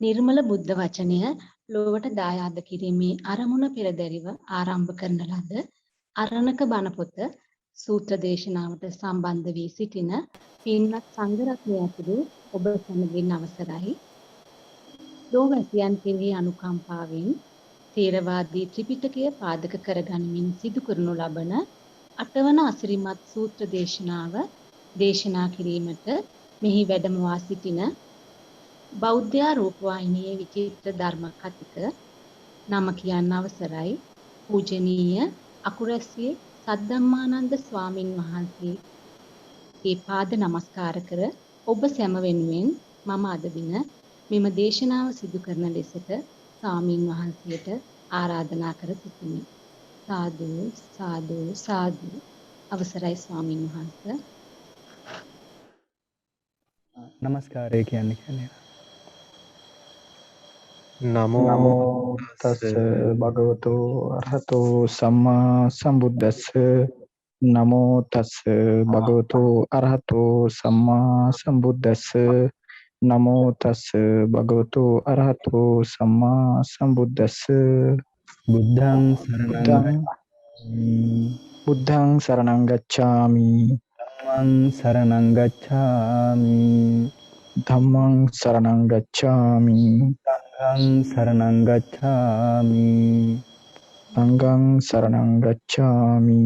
නිර්මල බුද්ධ වචනය ලොවට දායාද කිරීමේ අරමුණ පෙරදැරිව ආරම්භ කරන ලද අරණක බණ පොත සූත්‍ර දේශනාවට සම්බන්ධ වී සිටින පින්වත් සංඝරත්නය ඇතුළු ඔබ සැමගෙන් අවසරයි. ලෝවැසියන් කෙරෙහි අනුකම්පාවෙන් ථේරවාදී ත්‍රිපිටකය පාදක කරගනිමින් සිදු කරනු ලබන අටවන අසිරිමත් සූත්‍ර දේශනාව දේශනා කිරීමට මෙහි වැඩමවා සිටින බෞද්ධ රූපවාහිනියේ විචිත්‍ර ධර්ම කතික නම කියන්න අවසරයි පූජනීය අකුරැස්සියේ සද්ධම්මානන්ද ස්වාමින් වහන්සේගේ පාද නමස්කාර කර ඔබ සැම වෙනුවෙන් මම අද දින මෙම දේශනාව සිදු කරන ලෙසට ස්වාමින් වහන්සේට ආරාධනා කර සිටිමි. සාදු සාදු සාදු. අවසරයි ස්වාමින් වහන්සේ. නමස්කාරය කියන්නේ නමෝ තස් භගවතු අරහතෝ සම්මා සම්බුද්දස්ස නමෝ තස් භගවතු අරහතෝ සම්මා සම්බුද්දස්ස නමෝ තස් භගවතු අරහතෝ සම්මා සම්බුද්දස්ස බුද්ධං සරණං ගච්ඡාමි සරණං ගච්ඡාමි ධම්මං සරණං ගච්ඡාමි සංඝං සරණං ගච්ඡාමි සංඝං සරණං ගච්ඡාමි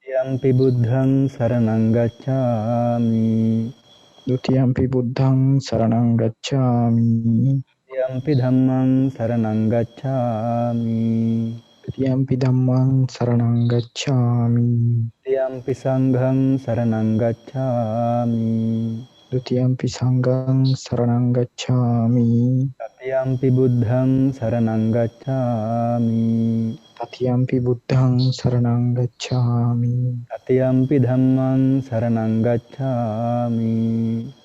යම්පි බුද්ධං සරණං ගච්ඡාමි ဒုတိယံ පි බුද්ධං සරණං ගච්ඡාමි යම්පි ධම්මං සරණං ගච්ඡාමි ဒုတိယံ පි ධම්මං සරණං ගච්ඡාමි යම්පි සංඝං සරණං ගච්ඡාමි ဒုတိယံ පි සංඝං සරණං ගච්ඡාමි තතියම්පි බුද්ධං සරණං ගච්ඡාමි တတိယံ පි බුද්ධං සරණං ගච්ඡාමි තතියම්පි ධම්මං සරණං ගච්ඡාමි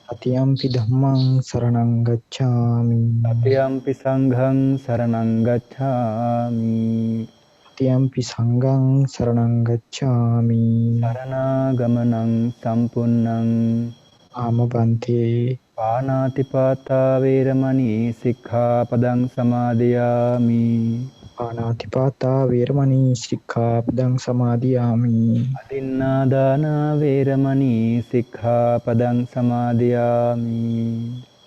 တတိယံ පි ධම්මං සරණං ගච්ඡාමි තතියම්පි සංඝං සරණං ගච්ඡාමි တတိယံ පි සංඝං සරණං ගච්ඡාමි සරණාගමනං සම්පුන්නං ආමබන්තේ පාණාතිපාතා වේරමණී සික්ඛාපදං සමාදියාමි පාණාතිපාතා වේරමණී සික්ඛාපදං සමාදියාමි අදින්නාදාන වේරමණී සික්ඛාපදං සමාදියාමි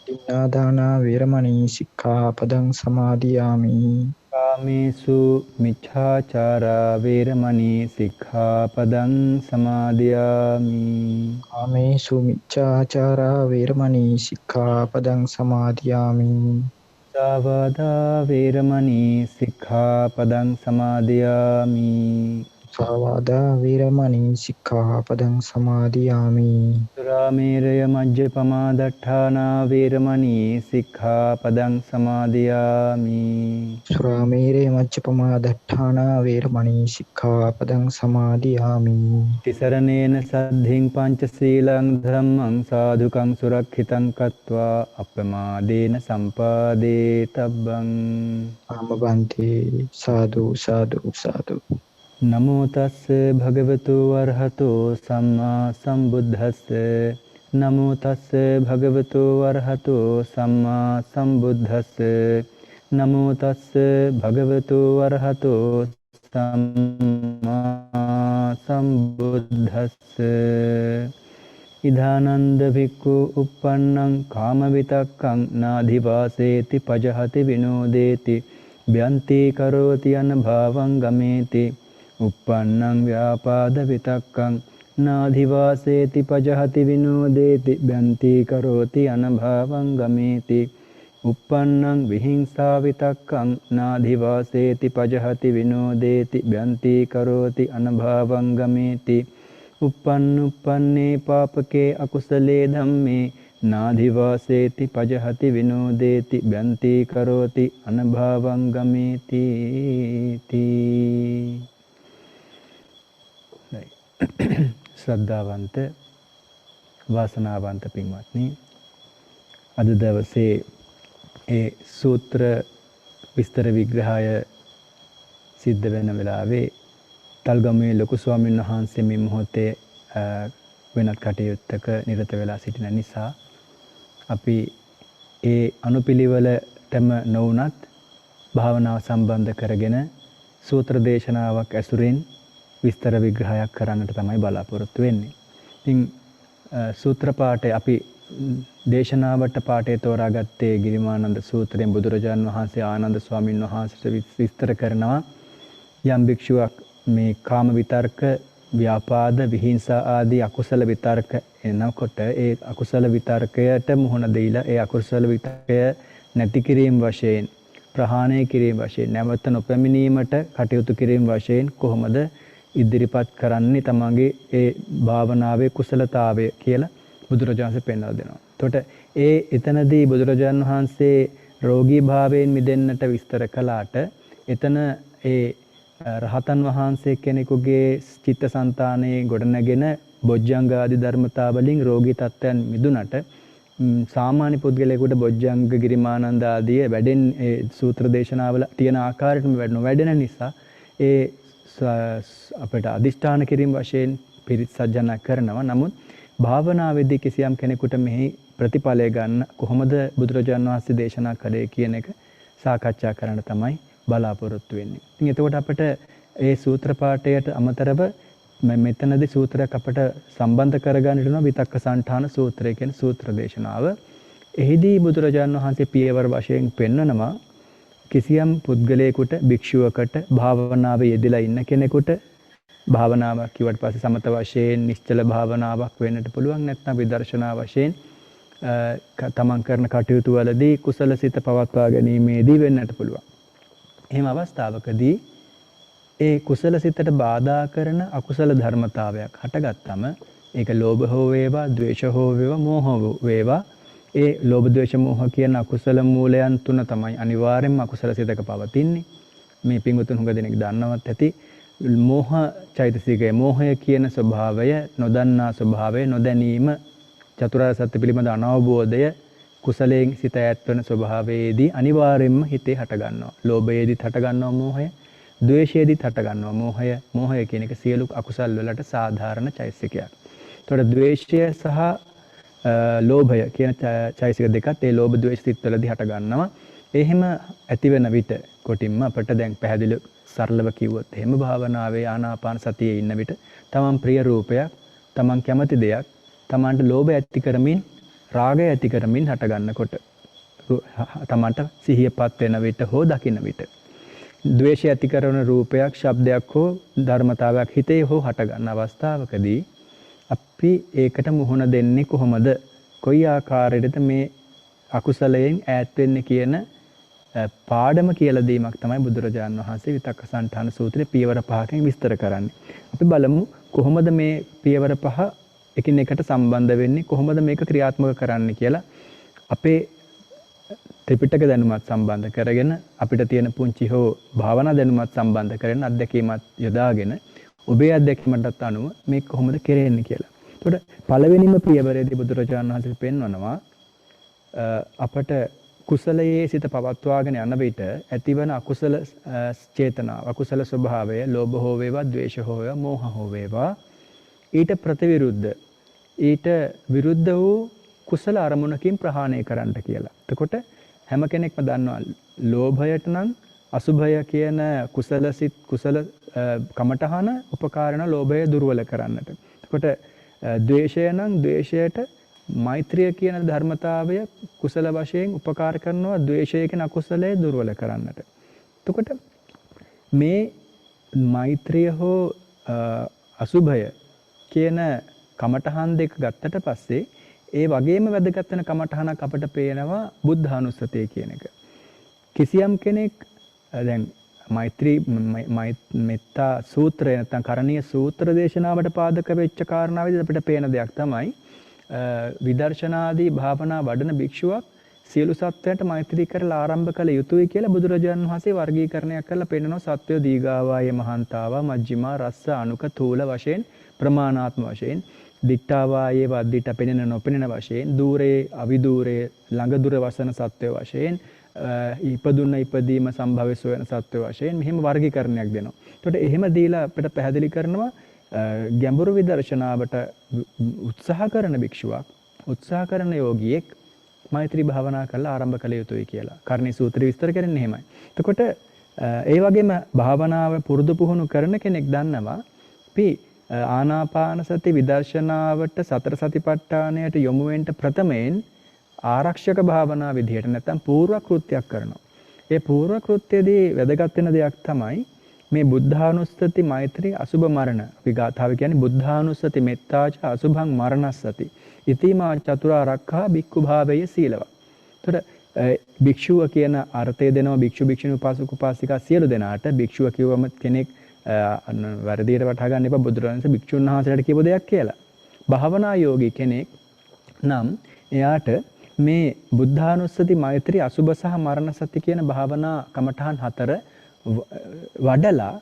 දින්නාදාන වේරමණී සික්ඛාපදං සමාදියාමි කාමේසු මිච්ඡාචාරා වේරමණී සික්ඛාපදං සමාදියාමි කාමේසු මිච්ඡාචාරා වේරමණී සික්ඛාපදං සමාදියාමි සාවාදා වේරමණී සික්ඛාපදං සමාදියාමි සාවාදා වේරමණී සික්ඛාපදං සමාදියාමි සුරාමේරය මජ්ජපමා දට්ඨානා වේරමණී සික්ඛාපදං සමාදියාමි සුරාමේරේ මච්චපමා දට්ඨානා වේරමණී සික්ඛාපදං සමාදියාමි තිසරණේන සද්ධින් පංචශීලං ධම්මං සාධුකං සුරක්ෂිතං කତ୍වා අප්‍රමාදේන සම්පාදේ තබ්බං ආමබන්තේ සාදු සාදු සාදු නමෝ තස්ස භගවතු වරහතෝ සම්මා සම්බුද්දස්ස නමෝ තස්ස භගවතු වරහතෝ සම්මා සම්බුද්දස්ස නමෝ තස්ස භගවතු වරහතෝ සම්මා සම්බුද්දස්ස ඉදානන්ද භික්ඛු uppannං කාමවිතක්කං නාධිවාසේති පජහති විනෝදේති බ්‍යන්ති කරෝති අනභවං ගමේති uppannං ව්‍යාපාද විතක්කං නාධිවාසේති පජහති විනෝදේති බ්‍යන්ති කරෝති අනභවං ගමේති uppannං විහිංසා විතක්කං නාධිවාසේති පජහති විනෝදේති බ්‍යන්ති කරෝති අනභවං ගමේති uppannuppanne පාපකේ අකුසලේ ධම්මේ නාධිවාසේති පජහති විනෝදේති බ්‍යන්ති කරෝති අනභවං ගමේති තී ශ්‍රද්ධාවන්ත වාසනාවන්ත පින්වත්නි අද දවසේ ඒ සූත්‍ර විස්තර විග්‍රහය සිද්ධ වෙන වෙලාවේ තල්ගමේ ලොකු ස්වාමීන් වහන්සේ මේ මොහොතේ වෙනත් කටයුත්තක නිරත වෙලා සිටින නිසා අපි ඒ අනුපිළිවෙල මට්ටම නොවුනත් භාවනාව සම්බන්ධ කරගෙන සූත්‍ර දේශනාවක් ඇසුරින් විස්තර විග්‍රහයක් කරන්නට තමයි බලාපොරොත්තු වෙන්නේ. ඉතින් සූත්‍ර පාඨය අපි දේශනාවට පාඨය තෝරාගත්තේ ගිරිමානන්ද සූත්‍රයෙන් බුදුරජාන් වහන්සේ ආනන්ද ස්වාමීන් වහන්සේට විස්තර කරනවා යම් භික්ෂුවක් මේ කාම විතර්ක, ව්‍යාපාද, විහිංසා ආදී අකුසල විතර්ක එනකොට ඒ අකුසල විතර්කයට මුහුණ දෙයිලා ඒ අකුසල විතර්කය නැති කිරීම වශයෙන්, ප්‍රහාණය කිරීම වශයෙන්, නැවත නොපැමිණීමට කටයුතු කිරීම වශයෙන් කොහොමද ඉදිරිපත් කරන්නේ තමන්ගේ ඒ භාවනාවේ කුසලතාවය කියලා බුදුරජාණන්සේ පෙන්වලා දෙනවා. එතකොට එතනදී බුදුරජාණන් වහන්සේ රෝගී භාවයෙන් මිදෙන්නට විස්තර කළාට එතන ඒ රහතන් වහන්සේ කෙනෙකුගේ චිත්තසංතානයේ ගොඩනගෙන බොජ්ජංග ආදී ධර්මතා වලින් රෝගී තත්ත්වයන් මිදුනට සාමාන්‍ය පුද්ගලයෙකුට බොජ්ජංග, ගිරිමානන්ද ආදී වැඩෙන් ඒ සූත්‍ර දේශනාවල තියෙන ආකාරයටම වැඩෙන නිසා ඒ අපිට අදිෂ්ඨාන කිරීම වශයෙන් පිරිත් සජ්ජනා කරනවා. නමුත් භාවනාවේදී කිසියම් කෙනෙකුට මෙහි ප්‍රතිඵලය ගන්න කොහොමද බුදුරජාණන් වහන්සේ දේශනා කළේ කියන එක සාකච්ඡා කරන්න තමයි බලාපොරොත්තු වෙන්නේ. ඉතින් එතකොට අපිට ඒ සූත්‍ර පාඨයට අමතරව මෙතනදී සූත්‍රයක් අපිට සම්බන්ධ කරගන්න වෙනවා විතක්ක සන්ඨාන සූත්‍රය කියන සූත්‍ර දේශනාව. එහිදී බුදුරජාණන් වහන්සේ පියවර වශයෙන් පෙන්වනවා කිසියම් පුද්ගලයෙකුට, භික්ෂුවකට භාවනාවේ යෙදලා ඉන්න කෙනෙකුට භාවනාවක් කිව්වට පස්සේ සමත වශයෙන් නිශ්චල භාවනාවක් වෙන්නට පුළුවන්, නැත්නම් විදර්ශනා වශයෙන් තමන් කරන කටයුතු වලදී කුසලසිත පවත්වා ගැනීමේදී වෙන්නට පුළුවන්. එහෙම අවස්ථාවකදී ඒ කුසලසිතට බාධා කරන අකුසල ධර්මතාවයක් හටගත්තම ඒක ලෝභ හෝ වේවා, ද්වේෂ හෝ වේවා, මෝහ හෝ වේවා, ඒ ලෝභ ද්වේෂ මෝහ කියන අකුසල මූලයන් තුන තමයි අනිවාර්යෙන්ම අකුසල සිතක පවතින්නේ. මේ පින්වතුන් හුඟ දෙනෙක් දන්නවත් ඇති. මෝහ චෛතසිකය, මෝහය කියන ස්වභාවය, නොදන්නා ස්වභාවය, නොදැනීම, චතුරාර්ය සත්‍ය පිළිබඳ අනවබෝධය, කුසලයෙන් සිත ඈත් වෙන ස්වභාවයේදී අනිවාර්යෙන්ම හිතේ හට ගන්නවා. ලෝභයේදීත් හට ගන්නවා මෝහය, ද්වේෂයේදීත් හට ගන්නවා මෝහය. මෝහය කියන එක සියලු අකුසල් වලට සාධාරණ චෛතසිකයක්. ඒතකොට ද්වේෂය සහ ලෝභය කියන චෛතසික දෙකත් ඒ ලෝභ ද්වේෂ සිත්වලදී හට ගන්නවා. එහෙම ඇති වෙන විට කොටින්ම අපිට දැන් පැහැදිලි සරලව කිව්වොත් එහෙම භාවනාවේ ආනාපාන සතියේ ඉන්න විට තමන් ප්‍රිය රූපයක්, තමන් කැමති දෙයක් තමන්ට ලෝභය ඇති කරමින්, රාගය ඇති කරමින් හට ගන්නකොට තමන්ට සිහියපත් වෙන විට හෝ දකින්න විට, ද්වේෂය ඇති කරන රූපයක්, ශබ්දයක් හෝ ධර්මතාවයක් හිතේ හෝ හට ගන්න අවස්ථාවකදී අපි ඒකට මුහුණ දෙන්නේ කොහොමද? කොයි ආකාරයකටද මේ අකුසලයෙන් ඈත් වෙන්නේ කියන පාඩම කියලා දීමක් තමයි බුදුරජාණන් වහන්සේ විතක්ක සන්ඨාන සූත්‍රයේ පියවර 5කින් විස්තර කරන්නේ. අපි බලමු කොහොමද මේ පියවර 5 එකිනෙකට සම්බන්ධ වෙන්නේ, කොහොමද මේක ක්‍රියාත්මක කරන්නේ කියලා. අපේ ත්‍රිපිටක දැනුමත් සම්බන්ධ කරගෙන, අපිට තියෙන පුංචි හෝ භාවනා දැනුමත් සම්බන්ධ කරගෙන, අත්දැකීමත් යොදාගෙන ඔබේ අත්දැකීමටත් අනුව මේක කොහොමද කෙරෙන්නේ කියලා. එතකොට පළවෙනිම පියවරේදී බුදුරජාණන් වහන්සේ පෙන්වනවා අපට කුසලයේ සිත පවත්වාගෙන යන විට ඇතිවන අකුසල චේතනාව, අකුසල ස්වභාවය, ලෝභ හෝ වේවා, ද්වේෂ හෝ වේවා, මෝහ හෝ වේවා, ඊට ප්‍රතිවිරුද්ධ, ඊට විරුද්ධ වූ කුසල අරමුණකින් ප්‍රහාණය කරන්න කියලා. එතකොට හැම කෙනෙක්ම දන්නවා ලෝභයට නම් අසුභය කියන කුසල කමඨහන උපකාරණ ලෝභය දුර්වල කරන්නට. එතකොට ද්වේෂය නම් ද්වේෂයට මෛත්‍රිය කියන ධර්මතාවය කුසල වශයෙන් උපකාර කරනවා ද්වේෂය කියන අකුසලයේ දුර්වල කරන්නට. එතකොට මේ මෛත්‍රිය හෝ අසුභය කියන කමඨහන් දෙක ගත්තට පස්සේ ඒ වගේම වැදගත් වෙන කමඨහනක් අපිට පේනවා බුද්ධානුස්සතිය කියන එක. කිසියම් කෙනෙක් දැන් මෛත්‍රී මෙත්තා සූත්‍රය නැත්නම් කරණීය සූත්‍ර දේශනාවට පාදක වෙච්ච කාරණාවේදී අපිට පේන දෙයක් තමයි විදර්ශනාදී භාවනා වඩන භික්ෂුවක් සියලු සත්වයන්ට මෛත්‍රී කරලා ආරම්භ කළ යුතුයි කියලා බුදුරජාණන් වහන්සේ වර්ගීකරණයක් කරලා පෙන්නනවා. සත්වය දීඝාවාය මහන්තාවා මජ්ක්‍ධිමා රස්ස අනුක තූල වශයෙන්, ප්‍රමාණාත්ම වශයෙන්, දිට්ඨාවායේ වද්දිට පෙනෙන නොපෙනෙන වශයෙන්, දූරේ අවිදූරේ ළඟ දුර වසන සත්වය වශයෙන්, ඉපදුන්න ඉපදීම සම්භවය සොයන සත්වය වශයෙන් මෙහෙම වර්ගීකරණයක් දෙනවා. එතකොට එහෙම දීලා අපිට පැහැදිලි කරනවා ගැඹුරු විදර්ශනාවට උත්සාහ කරන භික්ෂුවක්, උත්සාහ කරන යෝගියෙක් මෛත්‍රී භාවනා කරලා ආරම්භ කළ යුතුයි කියලා. කර්ණී සූත්‍රය විස්තර කරන්නේ එහෙමයි. එතකොට ඒ වගේම භාවනාව පුරුදු පුහුණු කරන කෙනෙක් දන්නවා අපි ආනාපාන සති විදර්ශනාවට සතර සතිපට්ඨානයට යොමු වෙන්න ප්‍රථමයෙන් ආරක්ෂක භාවනා විදිහට නැත්නම් පූර්ව කෘත්‍යයක් කරනවා. ඒ පූර්ව කෘත්‍යයේදී වැදගත් වෙන දෙයක් තමයි මේ බුද්ධානුස්සති මෛත්‍රී අසුභ මරණ. අපි ගාථාව කියන්නේ බුද්ධානුස්සති මෙත්තාච අසුභං මරණස්සති. ඉතිමා චතුරාර්යකා භික්ඛු භාවය සීලවා. එතකොට භික්ෂුව කියන අර්ථය දෙනවා භික්ෂු භික්ෂුණී උපාසක උපාසිකා සියලු දෙනාට. භික්ෂුව කියවම කෙනෙක් වර්ධියට වටහා ගන්න එපා බුදුරජාණන්සේ භික්ෂුන් වහන්සේලාට කියපු දෙයක් කියලා. භාවනා යෝගී කෙනෙක් නම් එයාට මේ බුද්ධානුස්සති මෛත්‍රී අසුභ සහ මරණ සති කියන භාවනා කමඨහන් 4 වඩලා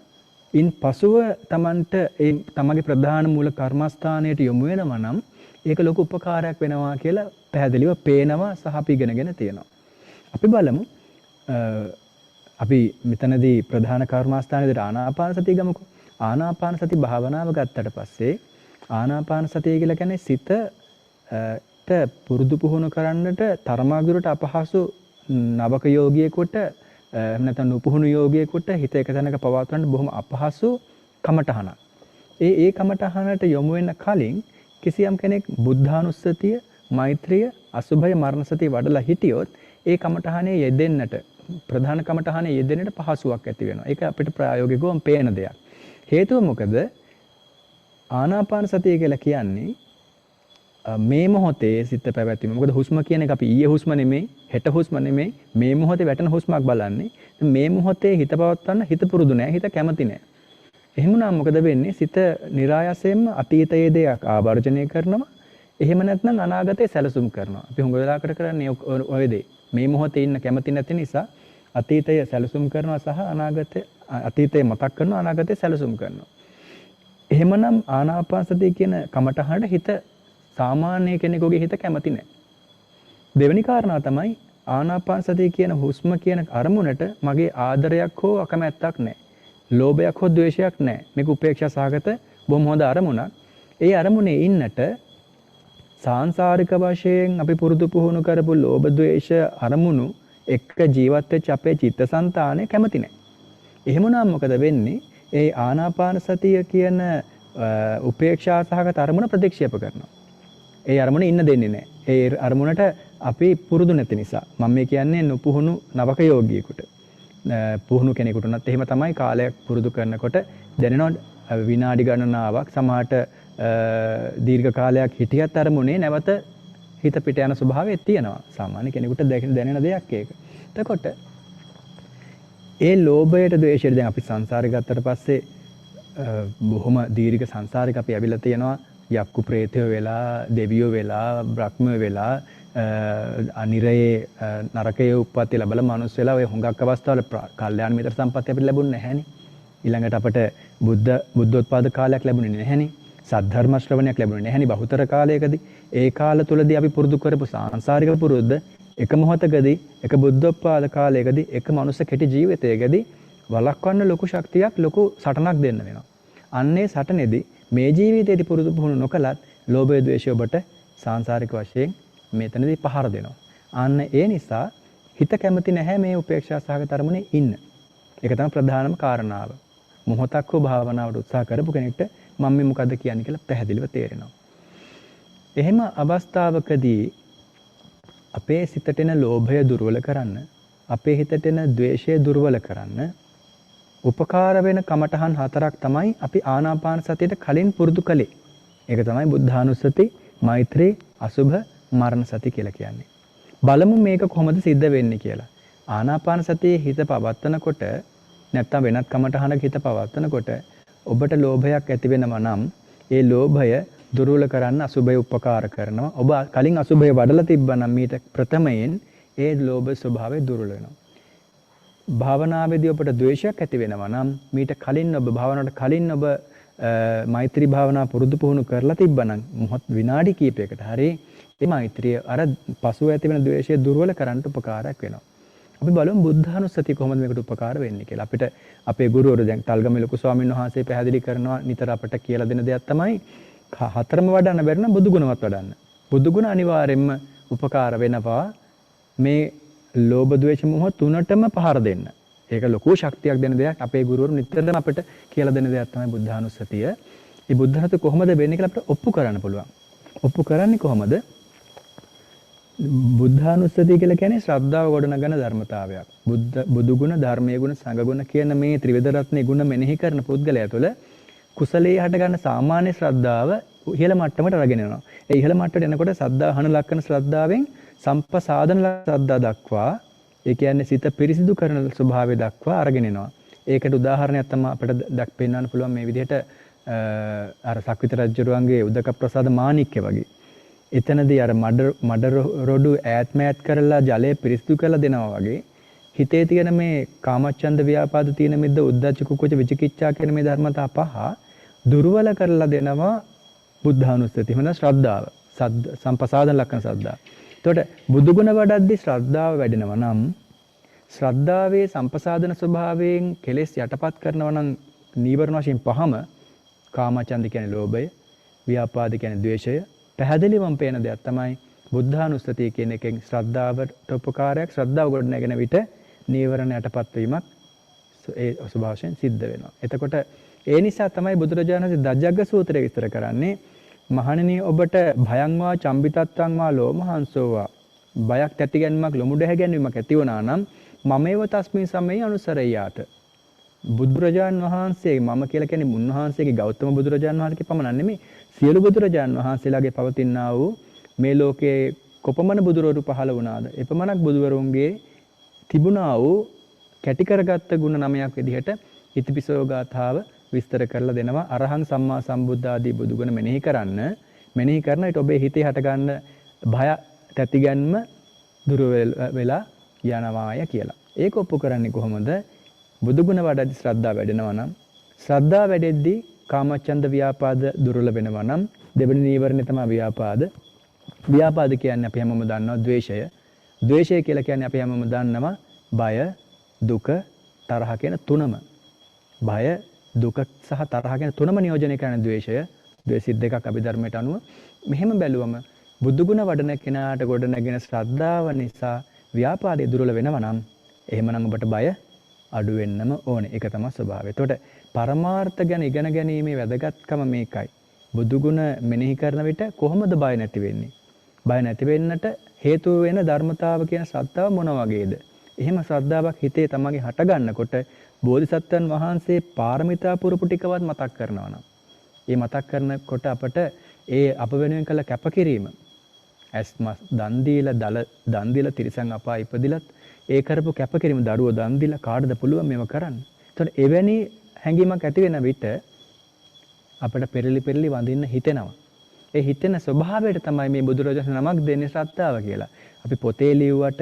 ඉන් පසුව තමන්ට ඒ තමගේ ප්‍රධාන මූල කර්මස්ථානයට යොමු වෙනවා නම් ඒක ලොකු උපකාරයක් වෙනවා කියලා පැහැදිලිව පේනවා සහ අපි ඉගෙනගෙන තියෙනවා. අපි බලමු අපි මෙතනදී ප්‍රධාන කර්මස්ථානයේදී ආනාපාන සතිය ගමුකෝ. ආනාපාන සති භාවනාව ගත්තට පස්සේ ආනාපාන සතිය කියලා කියන්නේ සිතට පුරුදු පුහුණු කරන්නට තරමගුරට අපහසු නවක යෝගියෙකුට නැත්නම් නුපුහුණු යෝගියෙකුට හිත එක තැනක පවත්වන්න බොහොම අපහසු කමඨහනක්. ඒ කමඨහනට යොමු වෙන්න කලින් කිසියම් කෙනෙක් බුද්ධානුස්සතිය, මෛත්‍රිය, අසුභය, මරණ සතිය වඩලා හිටියොත් ඒ කමඨහනේ යෙදෙන්නට ප්‍රධාන කමඨහනේ යෙදෙන්නට පහසුවක් ඇති වෙනවා. ඒක අපිට ප්‍රායෝගිකවම පේන දෙයක්. හේතුව මොකද? ආනාපාන සතිය කියලා කියන්නේ මේ මොහොතේ සිත පැවැත්වීම. මොකද හුස්ම කියන එක අපි ඊයේ හුස්ම නෙමෙයි, හෙට හුස්ම නෙමෙයි, මේ මොහොතේ වැටෙන හුස්මක් බලන්නේ. මේ මොහොතේ හිත පවත්වන්න හිත පුරුදු නැහැ, හිත කැමති නැහැ. එහෙමනම් මොකද වෙන්නේ? සිත નિરાයසයෙන්ම අතීතයේ දෙයක් ආවර්ජනය කරනවා. එහෙම නැත්නම් අනාගතේ සැලසුම් කරනවා. අපි හුඟ වෙලාවකට කරන්නේ ඔය දේ. මේ මොහොතේ ඉන්න කැමති නැති නිසා අතීතය සැලසුම් කරනවා සහ අතීතය මතක් කරනවා, අනාගතේ සැලසුම් කරනවා. එහෙමනම් ආනාපාන සතිය කියන කමඨහනට හිත සාමාන්‍ය කෙනෙකුගේ හිත කැමති නැහැ. දෙවෙනි කාරණා තමයි ආනාපාන සතිය කියන හුස්ම කියන අරමුණට මගේ ආදරයක් හෝ අකමැත්තක් නැහැ. ලෝභයක් හෝ ද්වේෂයක් නැහැ. මේක උපේක්ෂා සහගත බොහොම හොඳ අරමුණක්. ඒ අරමුණේ ඉන්නට සාංශාරික වශයෙන් අපි පුරුදු පුහුණු කරපු ලෝභ ද්වේෂ අරමුණු එක්ක ජීවත් වෙච්ච අපේ චිත්තසංතානය කැමති නැහැ. එහෙමනම් මොකද වෙන්නේ? ඒ ආනාපාන සතිය කියන උපේක්ෂා සහගත අරමුණ ප්‍රතික්ෂේප කරනවා. ඒ අරමුණ ඉන්න දෙන්නේ නැහැ. ඒ අරමුණට අපි පුරුදු නැති නිසා. මම මේ කියන්නේ නුපුහුණු නවක යෝගියෙකුට. පුහුණු කෙනෙකුට උනත් එහෙම තමයි කාලයක් පුරුදු කරනකොට දැනෙනවා විනාඩි ගණනාවක් සමහරට දීර්ඝ කාලයක් හිටියත් අරමුණේ නැවත හිත පිට යන ස්වභාවයක් තියෙනවා. සාමාන්‍ය කෙනෙකුට දැනෙන දෙයක් ඒක. එතකොට ඒ ලෝභයට ද්වේෂයට දැන් අපි සංසාරේ ගත්තට පස්සේ බොහොම දීර්ඝ සංසාරයක අපි ඇවිල්ලා තියෙනවා. යක්කු ප්‍රේතයෝ වෙලා, දෙවියෝ වෙලා, බ්‍රහ්මයෝ වෙලා, අනිරයේ නරකයේ උප්පත්ති ලැබලා මනුස්ස වෙලා ඔය හුඟක් අවස්ථාවල කල්යාණ මිත්‍ර සම්පත්තිය අපිට ලැබුණේ නැහැනේ. ඊළඟට අපට බුද්ධෝත්පාද කාලයක් ලැබුණේ නැහැනේ. සද්ධර්ම ශ්‍රවණයක් ලැබුණේ නැහැනේ බහුතර කාලයකදී. ඒ කාල තුලදී අපි පුරුදු කරපු සාංශාරික පුරුද්ද එක මොහොතකදී, එක බුද්ධෝත්පාද කාලයකදී, එක මනුස්ස කෙටි ජීවිතයකදී වළක්වන්න ලොකු ශක්තියක්, ලොකු සටනක් දෙන්න වෙනවා. අන්නේ සටනේදී මේ ජීවිතයේදී පුරුදු පුහුණු නොකලත් ලෝභය ද්වේෂය ඔබට සාංශාරික වශයෙන් මෙතනදී පහර දෙනවා. අන්න ඒ නිසා හිත කැමති නැහැ මේ උපේක්ෂා සහගත අරමුණේ ඉන්න. ඒක තමයි ප්‍රධානම කාරණාව. මොහොතක් හෝ භාවනාවට උත්සාහ කරපු කෙනෙක්ට මම මේ මොකද්ද කියන්නේ කියලා පැහැදිලිව තේරෙනවා. එහෙම අවස්ථාවකදී අපේ සිතට එන ලෝභය දුර්වල කරන්න, අපේ හිතට එන ද්වේෂය දුර්වල කරන්න උපකාර වෙන කමඨහන් 4ක් තමයි අපි ආනාපාන සතියට කලින් පුරුදු කළේ. ඒක තමයි බුද්ධානුස්සති, මෛත්‍රී, අසුභ, මරණ සති කියලා කියන්නේ. බලමු මේක කොහොමද සිද්ධ වෙන්නේ කියලා. ආනාපාන සතියේ හිත පවත්වනකොට නැත්නම් වෙනත් කමඨහනක හිත පවත්වනකොට ඔබට ලෝභයක් ඇති වෙනවා නම් ඒ ලෝභය දුර්වල කරන්න අසුභය උපකාර කරනවා. ඔබ කලින් අසුභය වඩලා තිබ්බනම් මීට ප්‍රථමයෙන් ඒ ලෝභ ස්වභාවය දුර්වල වෙනවා. භාවනාවේදී ඔබට ද්වේෂයක් ඇති වෙනවා නම් මීට කලින් ඔබ භාවනාවට කලින් ඔබ මෛත්‍රී භාවනා පුරුදු පුහුණු කරලා තිබ්බනම් මොහොත් විනාඩි කිහිපයකට හරි ඒ මෛත්‍රිය අර පසුව ඇති වෙන ද්වේෂය දුර්වල කරන්න උපකාරයක් වෙනවා. අපි බලමු බුද්ධානුස්සතිය කොහොමද මේකට උපකාර වෙන්නේ කියලා. අපිට අපේ ගුරුවරු දැන් තල්ගම ලොකු ස්වාමීන් වහන්සේ පැහැදිලි කරනවා නිතර අපට කියලා දෙන දෙයක් තමයි හතරම වඩන්න බැරි නම් බුදු ගුණවත් වඩන්න. බුදු ගුණ අනිවාර්යෙන්ම උපකාර වෙනවා මේ ලෝභ ද්වේෂ මොහ තුනටම පහර දෙන්න. ඒක ලොකු ශක්තියක් දෙන දෙයක්. අපේ ගුරුවරු නිතරම අපිට කියලා දෙන දෙයක් තමයි බුද්ධානුස්සතිය. මේ බුද්ධානුස්සතිය කොහොමද වෙන්නේ කියලා අපිට ඔප්පු කරන්න පුළුවන්. ඔප්පු කරන්නේ කොහොමද? බුද්ධානුස්සතිය කියලා කියන්නේ ශ්‍රද්ධාව ගොඩනගන ධර්මතාවයක්. බුදු ගුණ, ධර්මයේ ගුණ, සංඝ ගුණ කියන මේ ත්‍රිවිධ රත්නේ ගුණ මෙනෙහි කරන පුද්ගලයා තුළ කුසලයේ හට ගන්න සාමාන්‍ය ශ්‍රද්ධාව ඉහළ මට්ටමට අරගෙන යනවා. ඒ ඉහළ මට්ටමට එනකොට සද්ධා අහන ලක්කන ශ්‍රද්ධාවෙන් සම්පසාදන ශ්‍රද්ධා දක්වා ඒ කියන්නේ සිත පිරිසිදු කරන ස්වභාවය දක්වා අරගෙන එනවා. ඒකට උදාහරණයක් තමයි අපිට පෙන්වන්න පුළුවන් මේ විදිහට අර සක්විත රජුරුවන්ගේ උදක ප්‍රසාද මාණික්‍ය වගේ. එතනදී අර මඩ රොඩු ඈත්මෑත් කරලා ජලය පිරිසිදු කරලා දෙනවා වගේ හිතේ තියෙන මේ කාමච්ඡන්ද ව්‍යාපාද තීන මිද්ද උද්ධච්ච කුක්කුච්ච විචිකිච්ඡා කියන මේ ධර්මතා පහ දුර්වල කරලා දෙනවා බුද්ධානුස්සතිය. එහෙනම් ශ්‍රද්ධාව සම්පසාදන ලක්ෂණ ශ්‍රද්ධාව. එතකොට බුදු ගුණ වඩද්දී ශ්‍රද්ධාව වැඩෙනවා නම් ශ්‍රද්ධාවේ සම්පසාදන ස්වභාවයෙන් කෙලෙස් යටපත් කරනවා නම් නීවරණ වශයෙන් පහම කාමචන්ද කියන්නේ ලෝභය, ව්‍යාපාද කියන්නේ ද්වේෂය. පැහැදිලිවම පේන දෙයක් තමයි බුද්ධානුස්සතිය කියන එකෙන් ශ්‍රද්ධාවට උපකාරයක්. ශ්‍රද්ධාව ගොඩ නැගෙන විට නීවරණ යටපත් වීමක් ඒ ස්වභාවයෙන් සිද්ධ වෙනවා. එතකොට ඒ නිසා තමයි බුදුරජාණන් වහන්සේ දජ්ජග්ග සූත්‍රය විස්තර කරන්නේ මහණෙනි ඔබට භයං වා චම්බිතත්තං වා ලෝමහංසෝ වා බයක් තැති ගැනීමක් ලොමුඩ හැගැන්වීමක් ඇති වුණා නම් මමේව තස්මින් සමේ අනුසරයාට බුදුරජාණන් වහන්සේ මම කියලා කියන්නේ මුන්වහන්සේගේ ගෞතම බුදුරජාණන් වහන්සේගේ පමණ නෙමෙයි සියලු බුදුරජාණන් වහන්සේලාගේ පවතිනා වූ මේ ලෝකයේ කොපමණ බුදුරවරු පහළ වුණාද එපමණක් බුදුවරුන්ගේ තිබුණා වූ කැටි කරගත්ත ගුණ නමයක් විදිහට ඉතිපිසෝ ගාථාව විස්තර කරලා දෙනවා. අරහං සම්මා සම්බුද්ධ ආදී බුදුගුණ මෙනෙහි කරන විට ඔබේ හිතේ හටගන්න භය තැතිගැන්ම දුර වෙලා යනවාය කියලා. ඒක ඔප්පු කරන්නේ කොහොමද? බුදුගුණ වඩද්දී ශ්‍රද්ධාව වැඩෙනවා නම් ශ්‍රද්ධාව වැඩෙද්දී කාමච්ඡන්ද ව්‍යාපාද දුර්වල වෙනවා නම් දෙවෙනි නීවරණය තමයි ව්‍යාපාද. ව්‍යාපාද කියන්නේ අපි හැමෝම දන්නවා ද්වේෂය. ද්වේෂය කියලා කියන්නේ අපි හැමෝම දන්නවා බය, දුක, තරහ කියන තුනම. බය, දුක සහ තරහ කියන තුනම නියෝජනය කරන ද්වේෂය. ද්වේෂිත දෙකක් අභිධර්මයට අනුව මෙහෙම බැලුවම බුදුගුණ වඩන කෙනාට ගොඩ නැගෙන ශ්‍රද්ධාව නිසා ව්‍යාපාදයේ දුර්වල වෙනවා නම් එහෙමනම් ඔබට බය අඩු වෙන්නම ඕනේ. ඒක තමයි ස්වභාවය. එතකොට පරමාර්ථ ගැන ඉගෙන ගැනීමේ වැදගත්කම මේකයි. බුදුගුණ මෙනෙහි කරන විට කොහොමද බය නැති වෙන්නේ? බය නැති වෙන්නට හේතු වෙන ධර්මතාව කියන ශ්‍රද්ධාව මොන වගේද? එහෙම ශ්‍රද්ධාවක් හිතේ තමගේ හට ගන්නකොට බෝධිසත්වයන් වහන්සේ පාරමිතා පුරුපු ටිකවත් මතක් කරනවා නම් ඒ මතක් කරනකොට අපට ඒ අප වෙනුවෙන් කළ කැපකිරීම ඇස්මස් දන් දීලා තිරිසන් අපාය ඉපදිලත් ඒ කරපු කැපකිරීම දරුවෝ දන් දීලා කාටද පුළුවන් මේව කරන්න. එතකොට එවැනි හැඟීමක් ඇති වෙන විට අපට පෙරලි වඳින්න හිතෙනවා. ඒ හිතෙන ස්වභාවයට තමයි මේ බුදුරජාණන් නමක් දෙන්නේ ශ්‍රද්ධාව කියලා. අපි පොතේ ලියුවට,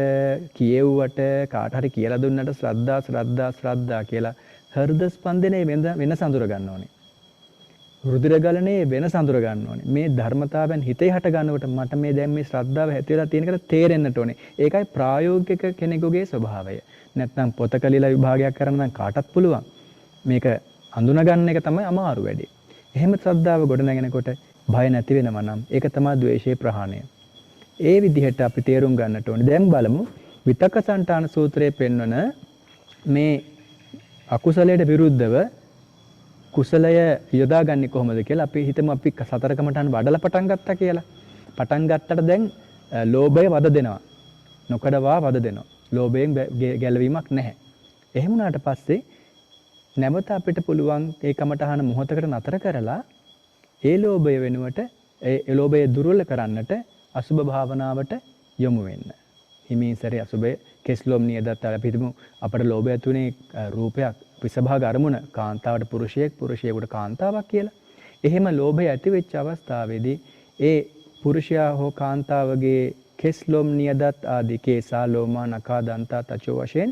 කියෙව්වට, කාට හරි කියලා දුන්නට ශ්‍රද්ධා කියලා හෘද ස්පන්දනයේ වෙනස අඳුර ගන්න ඕනේ. රුධිර ගලනේ වෙනස අඳුර ගන්න ඕනේ. මේ ධර්මතාවයන් හිතේ හට ගන්නකොට මට මේ දැන් මේ ශ්‍රද්ධාව ඇති වෙලා තියෙන කියලා තේරෙන්නට ඕනේ. ඒකයි ප්‍රායෝගික කෙනෙකුගේ ස්වභාවය. නැත්නම් පොතක ලියලා විභාගයක් කරන්න නම් කාටත් පුළුවන්. මේක අඳුන ගන්න එක තමයි අමාරු වැඩේ. එහෙම ශ්‍රද්ධාව ගොඩ නැගෙනකොට භය නැති වෙනවා නම් ඒක තමයි ද්වේෂයේ ප්‍රහාණය. ඒ විදිහට අපි තේරුම් ගන්නට ඕනේ. දැන් බලමු විතක්ක සන්තාන සූත්‍රයේ පෙන්වන මේ අකුසලයට විරුද්ධව කුසලය යොදාගන්නේ කොහොමද කියලා අපි හිතමු. අපි සතරකමටන් වඩලා පටන් ගත්තා කියලා. පටන් ගත්තට දැන් ලෝභය වද දෙනවා. නොකඩවා වද දෙනවා. ලෝභයෙන් ගැලවීමක් නැහැ. එහෙම වුණාට පස්සේ නැවත අපිට පුළුවන් ඒ කමටහන මොහොතකට නතර කරලා ඒ ලෝභය වෙනුවට ඒ ලෝභය දුර්වල කරන්නට අසුභ භාවනාවට යොමු වෙන්න. හිමින් සැරේ අසුභය කෙස්ලොම් නියදත් අපි හිතමු අපට ලෝභය තුනේ රූපයක් විසභාග අරමුණ කාන්තාවට පුරුෂයෙකුට කාන්තාවක් කියලා. එහෙම ලෝභය ඇති වෙච්ච අවස්ථාවේදී ඒ පුරුෂයා හෝ කාන්තාවගේ කෙස්ලොම් නියදත් ආදී කේසා ලෝමා නඛා දන්තා තචෝ වශයෙන්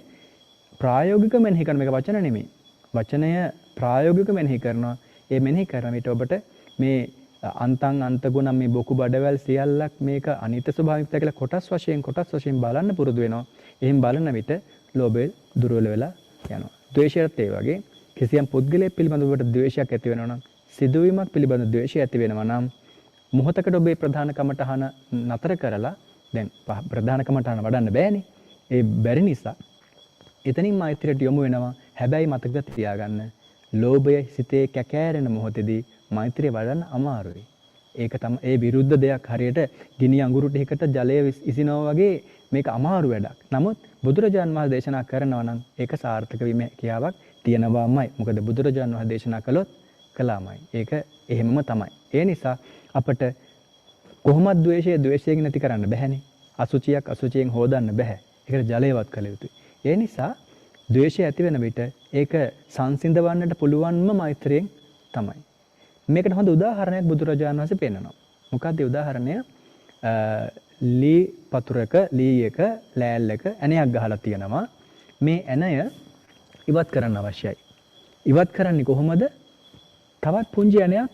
ප්‍රායෝගික මෙනෙහි කරන මේක වචන නෙමෙයි. වචනය ප්‍රායෝගික මෙනෙහි කරනවා. ඒ මෙනෙහි කරන විට ඔබට මේ අන්ත ගුණ මේ බොකු බඩවැල් සියල්ලක් මේක අනිත්‍ය ස්වභාවිකයි කියලා කොටස් වශයෙන් බලන්න පුරුදු වෙනවා. එහෙන් බලන විට ලෝභය දුර්වල වෙලා යනවා. ද්වේෂයත් ඒ වගේ කිසියම් පුද්ගලයෙක් පිළිබඳව ඔබට ද්වේෂයක් ඇති වෙනවා නම් සිදුවීමක් පිළිබඳ ද්වේෂය ඇති වෙනවා නම් මොහොතකට ඔබේ ප්‍රධාන කමටහන නතර කරලා දැන් ප්‍රධාන කමඨාන වඩන්න බෑනේ. ඒ බැරි නිසා එතනින් මෛත්‍රියට යොමු වෙනවා. හැබැයි මතක තියාගන්න ලෝභය සිතේ කැකෑරෙන මොහොතේදී මෛත්‍රිය වඩන්න අමාරුයි. ඒක තමයි ඒ විරුද්ධ දෙයක්. හරියට ගිනි අඟුරු ටිකකට ජලය ඉසිනවා වගේ මේක අමාරු වැඩක්. නමුත් බුදුරජාන් වහන්සේ දේශනා කරනවා නම් ඒක සාර්ථක වීමේ කියාවක් තියෙනවාමයි. මොකද බුදුරජාන් වහන්සේ දේශනා කළොත් කළාමයි. ඒක එහෙමම තමයි. ඒ නිසා අපට කොහොමද ද්වේෂයෙන් නැති කරන්න බැහැනේ. අසුචියක් අසුචියෙන් හොදන්න බෑ. ඒකට ජලයවත් කළ යුතුයි. ඒ නිසා ද්වේෂය ඇති වෙන විට ඒක සංසිඳවන්නට පුළුවන්ම මෛත්‍රියෙන් තමයි. මේකට හොඳ උදාහරණයක් බුදුරජාණන් වහන්සේ පෙන්නනවා. මොකක්ද ඒ උදාහරණය? ලී පතුරක ලීයක ලෑල්ලක ඇණයක් ගහලා තියෙනවා. මේ ඇණය ඉවත් කරන්න අවශ්‍යයි. ඉවත් කරන්නේ කොහොමද? තවත් පුංචි ඇණයක්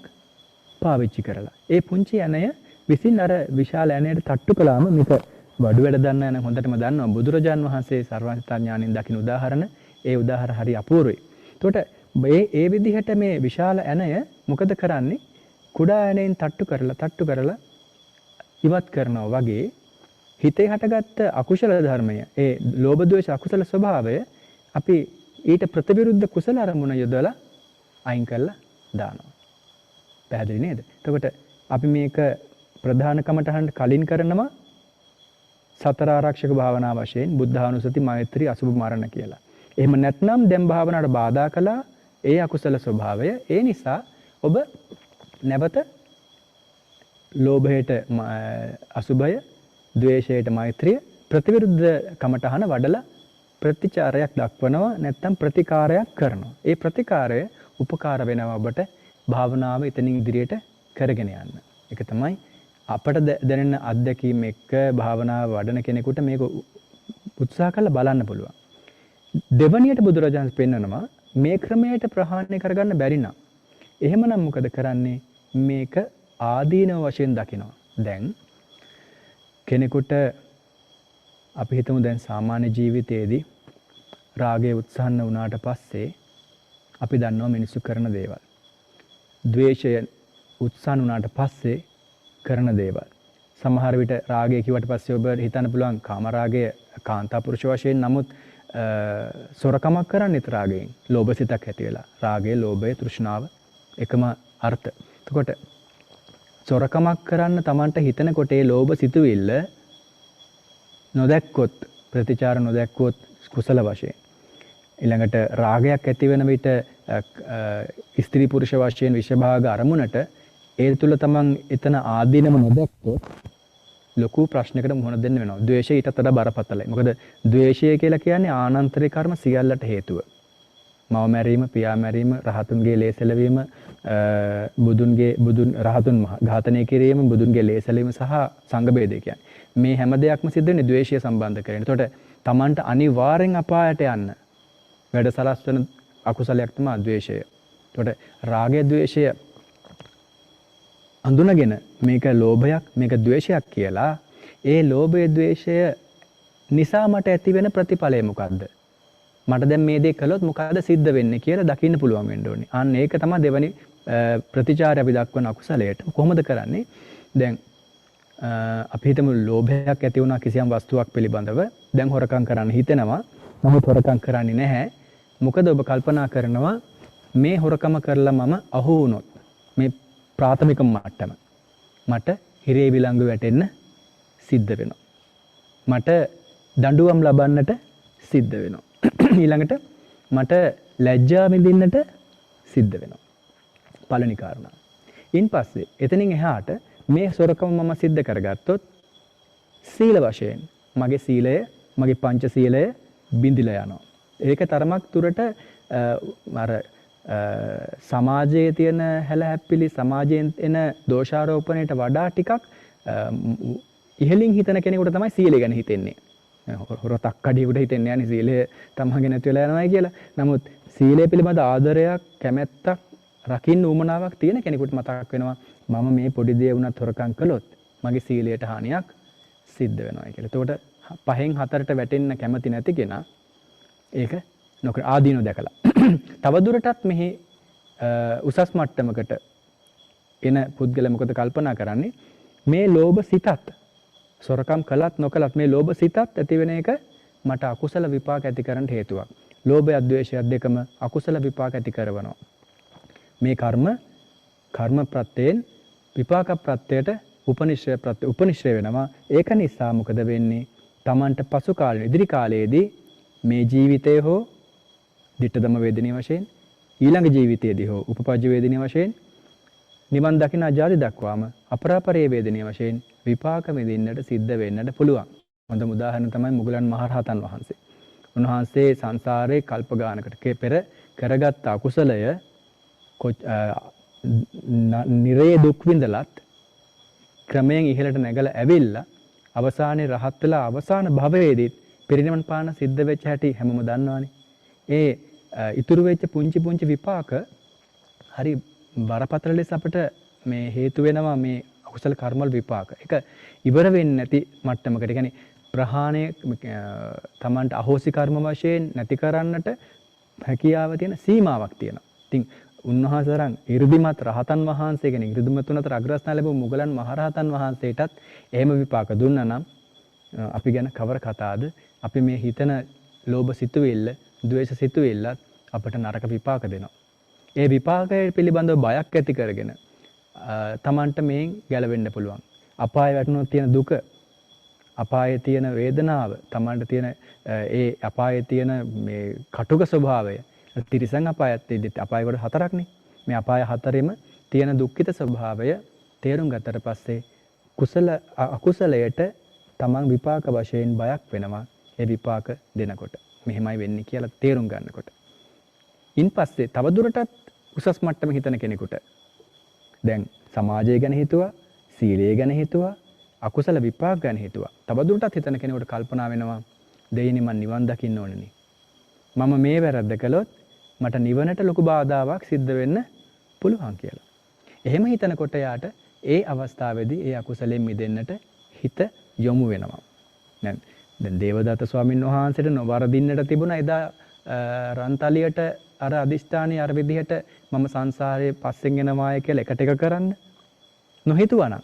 පාවිච්චි කරලා. ඒ පුංචි ඇණය විසින් අර විශාල ඇණයට තට්ටු කළාම මේක වඩු වැඩ දන්න යන හොඳටම දන්නවා. බුදුරජාන් වහන්සේ සර්වඥතා ඥාණයෙන් දකින්න උදාහරණ ඒ උදාහරණ හරි අපූර්වයි. එතකොට ඒ විදිහට මේ විශාල ඇණය මොකද කරන්නේ? කුඩා ඇණයෙන් තට්ටු කරලා ඉවත් කරනවා වගේ හිතේ හටගත්ත අකුසල ධර්මය, ඒ ලෝභ ද්වේෂ අකුසල ස්වභාවය අපි ඊට ප්‍රතිවිරුද්ධ කුසල අරමුණ යොදලා අයින් කරලා දානවා. පැහැදිලි නේද? එතකොට අපි මේක ප්‍රධාන කමටහන් කලින් කරනවා සතර ආරක්ෂක භාවනා වශයෙන් බුද්ධානුස්සති, මෛත්‍රී, අසුභ මරණ කියලා. එහෙම නැත්නම් දැන් භාවනාවට බාධා කළා ඒ අකුසල ස්වභාවය. ඒ නිසා ඔබ නැවත ලෝභයට අසුභය, ද්වේෂයට මෛත්‍රිය, ප්‍රතිවිරුද්ධ කමටහන වඩලා ප්‍රතිචාරයක් දක්වනවා නැත්නම් ප්‍රතිකාරයක් කරනවා. ඒ ප්‍රතිකාරය උපකාර වෙනවා ඔබට භාවනාව එතනින් ඉදිරියට කරගෙන යන්න. ඒක තමයි අපට දැනෙන අත්දැකීම් එක්ක භාවනාව වඩන කෙනෙකුට මේක උත්සාහ කරලා බලන්න පුළුවන්. දෙවණියට බුදුරජාණන් පෙන්නනවා මේ ක්‍රමයට ප්‍රහාණය කරගන්න බැරි නම් එහෙමනම් මොකද කරන්නේ? මේක ආදීනව වශයෙන් දකිනවා. දැන් කෙනෙකුට අපි හිතමු දැන් සාමාන්‍ය ජීවිතයේදී රාගය උත්සන්න වුණාට පස්සේ අපි දන්නවා මිනිස්සු කරන දේවල්. ද්වේෂය උත්සන්න වුණාට පස්සේ කරන දේවල්. සමහර විට රාගය කිව්වට පස්සේ ඔබ හිතන්න පුළුවන් කාම රාගය කාන්තා පුරුෂ වශයෙන්, නමුත් සොරකමක් කරන්නේත් රාගයෙන්. ලෝභ සිතක් ඇති වෙලා. රාගය, ලෝභය, තෘෂ්ණාව එකම අර්ථ. එතකොට සොරකමක් කරන්න Tamanට හිතනකොට ඒ ලෝභ සිතුවිල්ල නොදැක්කොත්, ප්‍රතිචාර නොදැක්කොත් කුසල වශයෙන්. ඊළඟට රාගයක් ඇති වෙන විට ස්ත්‍රී පුරුෂ වශයෙන් විෂභාග අරමුණට ඒ තුල තමන් එතන ආදීනම නොදැක්කොත් ලොකු ප්‍රශ්නයකට මුහුණ දෙන්න වෙනවා. ද්වේෂය ඊටත් වඩා බරපතලයි. මොකද ද්වේෂය කියලා කියන්නේ ආනන්තරික කර්ම සියල්ලට හේතුව. මව මැරීම, පියා මැරීම, රහතුන්ගේ ලේසැලවීම, බුදුන් රහතුන් ඝාතනය කිරීම, බුදුන්ගේ ලේසැලවීම සහ සංඝ බේදය කියන්නේ. මේ හැම දෙයක්ම සිද්ධ වෙන්නේ ද්වේෂය සම්බන්ධ කරගෙන. එතකොට තමන්ට අනිවාර්යෙන් අපායට යන්න වැඩ සලස්වන අකුසලයක් තමයි ද්වේෂය. එතකොට රාගය, ද්වේෂය අඳුනගෙන මේක ලෝභයක්, මේක ද්වේෂයක් කියලා ඒ ලෝභය, ද්වේෂය නිසා මට ඇති වෙන ප්‍රතිඵලය මොකද්ද? මට දැන් මේ දේ කළොත් මොකද සිද්ධ වෙන්නේ කියලා දකින්න පුළුවන් වෙන්න ඕනේ. අන්න ඒක තමයි දෙවනි ප්‍රතිචාරය අපි දක්වන අකුසලයට. කොහොමද කරන්නේ? දැන් අපි හිතමු ලෝභයක් ඇති වුණා කිසියම් වස්තුවක් පිළිබඳව. දැන් හොරකම් කරන්න හිතෙනවා. නමුත් හොරකම් කරන්නේ නැහැ. මොකද ඔබ කල්පනා කරනවා මේ හොරකම කරලා මම අහු වුණොත් මේ ප්‍රාථමික මට්ටම මට හිරේ විලංගු වැටෙන්න සිද්ධ වෙනවා. මට දඬුවම් ලබන්නට සිද්ධ වෙනවා. ඊළඟට මට ලැජ්ජා විඳින්නට සිද්ධ වෙනවා. පළවෙනි කාරණා. ඉන්පස්සේ එතනින් එහාට මේ සොරකම මම සිද්ධ කරගත්තොත් සීල වශයෙන් මගේ සීලය, මගේ පංච සීලය බිඳිලා යනවා. ඒක තරමක් දුරට අර සමාජයේ තියෙන හැලහැප්පිලි, සමාජයෙන් එන දෝෂාරෝපණයට වඩා ටිකක් ඉහළින් හිතන කෙනෙකුට තමයි සීලය ගැන හිතෙන්නේ. හොරතක් කඩියෙකුට හිතෙන්නේ නැහැ සීලය තමන්ගේ නැති වෙලා යනවායි කියලා. නමුත් සීලය පිළිබඳ ආදරයක්, කැමැත්තක්, රකින්න උවමනාවක් තියෙන කෙනෙකුට මතක් වෙනවා මම මේ පොඩි දේ වුණත් හොරකම් කළොත් මගේ සීලයට හානියක් සිද්ධ වෙනවා කියලා. එතකොට 5න් 4ට වැටෙන්න කැමති නැති කෙනා ඒක නොකර ආදීනව දැකලා තවදුරටත් මෙහි උසස් මට්ටමකට එන පුද්ගලයා මොකද කල්පනා කරන්නේ? මේ ලෝභ සිතත් සොරකම් කළත් නොකළත් මේ ලෝභ සිතත් ඇති වෙන එක මට අකුසල විපාක ඇති කරන්න හේතුවක්. ලෝභය ද්වේෂය දෙකම අකුසල විපාක ඇති කරනවා. මේ කර්ම ප්‍රත්‍යයෙන් විපාක ප්‍රත්‍යයට උපනිශ්‍රය වෙනවා. ඒක නිසා මොකද වෙන්නේ? Tamanට පසු කාලේ ඉදිරි කාලයේදී මේ ජීවිතය හෝ ditthadama වේදනීය වශයෙන් ඊළඟ ජීවිතයේදී හෝ උපපජ්ජ වේදනීය වශයෙන් නිවන් දකින අජාති දක්වාම අපරාපරේ වේදනීය වශයෙන් විපාක විඳින්නට සිද්ධ වෙන්නට පුළුවන්. හොඳම උදාහරණ තමයි මුගලන් මහරහතන් වහන්සේ. උන්වහන්සේ සංසාරේ කල්ප ගානකට පෙර කරගත් අකුසලය නිරේ දුක් විඳලත් ක්‍රමයෙන් ඉහළට නැගලා ඇවිල්ලා අවසානයේ රහත් වෙලා අවසාන භවයේදී පිරිනිවන් පාන සිද්ධ වෙච්ච හැටි හැමෝම දන්නවනේ. ඒ ඉතුරු වෙච්ච පුංචි විපාක හරි බරපතල ලෙස අපිට මේ හේතු වෙනවා මේ අකුසල කර්මවල විපාක. ඒක ඉවර වෙන්නේ නැති මට්ටමකට. කියන්නේ ප්‍රහාණය තමන්ට අහෝසි කර්ම වශයෙන් නැති කරන්නට හැකියාව තියෙන සීමාවක් තියෙනවා. ඉතින් උන්වහන්සේරන් 이르දිමත් රහතන් වහන්සේ කෙනෙක් 이르දිමත් අතර අග්‍රස්ථාන ලැබු මුගලන් මහරහතන් වහන්සේටත් එහෙම විපාක දුන්නා නම් අපි ගැන කවර කතාවද? අපි මේ හිතන ලෝභ සිතුවිල්ල, ද්වේෂ සිතුවිල්ලත් අපට නරක විපාක දෙනවා. ඒ විපාකය පිළිබඳව බයක් ඇති කරගෙන තමන්ට මේන් ගැලවෙන්න පුළුවන්. අපාය වැටුණොත් තියෙන දුක, අපායේ තියෙන වේදනාව, තමන්ට තියෙන ඒ අපායේ තියෙන මේ කටුක ස්වභාවය, තිරිසන් අපායත් අපාය කොට හතරක්නේ. මේ අපාය හතරෙම තියෙන දුක්ඛිත ස්වභාවය තේරුම් ගත්තට පස්සේ කුසල අකුසලයට තමන් විපාක වශයෙන් බයක් වෙනවා. ඒ විපාක දෙනකොට මෙහෙමයි වෙන්නේ කියලා තේරුම් ගන්නකොට. ඉන්පස්සේ තවදුරටත් උසස් මට්ටම හිතන කෙනෙකුට දැන් සමාජය ගැන හිතුවා, සීලය ගැන හිතුවා, අකුසල විපාක ගැන හිතුවා. තවදුරටත් හිතන කෙනෙකුට කල්පනා වෙනවා දෙයිනි මං නිවන් දකින්න ඕනනේ. මම මේ වැරද්ද කළොත් මට නිවනට ලොකු බාධාවක් සිද්ධ වෙන්න පුළුවන් කියලා. එහෙම හිතනකොට යාට ඒ අවස්ථාවේදී ඒ අකුසලයෙන් මිදෙන්නට හිත යොමු වෙනවා. දැන් දේවදත්ත ස්වාමීන් වහන්සේට නොවරදින්නට තිබුණා එදා රන්තලියට අර අදිෂ්ඨානයේ අර විදිහට මම සංසාරයේ පස්සෙන් එනවාය කියලා එකට එක කරන්න නොහිතුවා නම්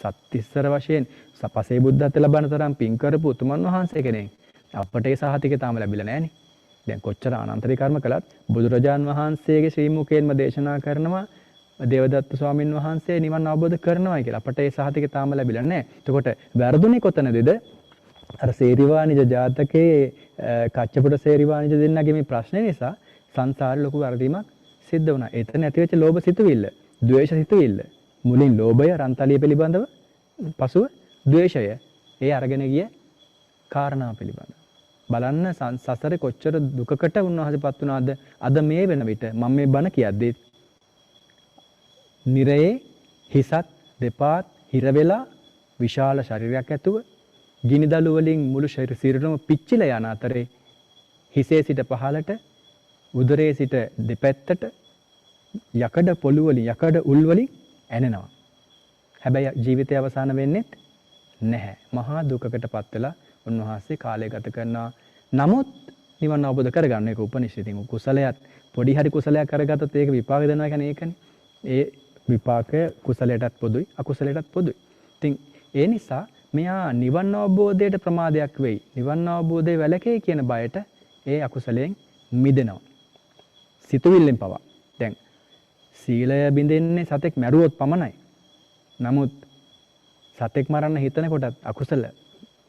සත්‍තිස්සර වශයෙන් පසේ බුද්ධත්ව ලබන තරම් පින් කරපු උතුමන් වහන්සේ කෙනෙක් අපට ඒ සහතිකය තාම ලැබිලා නැහනේ. දැන් කොච්චර අනන්තරී කර්ම කළත් බුදුරජාන් වහන්සේගේ ශ්‍රී මුඛයෙන්ම දේශනා කරනවා දේවදත්ත ස්වාමීන් වහන්සේ නිවන් අවබෝධ කරනවායි කියලා. අපට ඒ සහතිකය තාම ලැබිලා නැහැ. එතකොට වැරදුනේ කොතනද? අර සේරිවානිජ ජාතකයේ කච්චපුට සේරිවානිජ දෙන්නගේ මේ ප්‍රශ්නේ නිසා සංසාරේ ලොකු වරදීමක් සිද්ධ වුණා. එතන ඇති වෙච්ච ලෝභ සිතුවිල්ල, ද්වේෂ සිතුවිල්ල. මුලින් ලෝභය රන්තලිය පිළිබඳව, පසුව ද්වේෂය. ඒ අරගෙන ගිය කාරණා පිළිබඳව. බලන්න සසරේ කොච්චර දුකකට උන්වහන්සේපත් වුණාද? අද මේ වෙන විට මම මේ බණ කියද්දී නිරයේ හිසත් දෙපාත් හිර වෙලා විශාල ශරීරයක් ඇතුව ගිනිදළු වලින් මුළු ශරීරයම පිච්චිලා යන අතරේ හිසේ සිට පහළට උදරයේ සිට දෙපැත්තට යකඩ පොළු වලින් යකඩ උල් වලින් ඇනෙනවා. හැබැයි ජීවිතය අවසන් වෙන්නේ නැහැ. මහා දුකකටපත් වෙලා උන්වහන්සේ කාලය ගත කරනවා. නමුත් නිවන් අවබෝධ කරගන්න එක උපනිෂදින් කුසලයක් පොඩි හරි කුසලයක් කරගත්තොත් ඒක විපාක දෙනවා කියන්නේ ඒකනේ. ඒ විපාකය කුසලයටත් පොදුයි අකුසලයටත් පොදුයි. ඉතින් ඒ නිසා මෙයා නිවන් අවබෝධයට ප්‍රමාදයක් වෙයි. නිවන් අවබෝධයේ වැළකේ කියන බයට ඒ අකුසලයෙන් මිදෙනවා. සිතුවිල්ලෙන් පවා. දැන් සීලය බින්දෙන්නේ සතෙක් මැරුවොත් පමණයි. නමුත් සතෙක් මරන්න හිතන කොටත් අකුසල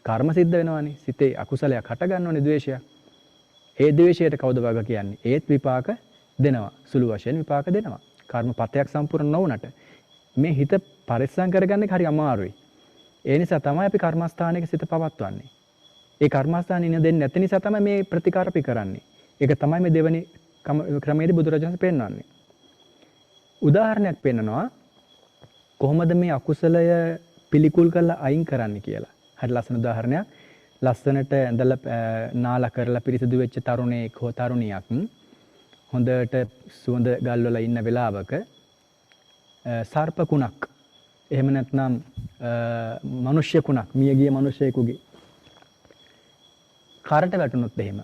කර්ම සිද්ධ වෙනවානේ. සිතේ අකුසලයක් හට ගන්නවනේ ද්වේෂයක්. ඒ ද්වේෂයට කවුද වග කියන්නේ? ඒත් විපාක දෙනවා. සුළු වශයෙන් විපාක දෙනවා. කර්මපතයක් සම්පූර්ණ නොවුනට මේ හිත පරිස්සම් කරගන්න හරි අමාරුයි. ඒ නිසා තමයි අපි කර්මස්ථානයක සිත පවත්වන්නේ. ඒ කර්මස්ථානෙ ඉන්න දෙන්නේ නැති නිසා තමයි මේ ප්‍රතිකාර අපි කරන්නේ. ඒක තමයි මේ දෙවෙනි ක්‍රමයේදී බුදුරජාණන් පෙන්නන්නේ. උදාහරණයක් පෙන්නනවා කොහොමද මේ අකුසලය පිළිකුල් කරලා අයින් කරන්න කියලා. හරි ලස්සන උදාහරණයක්. ලස්සනට ඇඳලා නාලා කරලා පිරිසිදු වෙච්ච තරුණයෙක් හෝ තරුණියක් හොඳට සුවඳ ගල්වල ඉන්න වෙලාවක සර්ප කුණක් එහෙම නැත්නම් මිනිස්ය කුණක් මියගිය මිනිසෙකුගේ කරට වැටුනොත් එහෙම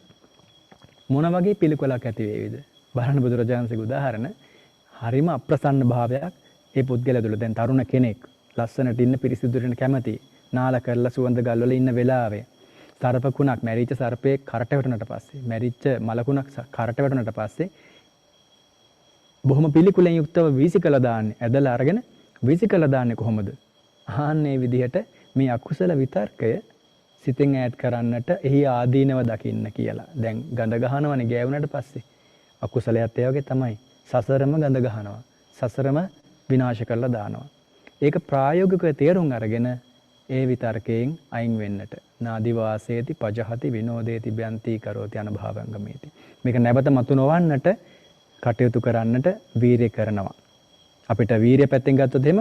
මොන වගේ පිළිකුලක් ඇති වේවිද? බලන්න බුදුරජාණන්සේගේ උදාහරණ හරිම අප්‍රසන්න භාවයක් ඒ පුද්ගලයා තුළ. දැන් තරුණ කෙනෙක් ලස්සනට ඉන්න පිරිසිදුට කැමති නාල කරලා සුවඳ ගල්වල ඉන්න වෙලාවේ සර්පකුණක් මැරිච්ච සර්පේ කරට වැටුණට පස්සේ මැරිච්ච මලකුණක් කරට වැටුණට පස්සේ බොහොම පිළිකුලෙන් යුක්තව වීසිකලා දාන්නේ ඇදලා අරගෙන වීසිකලා දාන්නේ කොහොමද? ආන්නේ විදිහට මේ අකුසල විතර්කය සිතෙන් ඈඩ් කරන්නට එහි ආදීනව දකින්න කියලා. දැන් ගඳ ගහනවනේ ගෑවුනට පස්සේ. අකුසලයත් ඒ වගේ තමයි. සසරම ගඳ ගහනවා. සසරම විනාශ කරලා දානවා. ඒක ප්‍රායෝගිකව තේරුම් අරගෙන ඒ විතර්කයෙන් අයින් වෙන්නට. නාදි වාසේති පජහති විනෝදේති බ්‍යන්ති කරෝති අනුභවංගමේති. මේක නැවත මතු නොවන්නට කටයුතු කරන්නට වීරිය කරනවා. අපිට වීරිය පැත්තෙන් ගත්තොත් එහෙම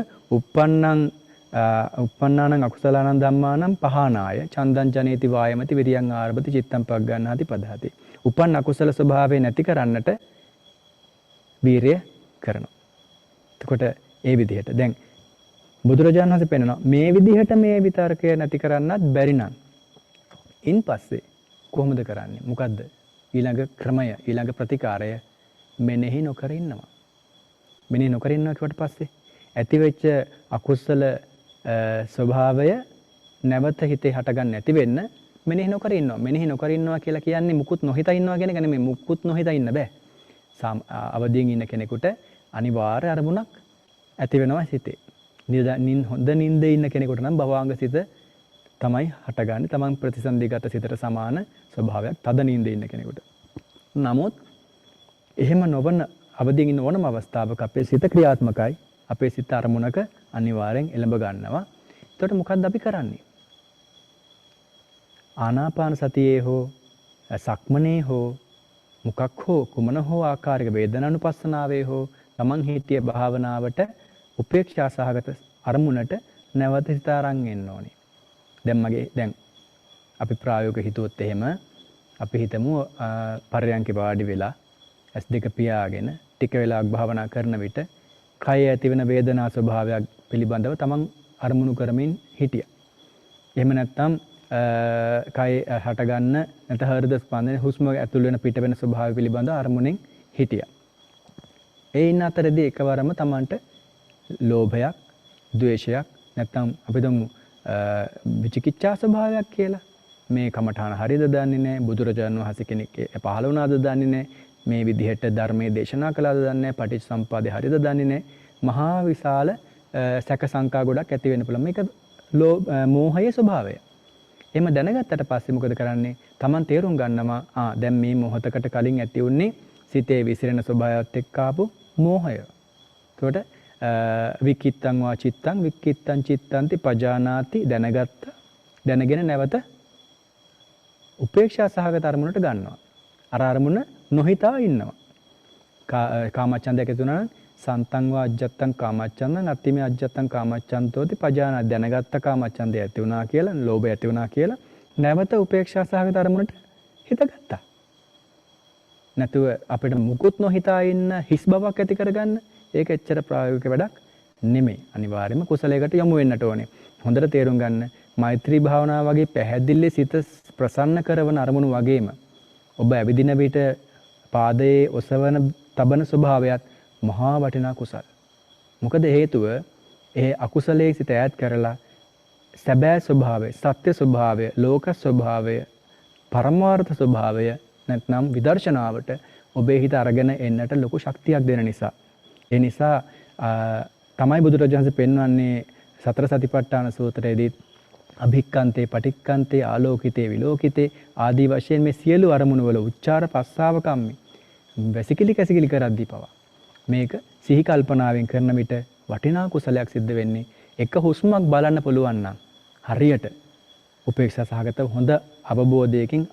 uppannānaṁ akusalaṇaṁ dhammānaṁ pahānāya චන්දං ජනේති වායමති විරියං ආරභති චිත්තං පග්ගණ්ණාති පදහති. උපන් අකුසල ස්වභාවය නැති කරන්නට වීරිය කරනවා. එතකොට ඒ විදිහට දැන් බුදුරජාණන් වහන්සේ පෙන්නනවා මේ විදිහට මේ විතර්කය නැති කරන්නත් බැරි නම් ඉන්පස්සේ කොහොමද කරන්නේ? මොකද්ද? ඊළඟ ක්‍රමය, ඊළඟ ප්‍රතිකාරය මෙනෙහි නොකර ඉන්නවා. මෙනෙහි නොකර ඉන්නවා කියවට පස්සේ ඇතිවෙච්ච අකුසල ස්වභාවය නැවත හිතේ හටගන්න නැති වෙන්න මෙනෙහි නොකර ඉන්නවා. මෙනෙහි නොකර ඉන්නවා කියලා කියන්නේ මුකුත් නොහිතා ඉන්නවා කියන එක නෙමෙයි. මුකුත් නොහිතා ඉන්න බෑ. අවදියෙන් ඉන්න කෙනෙකුට අනිවාර්ය අරමුණක් ඇති වෙනවා සිතේ. හොඳ නිින්දේ ඉන්න කෙනෙකුට නම් භවාංග සිත තමයි හටගන්නේ. තමන් ප්‍රතිසන්දිගත සිතට සමාන ස්වභාවයක් තද නිින්දේ ඉන්න කෙනෙකුට. නමුත් එහෙම නොවන අවදියෙන් ඉන්න ඕනම අවස්ථාවක අපේ සිත ක්‍රියාත්මකයි. අපේ සිත අරමුණක අනිවාර්යෙන් එළඹ ගන්නවා. එතකොට මොකද්ද අපි කරන්නේ? ආනාපාන සතියේ හෝ සක්මනේ හෝ මොකක් හෝ කුමන හෝ ආකාරයක වේදනානුපස්සනාවේ හෝ තමන් හිතිය භාවනාවට උපේක්ෂා සහගත අරමුණට නැවත සිත අරන් එන්න ඕනේ. දැන් අපි ප්‍රායෝගික හිතුවොත් එහෙම අපි හිතමු පරයන්ක වාඩි වෙලා S2 පියාගෙන ටික වෙලාවක් භාවනා කරන විට කය ඇතිවන වේදනා ස්වභාවයක් පිළිබඳව තමන් අරමුණු කරමින් හිටියා. එහෙම නැත්නම් කය හටගන්න නැත්නම් හෘද ස්පන්දනය හුස්ම ඇතුල් වෙන පිට වෙන ස්වභාවය පිළිබඳව අරමුණෙන් හිටියා. ඒ ඉන්න අතරදී එකවරම තමන්ට ලෝභයක්, ද්වේෂයක් නැත්නම් අපි දමු විචිකිච්ඡා ස්වභාවයක් කියලා. මේ කමඨාන හරියද දන්නේ නැහැ. බුදුරජාණන් වහන්සේ කෙනෙක් පහළ වුණාද දන්නේ නැහැ. මේ විදිහට ධර්මයේ දේශනා කළාද දන්නේ නැහැ. පටිච්චසමුප්පාදේ හරියද දන්නේ නැහැ. මහා විශාල සැක සංකා ගොඩක් ඇති වෙන්න පුළුවන්. මේක මෝහයේ ස්වභාවය. එහෙම දැනගත්තට පස්සේ මොකද කරන්නේ? Taman තේරුම් ගන්නවා දැන් මේ මොහොතකට කලින් ඇති වුණේ සිතේ විසිරෙන ස්වභාවයත් එක්ක ආපු මෝහය. ඒකට විකිත්තං වා චිත්තං විකිත්තං චිත්තන්ති පජානාති දැනගෙන නැවත උපේක්ෂා සහගත අරමුණට ගන්නවා. අර අරමුණ නොහිතා ඉන්නවා. කාමච්ඡන්දයක් ඇති වුණා නම් සන්තං වා අජ්ජත්තං කාමච්ඡන්දං අත්තිමේ අජ්ජත්තං කාමච්ඡන්තෝති පජානා දැනගත්ත කාමච්ඡන්දය ඇති වුණා කියලා ලෝභය ඇති වුණා කියලා නැවත උපේක්ෂා සහගත අරමුණට හිතගත්තා. නැතුව අපිට මුකුත් නොහිතා ඉන්න හිස් බවක් ඇති කරගන්න ඒක එච්චර ප්‍රායෝගික වැඩක් නෙමෙයි. අනිවාර්යයෙන්ම කුසලයකට යොමු වෙන්නට ඕනේ. හොඳට තේරුම් ගන්න මෛත්‍රී භාවනාව වගේ පැහැදිලි සිත ප්‍රසන්න කරන අරමුණු වගේම ඔබ ඇවිදින විට පාදයේ ඔසවන තබන ස්වභාවයත් මහා වටිනා කුසල්. මොකද හේතුව ඒ අකුසලයේ සිත ඈත් කරලා සැබෑ ස්වභාවය, සත්‍ය ස්වභාවය, ලෝක ස්වභාවය, පරමාර්ථ ස්වභාවය නැත්නම් විදර්ශනාවට ඔබේ හිත අරගෙන එන්නට ලොකු ශක්තියක් දෙන නිසා. ඒ නිසා තමයි බුදුරජාණන් පෙන්වන්නේ සතර සතිපට්ඨාන සූත්‍රයේදී අභික්ඛන්තේ පටික්ඛන්තේ ආලෝකිතේ විලෝකිතේ ආදී වශයෙන් මේ සියලු අරමුණු වල උච්චාර පස්සාව කම්මි වැසිකිලි කැසිකිලි කරද්දී පවා මේක සිහි කල්පනාවෙන් කරන විට වටිනා කුසලයක් සිද්ධ වෙන්නේ. එක හුස්මක් බලන්න පුළුවන් නම් හරියට උපේක්ෂා සහගත හොඳ අවබෝධයකින්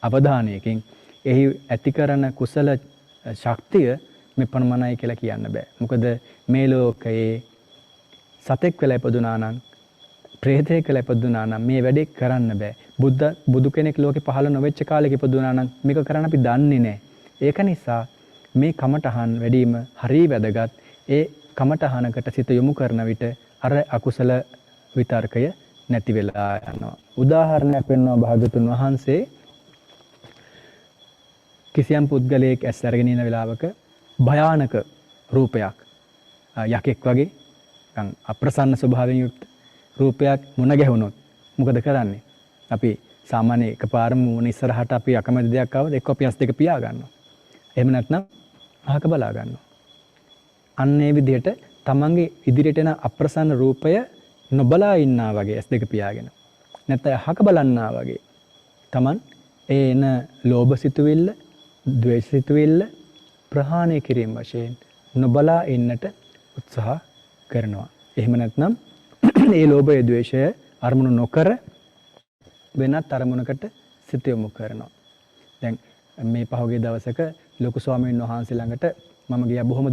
අවධානයකින් එහි ඇති කරන කුසල ශක්තිය මෙපමණයි කියලා කියන්න බෑ. මොකද මේ ලෝකයේ සතෙක් වෙලා ඉපදුනා නම් ප්‍රේතයෙක් වෙලා ඉපදුනා නම් මේ වැඩේ කරන්න බෑ. බුදු කෙනෙක් ලෝකේ පහළ නොවෙච්ච කාලෙක ඉපදුනා නම් මේක කරන්න අපි දන්නේ නැහැ. ඒක නිසා මේ කමඨහන් වැඩිම හරිය වැදගත්. ඒ කමඨහනකට සිත යොමු කරන විට අර අකුසල විතර්කය නැති වෙලා යනවා. උදාහරණයක් වෙනවා භාගතුන් වහන්සේ කිසියම් පුද්ගලයෙක් ඇස් අරගෙන ඉන වෙලාවක භයානක රූපයක් යකෙක් වගේ අප්‍රසන්න ස්වභාවයෙන් යුක්ත රූපයක් මුණ ගැහුනොත් මොකද කරන්නේ? අපි සාමාන්‍ය එකපාරම මූණ ඉස්සරහට අපි අකමැති දෙයක් ආවද එක්ක අපි ඇස් දෙක පියා ගන්නවා. එහෙම නැත්නම් අහක බලා ගන්නවා. අන්න ඒ විදිහට තමන්ගේ ඉදිරියට එන අප්‍රසන්න රූපය නොබලා ඉන්නා වගේ ඇස් දෙක පියාගෙන. නැත්නම් අහක බලන්නා වගේ. තමන් ඒ එන ලෝභ සිතුවිල්ල, ද්වේෂ සිතුවිල්ල ප්‍රහාණය කිරීම වශයෙන් නොබලා ඉන්නට උත්සාහ කරනවා. එහෙම නැත්නම් මේ ලෝභය, ද්වේෂය අරමුණු නොකර වෙනත් අරමුණකට සිත යොමු කරනවා. දැන් මේ පහුගිය දවසක ලොකු ස්වාමීන් වහන්සේ ළඟට මම ගියා. බොහොම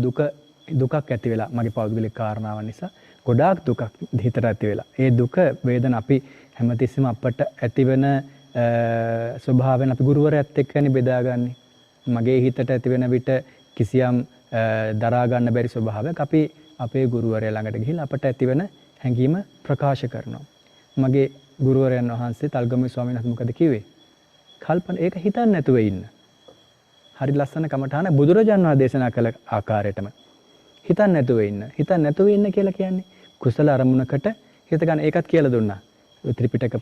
දුකක් ඇති වෙලා මගේ පෞද්ගලික කාරණාවන් නිසා ගොඩාක් දුකක් හිතට ඇති වෙලා. ඒ දුක වේදන අපි හැමතිස්සෙම අපට ඇතිවෙන ස්වභාවයෙන් අපි ගුරුවරයාත් එක්කනේ බෙදාගන්නේ. මගේ හිතට ඇතිවෙන විට කිසියම් දරා ගන්න බැරි ස්වභාවයක් අපි අපේ ගුරුවරයා ළඟට ගිහිල්ලා අපට ඇතිවෙන හැඟීම ප්‍රකාශ කරනවා. මගේ ගුරුවරයන් වහන්සේ තල්ගමුවේ ස්වාමීන් වහන්සේ මොකද කිව්වේ? ඒක හිතන්න නැතුව ඉන්න. හරි ලස්සන කමඨාන බුදුරජාණන් වහන්සේ දේශනා කළ ආකාරයටම හිතන්න නැතුව ඉන්න. හිතන්න නැතුව ඉන්න කියලා කියන්නේ කුසල අරමුණකට හිත ගන්න. ඒකත් කියලා දුන්නා. ත්‍රිපිටක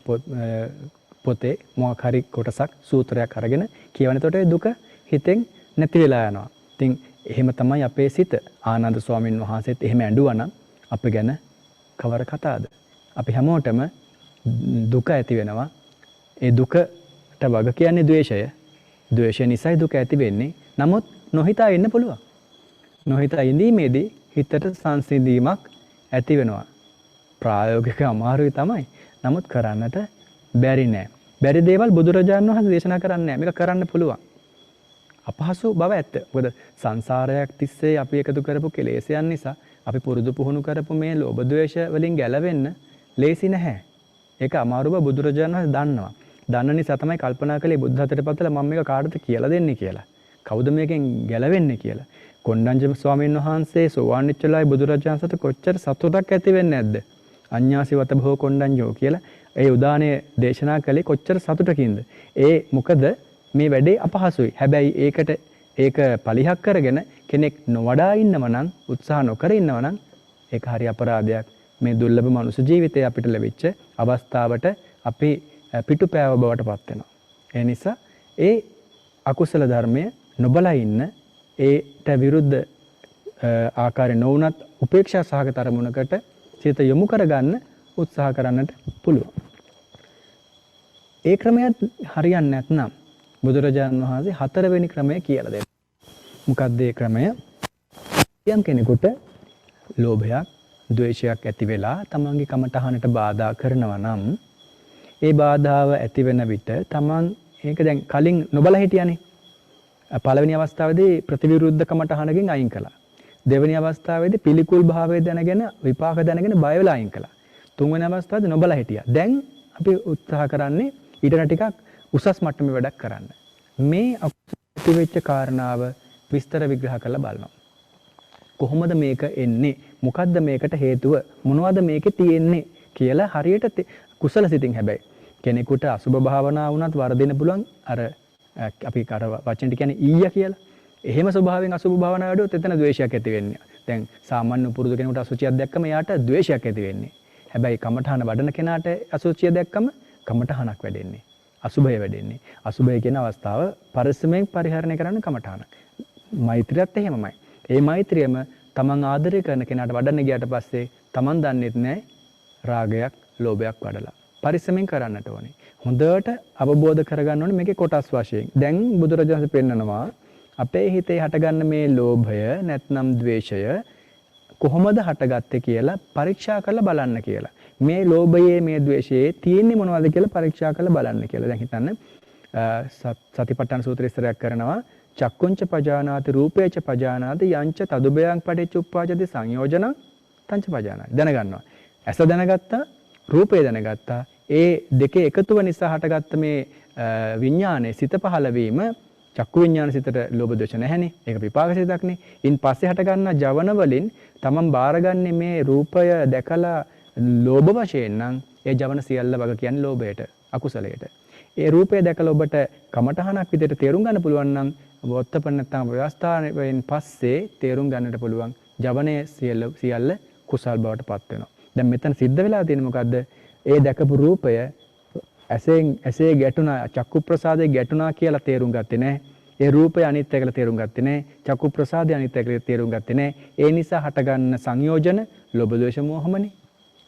පොතේ මොකක් හරි කොටසක් සූත්‍රයක් අරගෙන කියවන. එතකොට ඒ දුක හිතෙන් නැති වෙලා යනවා. ඉතින් එහෙම තමයි අපේ සිත. ආනන්ද ස්වාමීන් වහන්සේත් එහෙම ඇඬුවා නම් අප ගැන කවර කතාවද? අපි හැමෝටම දුක ඇති වෙනවා. ඒ දුකට වග කියන්නේ ද්වේෂය. ද්වේෂය නිසායි දුක ඇති වෙන්නේ. නමුත් නොහිතා ඉන්න පුළුවන්. නොහිතා ඉඳීමේදී හිතට සංසිඳීමක් ඇති වෙනවා. ප්‍රායෝගික අමාරුයි තමයි. නමුත් කරන්නට බැරි නෑ. බැරි දේවල් බුදුරජාණන් වහන්සේ දේශනා කරන්නේ නෑ. මේක කරන්න පුළුවන්. අපහසු බව ඇත්ත. මොකද සංසාරයක් තිස්සේ අපි එකතු කරපු කෙලෙසයන් නිසා අපි පුරුදු පුහුණු කරපු මේ ලෝභ ද්වේෂ වලින් ගැලවෙන්න ලේසි නැහැ. ඒක අමාරු බව බුදුරජාණන් වහන්සේ දන්නවා. දන්න නිසා තමයි කල්පනා කළේ බුද්ධ හතර පතල මම මේක කාටද කියලා දෙන්නේ කියලා. කවුද මේකෙන් ගැලවෙන්නේ කියලා. කොණ්ඩඤ්ඤ ස්වාමීන් වහන්සේ සෝවාන් වෙච්ච වෙලාවේ බුදුරජාණන් සතු කොච්චර සතුටක් ඇති වෙන්නේ නැද්ද? අඤ්ඤාසිවත භෝ කොණ්ඩඤ්ඤෝ කියලා ඒ උදානේ දේශනා කළේ කොච්චර සතුටකින්ද? ඒ මොකද මේ වැඩේ අපහසුයි. හැබැයි ඒක පලිහක් කරගෙන කෙනෙක් නොවඩා ඉන්නව නම් උත්සාහ නොකර ඉන්නව නම් ඒක හරි අපරාධයක්. මේ දුර්ලභ මනුෂ්‍ය ජීවිතය අපිට ලැබිච්ච අවස්ථාවට අපි පිටුපෑව බවට පත් වෙනවා. ඒ නිසා ඒ අකුසල ධර්මය නොබලා ඉන්න ඒට විරුද්ධ ආකාරයෙන් නොවුනත් උපේක්ෂා සහගත අරමුණකට සිත යොමු කරගන්න උත්සාහ කරන්නට පුළුවන්. ඒ ක්‍රමයක් හරියන්නේ නැත්නම් බුදුරජාණන් වහන්සේ හතරවෙනි ක්‍රමය කියලා දෙනවා. මොකක්ද ඒ ක්‍රමය? යම් කෙනෙකුට ලෝභයක්, ද්වේෂයක් ඇති වෙලා තමන්ගේ කමඨහනට බාධා කරනවා නම් ඒ බාධාව ඇති වෙන විට තමන් ඒක දැන් කලින් නොබලා හිටියානේ. පළවෙනි අවස්ථාවේදී ප්‍රතිවිරුද්ධ කමඨහනකින් අයින් කළා. දෙවෙනි අවස්ථාවේදී පිළිකුල් භාවය දැනගෙන විපාක දැනගෙන බය වෙලා අයින් කළා. තුන්වෙනි අවස්ථාවේදී නොබලා හිටියා. දැන් අපි උත්සාහ කරන්නේ ඊටන ටිකක් උසස් මට්ටමේ වැඩක් කරන්න. මේ අකුසල වෙච්ච කාරණාව විස්තර විග්‍රහ කරලා බලනවා. කොහොමද මේක එන්නේ? මොකද්ද මේකට හේතුව? මොනවද මේකේ තියෙන්නේ කියලා හරියට කුසල සිතින් හැබැයි කෙනෙකුට අසුභ භාවනා වුණත් වර්ධින්න පුළුවන්. අර අපි කර වචන ටික කියන්නේ ඊය කියලා. එහෙම ස්වභාවයෙන් අසුභ භාවනා වැඩුවොත් එතන ද්වේෂයක් ඇති වෙන්නේ. දැන් සාමාන්‍ය පුරුදු කෙනෙකුට අසුචියක් දැක්කම එයාට ද්වේෂයක් ඇති වෙන්නේ. හැබැයි කමඨහන වඩන කෙනාට අසුචිය දැක්කම කමඨහනක් වැඩෙන්නේ. අසුභය වැඩෙන්නේ. අසුභය කියන අවස්ථාව පරිස්සමෙන් පරිහරණය කරන්න කමඨහනක්. මෛත්‍රියත් එහෙමමයි. ඒ මෛත්‍රියම තමන් ආදරය කරන කෙනාට වඩන්න ගියාට පස්සේ තමන් දන්නේත් නැහැ රාගයක්, ලෝභයක් වඩලා. පරිස්සමෙන් කරන්නට ඕනේ. හොඳට අවබෝධ කරගන්න ඕනේ මේකේ කොටස් වශයෙන්. දැන් බුදුරජාණන් පෙන්නනවා අපේ හිතේ හටගන්න මේ ලෝභය නැත්නම් ද්වේෂය කොහොමද හටගත්තේ කියලා පරීක්ෂා කරලා බලන්න කියලා. මේ ලෝභයේ මේ ද්වේෂයේ තියෙන්නේ මොනවද කියලා පරීක්ෂා කරලා බලන්න කියලා. දැන් හිතන්න සතිපට්ඨාන සූත්‍රය ඉස්සරයක් කරනවා චක්කුංච පජානාති රූපේච පජානාති යංච තදුබයං පටිච්චුප්පාජති සංයෝජනං තංච පජානාති. දැනගන්නවා. ඇස දැනගත්තා, රූපය දැනගත්තා. ඒ දෙකේ එකතුව නිසා හටගත්ත මේ විඥානයේ සිත පහළ වීම චක්කු විඥාන සිතට ලෝභ දෝෂ නැහැනේ. ඒක විපාක සිතක්නේ. ඉන් පස්සේ හටගන්නා ජවන වලින් තමන් බාරගන්නේ මේ රූපය දැකලා ලෝභ වශයෙන් නම් ඒ ජවන සියල්ල වග කියන්නේ ලෝභයට, අකුසලයට. ඒ රූපය දැකලා ඔබට කමඨහනක් විදිහට තේරුම් ගන්න පුළුවන් නම් වොත්තපන නැත්නම් ව්‍යවස්ථාවෙන් පස්සේ තේරුම් ගන්නට පුළුවන් ජවනයේ සියල්ල කුසල් බවට පත් වෙනවා. දැන් මෙතන සිද්ධ වෙලා තියෙන්නේ මොකද්ද? ඒ දැකපු රූපය ඇසේ ගැටුණා චක්කු ප්‍රසාදේ ගැටුණා කියලා තේරුම් ගත්තේ නැහැ. ඒ රූපය අනිත්‍ය කියලා තේරුම් ගත්තේ නැහැ. චක්කු ප්‍රසාදේ අනිත්‍ය කියලා තේරුම් ගත්තේ නැහැ. ඒ නිසා හටගන්න සංයෝජන ලෝභ ද්වේෂ මෝහමනේ.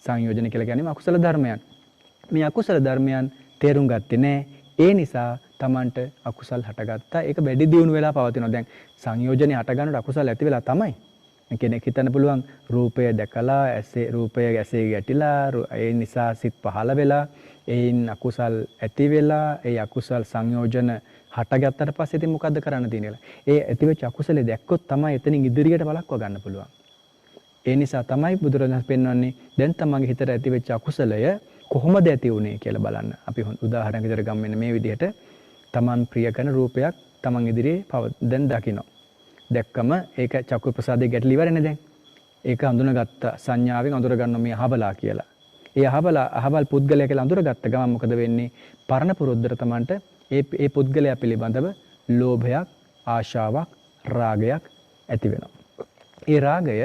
සංයෝජන කියලා කියන්නේ අකුසල ධර්මයන්. මේ අකුසල ධර්මයන් තේරුම් ගත්තේ නැහැ. ඒ නිසා Tamanට අකුසල් හටගත්තා. ඒක වැඩි දියුණු වෙලා පවතිනවා. දැන් සංයෝජනේ හටගන්නට අකුසල් ඇති වෙලා තමයි. කෙනෙක් හිතන්න පුළුවන් රූපය දැකලා රූපය ඇසේ ගැටිලා ඒ නිසා සිත් පහළ වෙලා ඒයින් අකුසල් ඇති වෙලා ඒ අකුසල් සංයෝජන හටගත්තට පස්සේ ඉතින් මොකද්ද කරන්න තියෙන්නේ කියලා. ඒ ඇතිවෙච්ච අකුසලේ දැක්කොත් තමයි එතනින් ඉදිරියට බලක්ව ගන්න පුළුවන්. ඒ නිසා තමයි බුදුරජාණන් පෙන්වන්නේ දැන් තමන්ගේ හිතට ඇතිවෙච්ච අකුසලය කොහොමද ඇති වුනේ කියලා බලන්න. අපි උදාහරණයක් විදිහට ගමු මෙන්න මේ විදිහට තමන් ප්‍රිය කරන රූපයක් තමන් ඉදිරියේ දැන් දකින්න. දැක්කම ඒක චක්කු ප්‍රසාදයේ ගැටලි ඉවරනේ දැන්. ඒක අඳුනගත්ත සංඥාවෙන් අඳුර ගන්න මේ අහබලා කියලා. ඒ අහබල් පුද්ගලයා කියලා අඳුරගත්ත ගමන් මොකද වෙන්නේ? පරණ පුරුද්දට තමන්ට ඒ පුද්ගලයා පිළිබඳව ලෝභයක්, ආශාවක්, රාගයක් ඇති වෙනවා. ඒ රාගය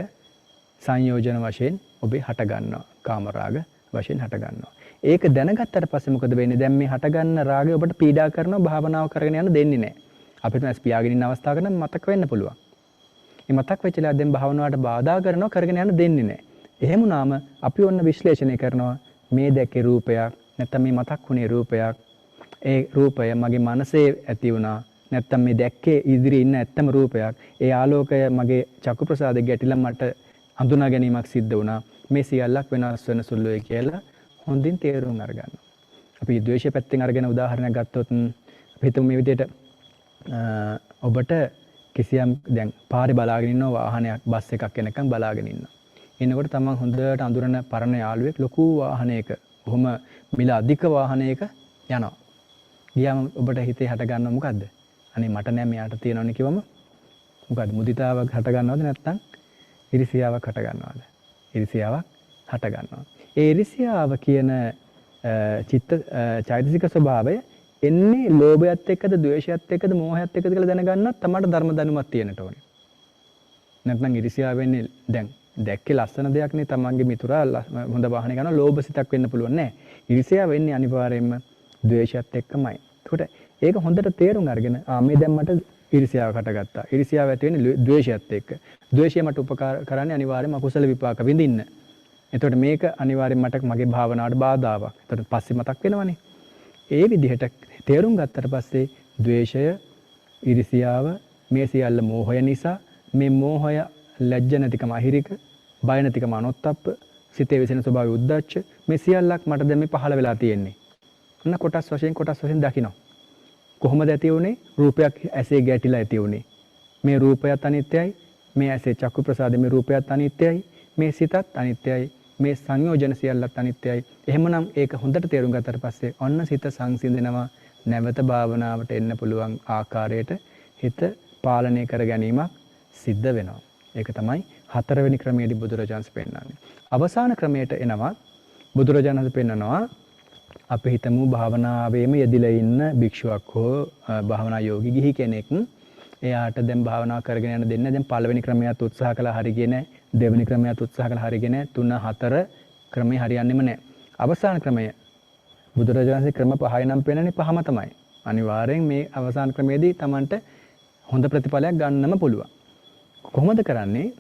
සංයෝජන වශයෙන් ඔබේ හට ගන්නවා. කාම රාග වශයෙන් හට ගන්නවා. ඒක දැනගත්තට පස්සේ මොකද වෙන්නේ? දැන් මේ හට ගන්න රාගය ඔබට පීඩා කරනවා, භාවනාව කරගෙන යන්න දෙන්නේ නැහැ. අපිට නැස් පියාගෙන ඉන්න අවස්ථාවක නම් මතක වෙන්න පුළුවන්. මේ මතක් වෙච්ච ලා දැන් භාවනාවට බාධා කරනවා, කරගෙන යන්න දෙන්නේ නැහැ. එහෙම වුණාම අපි ඔන්න විශ්ලේෂණය කරනවා මේ දැකේ රූපයක් නැත්නම් මේ මතක් වුණේ රූපයක්. ඒ රූපය මගේ මනසේ ඇති වුණා. නැත්නම් මේ දැක්කේ ඉදිරියේ ඉන්න ඇත්තම රූපයක්. ඒ ආලෝකය මගේ චක්කු ප්‍රසාදේ ගැටිලා මට හඳුනා ගැනීමක් සිද්ධ වුණා. මේ සියල්ලක් වෙනස් වෙන සුළුයි කියලා හොඳින් තේරුම් අරගන්න. අපි ද්වේෂය පැත්තෙන් අරගෙන උදාහරණයක් ගත්තොත් අපි හිතමු මේ විදිහට ඔබට කිසියම් දැන් පාරේ බලාගෙන ඉන්න වාහනයක් බස් එකක් එනකන් බලාගෙන ඉන්නවා. එනකොට තමන් හොඳට අඳුරන පරණ යාළුවෙක් ලොකු වාහනයක බොහොම මිල අධික වාහනයක යනවා. ගියාම ඔබට හිතේ හට ගන්නව මොකද්ද? අනේ මට නෑ මෙයාට තියෙනවනේ කිව්වම මොකද්ද? මුදිතාවක් හට ගන්නවද නැත්නම් ඉරිසියාවක් හට ගන්නවද? ඉරිසියාවක් හට ගන්නවා. ඒ ඉරිසියාව කියන චෛතසික ස්වභාවය එන්නේ ලෝභයත් එක්කද, ද්වේෂයත් එක්කද, මෝහයත් එක්කද කියලා දැනගන්නත් තමයි ධර්ම දැනුමක් තියෙන්නට ඕනේ. නැත්නම් ඉරිසියාව වෙන්නේ දැන් දැක්කේ ලස්සන දෙයක් නේ තමන්ගේ මිතුරා හොඳ වාහනේ ගන්නවා ලෝභ සිතක් වෙන්න පුළුවන් නෑ. ඉරිසියාව වෙන්නේ අනිවාර්යයෙන්ම ද්වේෂයත් එක්කමයි. ඒකට ඒක හොඳට තේරුම් අරගෙන මේ දැන් මට ඉරිසියාව හටගත්තා. ඉරිසියාව ඇති වෙන්නේ ද්වේෂයත් එක්ක. ද්වේෂය මට උපකාර කරන්නේ අනිවාර්යයෙන්ම අකුසල විපාක විඳින්න. එතකොට මේක අනිවාර්යයෙන් මට මගේ භාවනාවට බාධාවක්. එතකොට පස්සේ මතක් වෙනවනේ. ඒ විදිහට තේරුම් ගත්තට පස්සේ ද්වේෂය, ඉරිසියාව මේ සියල්ල මෝහය නිසා මේ මෝහය ලැජ්ජ නැතිකම අහිරික, බය නැතිකම අනොත්ප්ප, සිතේ විසෙන ස්වභාවය උද්දච්ච මේ සියල්ලක් මට දැන් මේ පහළ වෙලා තියෙන්නේ. ඔන්න කොටස් වශයෙන් දකින්න. කොහොමද ඇති වුනේ? රූපයක් ඇසේ ගැටිලා ඇති වුනේ. මේ රූපයත් අනිත්‍යයි, මේ ඇසේ චක්කු ප්‍රසාදේ මේ රූපයත් අනිත්‍යයි, මේ සිතත් අනිත්‍යයි, මේ සංයෝජන සියල්ලත් අනිත්‍යයි. එහෙමනම් ඒක හොඳට තේරුම් ගත්තට පස්සේ ඔන්න සිත සංසිඳනවා. නැවත භාවනාවට එන්න පුළුවන් ආකාරයට හිත පාලනය කර ගැනීමක් සිද්ධ වෙනවා. ඒක තමයි හතරවෙනි ක්‍රමයේදී බුදුරජාණන් පෙන්නන්නේ. අවසාන ක්‍රමයට එනවා බුදුරජාණන් පෙන්නනවා අපි හිතමු භාවනාවේම යෙදිලා ඉන්න භික්ෂුවක් හෝ භාවනා යෝගී ගිහි කෙනෙක් එයාට දැන් භාවනා කරගෙන යන දෙන්න දැන් පළවෙනි ක්‍රමයට උත්සාහ කළා හරියන්නේ නැහැ. දෙවෙනි ක්‍රමයට උත්සාහ කළා හරියන්නේ නැහැ. 3 4 ක්‍රමේ හරියන්නේම නැහැ. අවසාන ක්‍රමය බුදුරජාණන්සේ ක්‍රම 5යි නම් පෙන්නන්නේ 5ම තමයි. අනිවාර්යෙන් මේ අවසාන ක්‍රමයේදී Tamanට හොඳ ප්‍රතිඵලයක් ගන්නම පුළුවන්. කොහොමද කරන්නේ?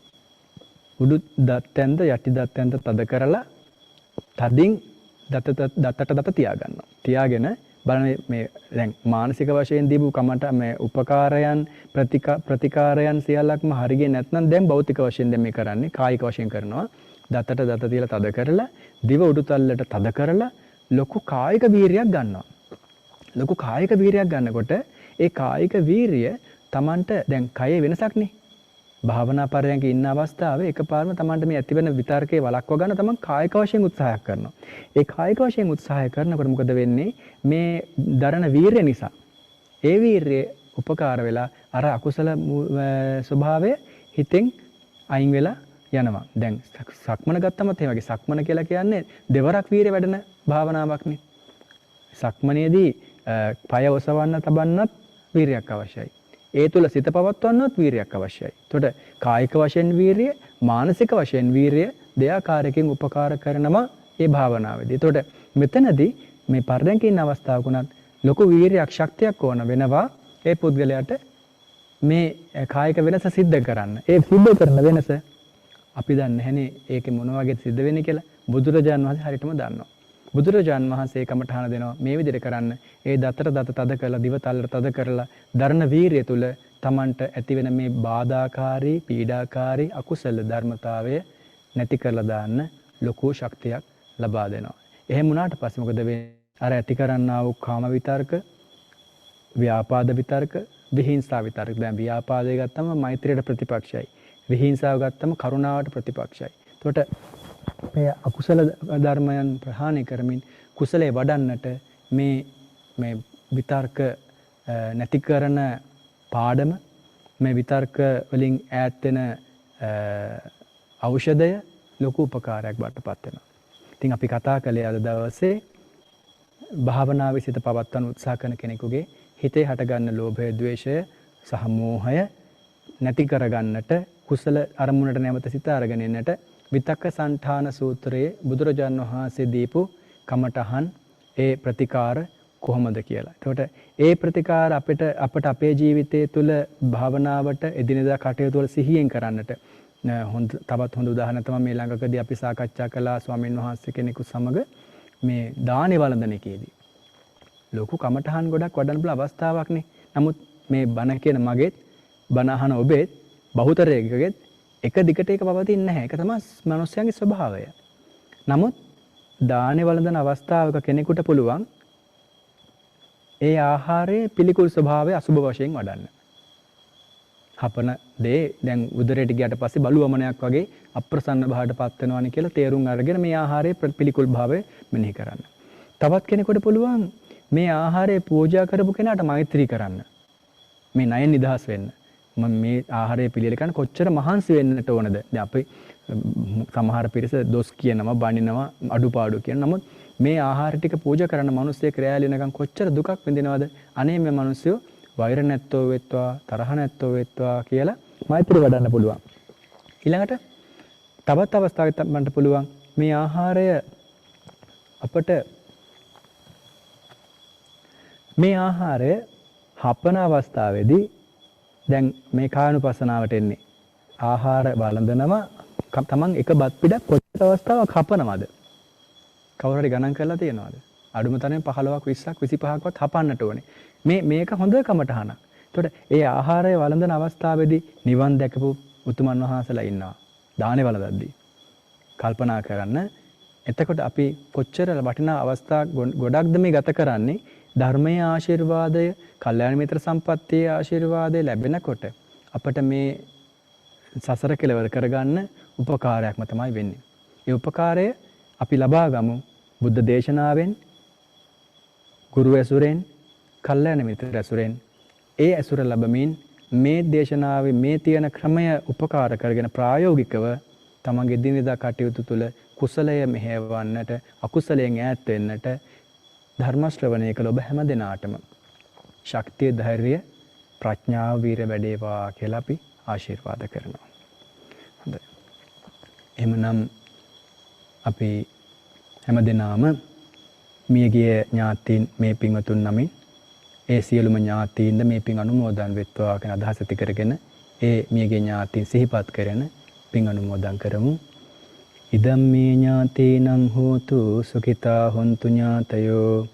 උඩු දත්තෙන්ද යටි දත්තෙන්ද තද කරලා තදින් දතට තියා ගන්නවා. තියාගෙන බලන්න මේ දැන් මානසික වශයෙන් දීපු කමට මේ උපකාරයන් ප්‍රතිකාරයන් සියල්ලක්ම හරියන්නේ නැත්නම් දැන් භෞතික වශයෙන් දැන් මේ කරන්නේ කායික වශයෙන් කරනවා. දතට දත තියලා තද කරලා දිව උඩු තල්ලට තද කරලා ලොකු කායික වීරියක් ගන්නවා. ලොකු කායික වීරියක් ගන්නකොට ඒ කායික වීරිය Tamanට දැන් කයේ වෙනසක්නේ. භාවනා පරයන්ක ඉන්න අවස්ථාවේ එකපාරම Tamanට මේ ඇතිවෙන විතර්කේ වළක්ව ගන්න Taman කායික වශයෙන් උත්සාහයක් කරනවා. ඒ කායික වශයෙන් උත්සාහය කරනකොට මොකද වෙන්නේ? මේ දරණ වීරිය නිසා ඒ වීරිය උපකාර වෙලා අර අකුසල ස්වභාවය හිතෙන් අයින් වෙලා යනවා. දැන් සක්මන ගත්තමත් ඒ වගේ සක්මන කියලා කියන්නේ දෙවරක් වීරිය වැඩෙන භාවනාවක්නේ. සක්මනේදී පය ඔසවන්න තබන්නත් වීරියක් අවශ්‍යයි. ඒ තුල සිත පවත්වන්නත් වීරියක් අවශ්‍යයි. එතකොට කායික වශයෙන් වීරිය, මානසික වශයෙන් වීරිය දෙආකාරයකින් උපකාර කරනවා ඒ භාවනාවේදී. එතකොට මෙතනදී මේ පරයන්කේ ඉන්න අවස්ථාවක උනත් ලොකු වීරියක් ශක්තියක් ඕන වෙනවා ඒ පුද්ගලයාට මේ කායික වෙනස සිද්ධ කරන්න. ඒ සිද්ධ කරන වෙනස අපි දන්නේ නැහනේ ඒකේ මොන වගේ සිද්ධ වෙන්නේ කියලා. බුදුරජාන් වහන්සේ හරියටම දන්නවා. බුදුරජාන් වහන්සේ කමඨහන දෙනවා මේ විදිහට කරන්න. ඒ දතට දත තද කරලා දිව තල්ලට තද කරලා දරණ වීරිය තුල Tamanට ඇතිවෙන මේ බාධාකාරී පීඩාකාරී අකුසල ධර්මතාවය නැති කරලා දාන්න ලොකු ශක්තියක් ලබා දෙනවා. එහෙම වුණාට පස්සේ මොකද වෙන්නේ? අර ඇති කරන්නා වූ කාම විතර්ක, ව්‍යාපාද විතර්ක, විහිංසා විතර්ක. දැන් ව්‍යාපාදය ගත්තම මෛත්‍රියට ප්‍රතිපක්ෂයි. විහිංසාව ගත්තම කරුණාවට ප්‍රතිපක්ෂයි. එතකොට මේ අකුසල ධර්මයන් ප්‍රහාණය කරමින් කුසලයේ වඩන්නට මේ විතර්ක නැති කරන පාඩම, මේ විතර්ක වලින් ඈත් වෙන ඖෂධය ලොකු උපකාරයක් බාටපත් වෙනවා. ඉතින් අපි කතා කළේ අද දවසේ භාවනාවේ සිත පවත්වන්න උත්සාහ කරන කෙනෙකුගේ හිතේ හටගන්න ලෝභය, ද්වේෂය සහ මෝහය නැති කරගන්නට කුසල අරමුණට නැවත සිත අරගෙන එන්නට විතක්ක සංඨාන සූත්‍රයේ බුදුරජාන් වහන්සේ දීපු කමඨහන් ඒ ප්‍රතිකාර කොහොමද කියලා. එතකොට ඒ ප්‍රතිකාර අපට අපේ ජීවිතයේ තුල භාවනාවට එදිනෙදා කටයුතු වල සිහියෙන් කරන්නට තවත් හොඳ උදාහරණයක් තමයි මේ ළඟකදී අපි සාකච්ඡා කළා ස්වාමීන් වහන්සේ කෙනෙකු සමග මේ දානේ වළඳන එකේදී. ලොකු කමඨහන් ගොඩක් වඩන්න පුළුවන් අවස්ථාවක් නේ. නමුත් මේ බණ කියන මගෙත් බණ අහන ඔබෙත් බහුතරයකගෙත් එක දිගට ඒක පවතින්නේ නැහැ. ඒක තමයි මනුස්සයන්ගේ ස්වභාවය. නමුත් දානේ වළඳන අවස්ථාවක කෙනෙකුට පුළුවන් ඒ ආහාරයේ පිළිකුල් ස්වභාවය අසුබ වශයෙන් වඩන්න. හපන දේ දැන් උදරයට ගියට පස්සේ බලුවමනයක් වගේ අප්‍රසන්න භාවයට පත් වෙනවානේ කියලා තේරුම් අරගෙන මේ ආහාරයේ පිළිකුල් භාවය මෙනෙහි කරන්න. තවත් කෙනෙකුට පුළුවන් මේ ආහාරය පූජා කරපු කෙනාට මෛත්‍රී කරන්න. මේ ණයෙන් නිදහස් වෙන්න. මම මේ ආහාරය පිළියෙල කරන කොච්චර මහන්සි වෙන්නට ඕනද? දැන් අපි සමහර පිරිස දොස් කියනවා, බනිනවා, අඩුපාඩු කියන. නමුත් මේ ආහාර ටික පූජා කරන මිනිස්සේ ක්‍රියාවලිය වෙනකන් කොච්චර දුකක් විඳිනවද? අනේ මේ මිනිස්සු වෛර නැත්තෝ වෙත්වා, තරහ නැත්තෝ වෙත්වා කියලා මෛත්‍රී වඩන්න පුළුවන්. ඊළඟට තවත් අවස්ථාවක මන්ට පුළුවන් මේ ආහාරය අපට මේ ආහාරය හපන අවස්ථාවේදී දැන් මේ කායනුපස්සනාවට එන්නේ. ආහාර වළඳනම තමන් එක බත් පිටක් කොච්චර අවස්ථාවක් හපනවද? කවුරු හරි ගණන් කරලා තියෙනවද? අඩුම තරමේ 15ක් 20ක් 25ක්වත් හපන්නට ඕනේ. මේක හොඳ කමටහනක්. එතකොට ඒ ආහාරය වළඳන අවස්ථාවේදී නිවන් දැකපු උතුමන් වහන්සේලා ඉන්නවා. දානේ වළඳද්දී. කල්පනා කරන්න. එතකොට අපි කොච්චර වටිනා අවස්ථා ගොඩක්ද මේ ගත කරන්නේ? ධර්මයේ ආශිර්වාදය, කල්යාණ මිත්‍ර සම්පත්තියේ ආශිර්වාදය ලැබෙනකොට අපිට මේ සසර කෙලවර කරගන්න උපකාරයක්ම තමයි වෙන්නේ. ඒ උපකාරය අපි ලබා ගමු බුද්ධ දේශනාවෙන්, ගුරු ඇසුරෙන්, කල්යාණ මිත්‍ර ඇසුරෙන්. ඒ ඇසුර ලැබමින් මේ දේශනාවේ මේ තියෙන ක්‍රමය උපකාර කරගෙන ප්‍රායෝගිකව තමන්ගේ දිනදා කටයුතු තුළ කුසලය මෙහෙවන්නට, අකුසලයෙන් ඈත් වෙන්නට ධර්ම ශ්‍රවණය කළ ඔබ හැම දිනාටම ශක්තිය, ධෛර්යය, ප්‍රඥාව, වීරිය වැඩේවා කියලා අපි ආශිර්වාද කරනවා. හොඳයි. එහෙමනම් අපි හැම දිනාම මියගිය ඥාතීන් මේ පින්වතුන් නමින් ඒ සියලුම ඥාතීන්ද මේ පින් අනුමෝදන් වෙත්වා කියන අදහස ඇති කරගෙන ඒ මියගිය ඥාතීන් සිහිපත් කරන පින් අනුමෝදන් කරමු. ඉදම්මේ ඥාතීනං හෝතු සුඛිතා හොන්තු ඥාතයෝ.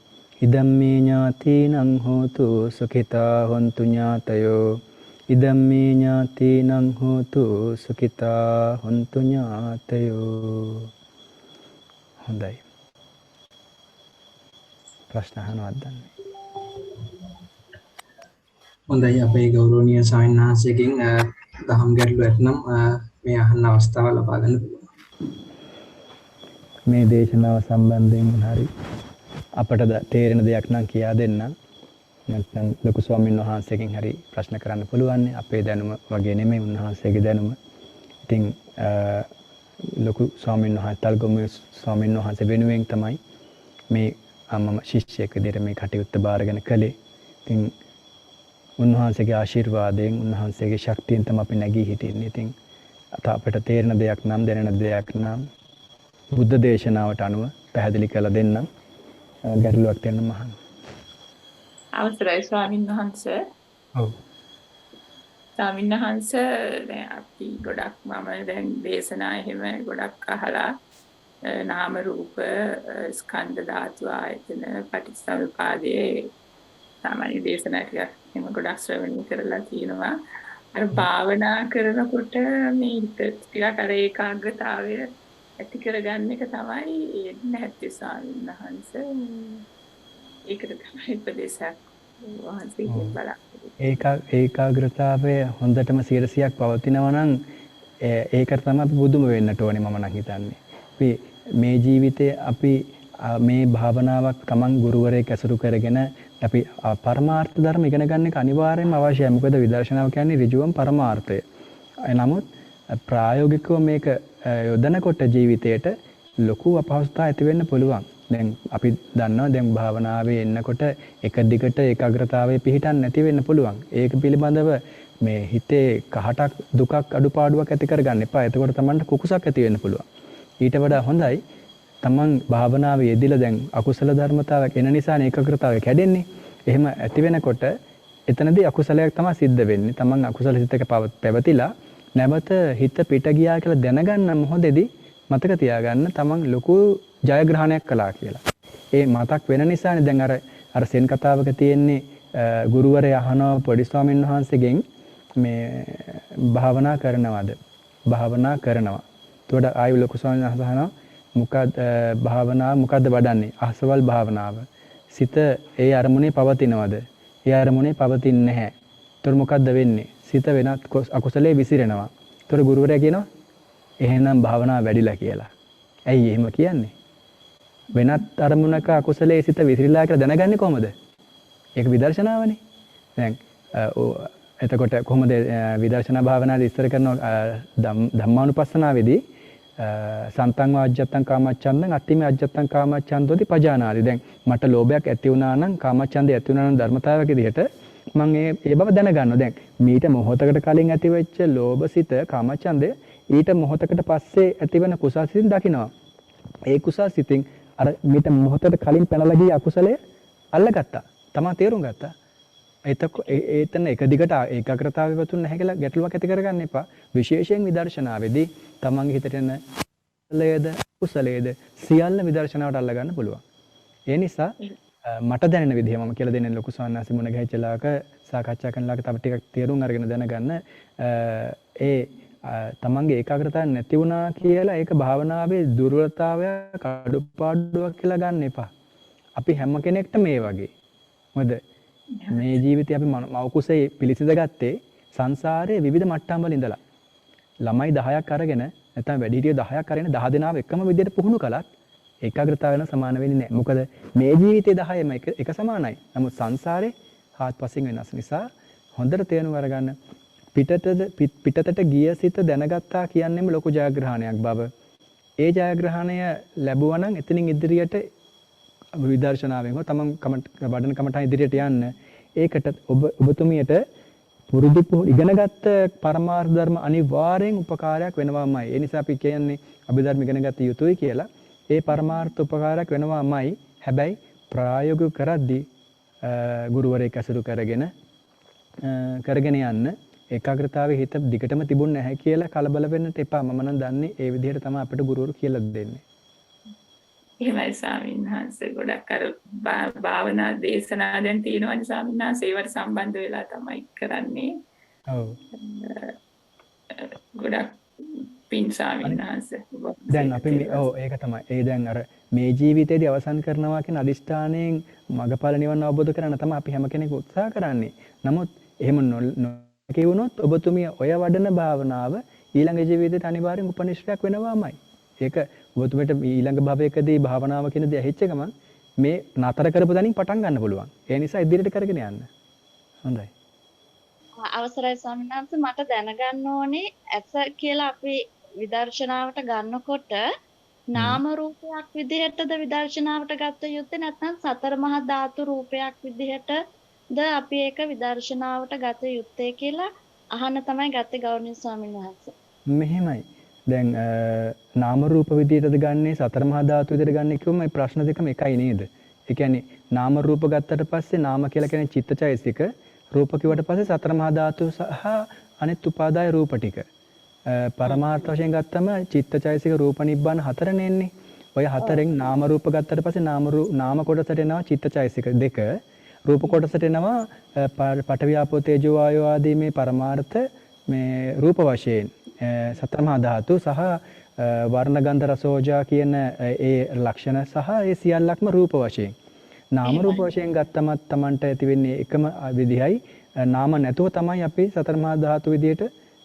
ඉදම්මේ ඥාතීනං හෝතු සුඛිතා හොන්තු ඥාතයෝ. ඉදම්මේ ඥාතීනං හෝතු සුඛිතා හොන්තු ඥාතයෝ. හොඳයි. ප්‍රශ්න අහනවද දන්නේ? හොඳයි, අපේ ගෞරවනීය සායනහාසයෙන් දහම් ගැටළු ඇතනම් මේ අහන්න අවස්ථාව ලබා ගන්න පුළුවන්. මේ දේශනාව සම්බන්ධයෙන් හරි අපට තේරෙන දෙයක් නම් කියා දෙන්නම්. නැත්නම් ලොකු ස්වාමීන් වහන්සේගෙන් හරි ප්‍රශ්න කරන්න පුළුවන්. අපේ දැනුම වගේ නෙමෙයි උන්වහන්සේගේ දැනුම. ඉතින් ලොකු ස්වාමීන් වහන්සේ තල්ගොමු ස්වාමීන් වහන්සේ වෙනුවෙන් තමයි මේ මම ශිෂ්‍යයෙක් විදිහට මේ කටයුත්ත බාරගෙන කළේ. ඉතින් උන්වහන්සේගේ ආශිර්වාදයෙන්, උන්වහන්සේගේ ශක්තියෙන් තමයි අපි නැගී හිටින්නේ. ඉතින් අපිට තේරෙන දෙයක් නම්, දැනෙන දෙයක් නම් බුද්ධ දේශනාවට අනුව පැහැදිලි කරලා දෙන්නම්. ගැටලුවක් තියෙනවා මහන්න. අවසරයි ස්වාමීන් වහන්සේ. ඔව්. ස්වාමීන් වහන්සේ දැන් අපි ගොඩක් මම දැන් දේශනා එහෙම ගොඩක් අහලා නාම රූප ස්කන්ධ ධාතු ආයතන පටිච්චසමුප්පාදයේ සාමාන්‍ය දේශනා ටිකක් එහෙම ගොඩක් ශ්‍රවණය කරලා තියෙනවා. අර භාවනා කරනකොට මේ හිත ටිකක් අර ඒකාග්‍රතාවය ඇති කරගන්න එක තමයි නැත්තේ ස්වාමීන් වහන්සේ. ඒකට තමයි උපදේශයක් වහන්සේගෙන් බලාපොරොත්තු. ඒකාග්‍රතාවය හොඳටම 100%ක් පවතිනවා නම් ඒකට තමයි අපි බුදුම වෙන්නට ඕනේ මම නම් හිතන්නේ. අපි මේ ජීවිතේ අපි මේ භාවනාවක් Taman ගුරුවරයෙක් ඇසුරු කරගෙන අපි පරමාර්ථ ධර්ම ඉගෙන ගන්න එක අනිවාර්යයෙන්ම අවශ්‍යයි. මොකද විදර්ශනාව කියන්නේ ඍජුවම පරමාර්ථය. නමුත් ප්‍රායෝගිකව මේක යොදනකොට ජීවිතයට ලොකු අපහසුතාවක් ඇති වෙන්න පුළුවන්. දැන් අපි දන්නවා දැන් භාවනාවේ එන්නකොට එක දිගට ඒකාග්‍රතාවයේ පිහිටන් නැති වෙන්න පුළුවන්. ඒක පිළිබඳව මේ හිතේ කහටක් දුකක් අඩුපාඩුවක් ඇති කරගන්න එපා. එතකොට Tamanට කුකුසක් ඇති වෙන්න පුළුවන්. ඊට වඩා හොඳයි Taman භාවනාවේ යෙදিলা දැන් අකුසල ධර්මතාවයක් එන නිසා ඒකාග්‍රතාවය කැඩෙන්නේ. එහෙම ඇති වෙනකොට එතනදී අකුසලයක් තමයි සිද්ධ වෙන්නේ. Taman අකුසල හිතක පැවතිලා නැවත හිත පිට ගියා කියලා දැනගන්න මොහොතේදී මතක තියාගන්න Taman ලොකු ජයග්‍රහණයක් කළා කියලා. ඒ මතක් වෙන නිසානේ දැන් අර සෙන් කතාවක තියෙන්නේ ගුරුවරයා අහනවා පොඩි ස්වාමීන් වහන්සේගෙන් මේ භාවනා කරනවද? භාවනා කරනවා. එතකොට ආයු ලොකු ස්වාමීන් වහන්සේ අහනවා මොකද භාවනාව මොකද්ද වඩන්නේ? අහසවල් භාවනාව. සිත ඒ අරමුණේ පවතිනවද? ඒ අරමුණේ පවතින්නේ නැහැ. එතකොට මොකද්ද වෙන්නේ? සිත වෙනත් අකුසලයේ විසිරෙනවා. එතකොට ගුරුවරයා කියනවා එහෙනම් භාවනාව වැඩිලා කියලා. ඇයි එහෙම කියන්නේ? වෙනත් අරමුණක අකුසලයේ සිත විසිරීලා කියලා දැනගන්නේ කොහොමද? ඒක විදර්ශනාවනේ. දැන් එතකොට කොහොමද විදර්ශනා භාවනාවේ ඉස්සර කරන ධම්මානුපස්සනාවේදී සන්තං වාජ්ජත්තං කාමච්ඡන්දං අත්තිමේ අජ්ජත්තං කාමච්ඡන්දෝති පජානාති. දැන් මට ලෝභයක් ඇති වුණා නම් කාමච්ඡන්දය ඇති වුණා නම් ධර්මතාවයක විදිහට මම ඒ බව දැනගන්නවා. දැන් මීට මොහොතකට කලින් ඇති වෙච්ච ලෝභසිත කාමච්ඡන්දය ඊට මොහොතකට පස්සේ ඇතිවෙන කුසල්සිතින් දකිනවා. ඒ කුසල්සිතින් අර මීට මොහොතකට කලින් පැනලා ගිය අකුසලය අල්ලගත්තා. තමා තේරුම් ගත්තා. එතන එක දිගට ඒකාග්‍රතාවය වතුන් නැහැ කියලා ගැටලුවක් ඇති කරගන්න එපා. විශේෂයෙන් විදර්ශනාවේදී තමන්ගේ හිතට එන කුසලයේද කුසලයේද සියල්ල විදර්ශනාවට අල්ල ගන්න පුළුවන්. ඒ නිසා මට දැනෙන විදිහ මම කියලා දෙන්නේ ලොකු ස්වාමීන් මුණ ගැහිච්චලාක සාකච්ඡා කරනලාක තව ටිකක් තේරුම් අරගෙන දැනගන්න ඒ තමන්ගේ ඒකාග්‍රතාවය නැති වුණා කියලා ඒක භාවනාවේ දුර්වලතාවයක් අඩුපාඩුවක් කියලා ගන්න එපා. අපි හැම කෙනෙක්ට මේ වගේ. මොකද මේ ජීවිතේ අපි මව කුසේ පිළිසිඳ ගත්තේ සංසාරයේ විවිධ මට්ටම් වල ඉඳලා. ළමයි 10ක් අරගෙන නැත්නම් වැඩිහිටියෝ 10ක් අරගෙන 10 දෙනාව එකම විදිහට පුහුණු කළත් ඒකාග්‍රතාවය වෙන සමාන වෙන්නේ නැහැ. මොකද මේ ජීවිතේ 10ම එක සමානයි. නමුත් සංසාරේ හාත්පසින් වෙනස් නිසා හොඳට තේරුම් අරගන්න පිටතට ගිය සිත දැනගත්තා කියන්නේම ලොකු ජයග්‍රහණයක් බව. ඒ ජයග්‍රහණය ලැබුවා නම් එතනින් ඉදිරියට විදර්ශනාවෙන් හෝ තමන් වඩන කමටහන් ඉදිරියට යන්න ඒකට ඔබතුමියට පුරුදු ඉගෙනගත්ත පරමාර්ථ ධර්ම අනිවාර්යෙන් උපකාරයක් වෙනවාමයි. ඒ නිසා අපි කියන්නේ අභිධර්ම ඉගෙන ගත යුතුයි කියලා. ඒ පරමාර්ථ උපකාරයක් වෙනවාමයි. හැබැයි ප්‍රායෝගික කරද්දී ගුරුවරයෙක් ඇසුරු කරගෙන යන්න ඒකාග්‍රතාවයේ හිත දිගටම තිබුණ නැහැ කියලා කලබල වෙන්නට එපා. මම නම් දන්නේ ඒ විදිහට තමයි අපිට ගුරුවරු කියලා දෙන්නේ. එහෙමයි ස්වාමීන් වහන්සේ. ගොඩක් අර භාවනා දේශනා දැන් තියෙනවනේ ස්වාමීන් වහන්සේ ඒවට සම්බන්ධ වෙලා තමයි කරන්නේ. ඔව්. ගොඩක් පින් ස්වාමීන් වහන්සේ. දැන් අපි ඒක තමයි. ඒ දැන් අර මේ ජීවිතේදී අවසන් කරනවා කියන අදිෂ්ඨානයෙන් මගපල නිවන අවබෝධ කරගන්න තමයි අපි හැම කෙනෙකු උත්සාහ කරන්නේ. නමුත් එහෙම නොකියුනොත් ඔබතුමිය ඔය වඩන භාවනාව ඊළඟ ජීවිතේට අනිවාර්යෙන් උපනිශ්‍රයක් වෙනවාමයි. ඒක ඔබතුමියට ඊළඟ භවයකදී භාවනාව කියන දේ ඇහිච්ච ගමන් මේ නතර කරපු දණින් පටන් ගන්න පුළුවන්. ඒ නිසා ඉදිරියට කරගෙන යන්න. හොඳයි. අවසරයි ස්වාමීන් වහන්සේ මට දැනගන්න ඕනේ ඇස කියලා අපි විදර්ශනාවට ගන්නකොට නාම රූපයක් විදිහටද විදර්ශනාවට ගත යුත්තේ නැත්නම් සතර මහා ධාතු රූපයක් විදිහටද අපි ඒක විදර්ශනාවට ගත යුත්තේ කියලා අහන්න තමයි ගත්තේ ගෞරවනීය ස්වාමීන් වහන්සේ. මෙහෙමයි. දැන් නාම රූප විදියටද ගන්නේ සතර මහා ධාතු විදියට ගන්නේ කිව්වම මේ ප්‍රශ්න දෙකම එකයි නේද? ඒ කියන්නේ නාම රූප ගත්තට පස්සේ නාම කියලා කියන්නේ චිත්තචෛසික, රූප කිව්වට පස්සේ සතර මහා ධාතු සහ අනිත් උපාදාය රූප ටික. පරමාර්ථ වශයෙන් ගත්තම චිත්තචෛසික රූප නිබ්බාන හතරනේ එන්නේ. ඔය හතරෙන් නාම රූප ගත්තට පස්සේ නාම කොටසට එනවා චිත්තචෛසික දෙක, රූප කොටසට එනවා පඨවි ආපෝ තේජෝ වායෝ ආදී මේ පරමාර්ථ මේ රූප වශයෙන් සතර මහා ධාතු සහ වර්ණ ගන්ධ රස ඕජා කියන ඒ ලක්ෂණ සහ ඒ සියල්ලක්ම රූප වශයෙන්. නාම රූප වශයෙන් ගත්තම තමන්ට ඇති වෙන්නේ එකම විදිහයි. නාම නැතුව තමයි අපි සතර මහා ධාතු විදියට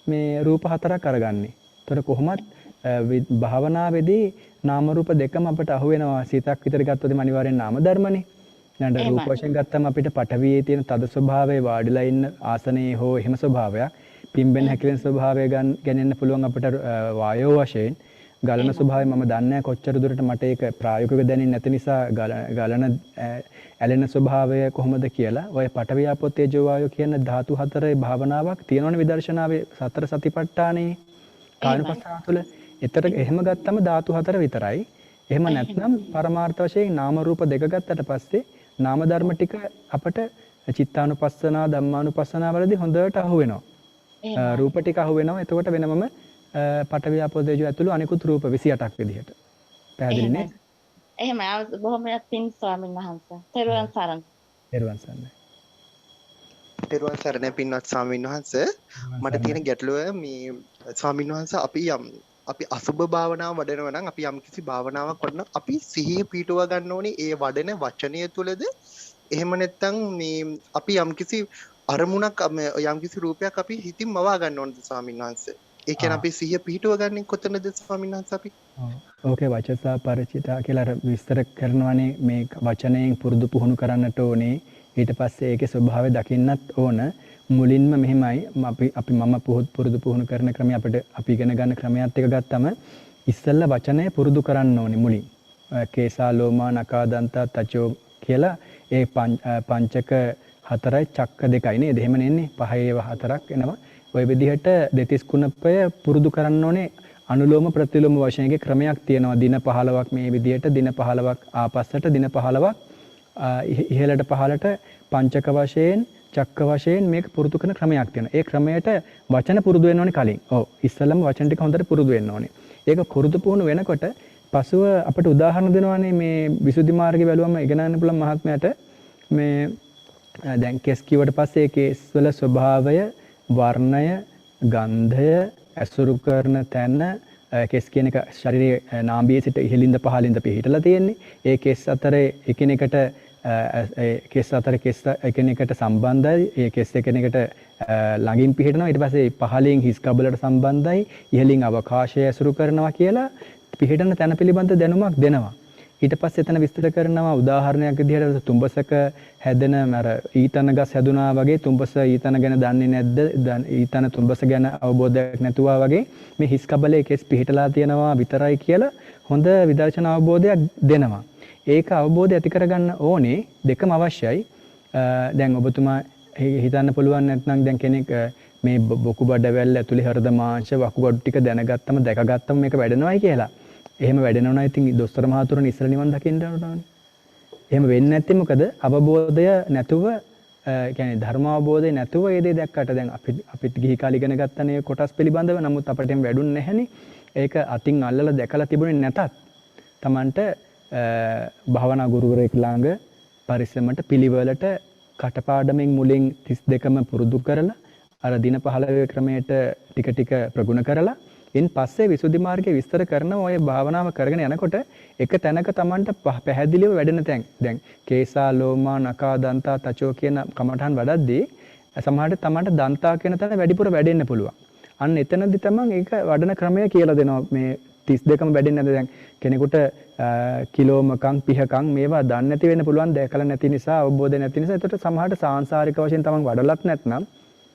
මේ රූප හතරක් අරගන්නේ. ඒතර කොහොමත් භාවනාවේදී නාම රූප දෙකම අපිට අහු වෙනවා. සිතක් විතර ගත්තොත් අනිවාර්යෙන් නාම ධර්මනේ. නැන්ද රූප වශයෙන් ගත්තම අපිට පඨවියේ තියෙන තද ස්වභාවය වාඩිලා ඉන්න ආසනයේ හෝ එහෙම ස්වභාවයක්, පිම්බෙන හැකිලෙන ස්වභාවය ගන්නන්න පුළුවන් අපිට වායෝ වශයෙන්. ගලන ස්වභාවය මම දන්නේ නැහැ කොච්චර දුරට මට ඒක ප්‍රායෝගිකව දැනෙන්නේ නැති නිසා ගලන ඇලෙන ස්වභාවය කොහොමද කියලා. ඔය පඨවි ආපෝ තේජෝ වායෝ කියන ධාතු හතරේ භාවනාවක් තියෙනවනේ විදර්ශනාවේ සතර සතිපට්ඨානේ කායනුපස්සනාව තුළ. ඒතර එහෙම ගත්තම ධාතු හතර විතරයි. එහෙම නැත්නම් පරමාර්ථ වශයෙන් නාම රූප දෙක ගත්තට පස්සේ නාම ධර්ම ටික අපට චිත්තානුපස්සනා ධම්මානුපස්සනා වලදී හොඳට අහු වෙනවා. රූප ටික අහු වෙනවා. එතකොට වෙනමම පඨවි ආපෝ තේජෝ ඇතුළු අනිකුත් රූප 28ක් විදිහට. පැහැදිලි නේද? එහෙමයි. බොහොම පිං ස්වාමීන් වහන්සේ. තෙරුවන් සරණයි. තෙරුවන් සරණයි. තෙරුවන් සරණයි පින්වත් ස්වාමීන් වහන්සේ. මට තියෙන ගැටලුව මේ ස්වාමීන් වහන්සේ අපි අසුබ භාවනාව වඩනවා නම් අපි යම්කිසි භාවනාවක් වඩන අපි සිහිය පිටව ගන්න ඕනේ ඒ වඩන වචනය තුළද? එහෙම නැත්නම් මේ අපි යම්කිසි අරමුණක් යම්කිසි රූපයක් අපි හිතින් මවා ගන්න ඕනද ස්වාමීන් වහන්සේ? ඒ කියන්නේ අපි සිහිය පිටව ගන්නේ කොතනද ස්වාමීන් වහන්සේ අපි? ඕකේ වචසා පරිචිතා කියලා විස්තර කරනවානේ මේ වචනයෙන් පුරුදු පුහුණු කරන්නට ඕනේ. ඊට පස්සේ ඒකේ ස්වභාවය දකින්නත් ඕන. මුලින්ම මෙහෙමයි මම පුරුදු පුහුණු කරන ක්‍රමය අපි ඉගෙන ගන්න ක්‍රමයක් එක ගත්තම ඉස්සෙල්ලා වචනය පුරුදු කරන්න ඕනේ මුලින්. කේසා ලෝමා නකා දන්තා තචෝ කියලා ඒ පංචක හතරයි චක්ක දෙකයි නේද? එහෙම නෙන්නේ. පහේව හතරක් එනවා. ওই විදිහට දෙතිස් කුණපය පුරුදු කරන්න ඕනේ. අනුලෝම ප්‍රතිලෝම වශයෙන් ක්‍රමයක් තියෙනවා. දින 15ක් මේ විදිහට, දින 15ක් ආපස්සට, දින 15ක් ඉහළට පහළට පංචක වශයෙන් චක්ක වශයෙන් මේක පුරුදු කරන ක්‍රමයක් තියෙනවා. ඒ ක්‍රමයට වචන පුරුදු වෙන්න ඕනේ කලින්. ඔව් ඉස්සෙල්ලම වචන ටික හොඳට පුරුදු වෙන්න ඕනේ. ඒක පුරුදු පුහුණු වෙනකොට පසුව අපිට උදාහරණ දෙනවානේ මේ විසුද්ධි මාර්ගේ බැලුවම ඉගෙන ගන්න පුළුවන් මහත්මයාට මේ දැන් කෙස් කිව්වට පස්සේ කෙස් වල ස්වභාවය, වර්ණය, ගන්ධය ඇසුරු කරන තැන කෙස් කියන එක ශරීරයේ නාභියේ සිට ඉහළින්ද පහළින්ද පිහිටලා තියෙන්නේ. ඒ කෙස් අතරේ එකිනෙකට කෙස් එකිනෙකට සම්බන්ධයි. ඒ කෙස් එකිනෙකට ළඟින් පිහිටනවා. ඊට පස්සේ පහළින් හිස් කබලට සම්බන්ධයි. ඉහළින් අවකාශය ඇසුරු කරනවා කියලා පිහිටන තැන පිළිබඳ දැනුමක් දෙනවා. ඊට පස්සේ එතන විස්තර කරනවා උදාහරණයක් විදිහට තුඹසක හැදෙන අර ඊතන ගස් හැදුනා වගේ තුඹස ඊතන ගැන දන්නේ නැද්ද? ඊතන තුඹස ගැන අවබෝධයක් නැතුවා වගේ මේ හිස් කබලේ කෙස් පිහිටලා තියෙනවා විතරයි කියලා හොඳ විදර්ශනා අවබෝධයක් දෙනවා. ඒක අවබෝධය ඇති කරගන්න ඕනේ. දෙකම අවශ්‍යයි. දැන් ඔබතුමා හිතන්න පුළුවන් නැත්නම් දැන් කෙනෙක් මේ බොකු බඩවැල් ඇතුලේ හෘද මාංශ වකුගඩු ටික දැනගත්තම දැකගත්තම මේක වැඩනවයි කියලා. එහෙම වැඩෙනවා නම් ඉතින් දොස්තර මහතුරුන් ඉස්සර නිවන් දකින්න ඕනනේ. එහෙම වෙන්නේ නැත්තේ මොකද? අවබෝධය නැතුව කියන්නේ ධර්ම අවබෝධය නැතුව ඒ දේ දැක්කට දැන් අපිත් ගිහි කාලේ ඉගෙන ගත්තනේ කොටස් පිළිබඳව. නමුත් අපිට එහෙම වැඩුන්නේ නැහනේ. ඒක අතින් අල්ලලා දැකලා තිබුණේ නැතත් Tamanට භාවනා ගුරුවරයෙක් ළඟ පරිස්සමට පිළිවෙලට කටපාඩමින් මුලින් 32ම පුරුදු කරලා අර දින 15 ක්‍රමයට ටික ටික ප්‍රගුණ කරලා ඉන් පස්සේ විසුද්ධි මාර්ගයේ විස්තර කරන ඔය භාවනාව කරගෙන යනකොට එක තැනක Tamanට පැහැදිලිව වැඩෙන තැන් දැන් කේසා ලෝමා නකා දන්තා තචෝ කියන කමඨහන් වඩද්දී සමහරට Tamanට දන්තා කියන තැන වැඩිපුර වැඩෙන්න පුළුවන්. අන්න එතනදි තමන් ඒක වඩන ක්‍රමය කියලා දෙනවා. මේ 32ම වැඩෙන්නේ නැද්ද? දැන් කෙනෙකුට කිලෝමකම් පිහකම් මේවා දන්නේ නැති වෙන්න පුළුවන්. දැකලා නැති නිසා, අවබෝධය නැති නිසා. ඒකට සමහරට සාංශාරික වශයෙන් තමන් වඩලත් නැත්නම්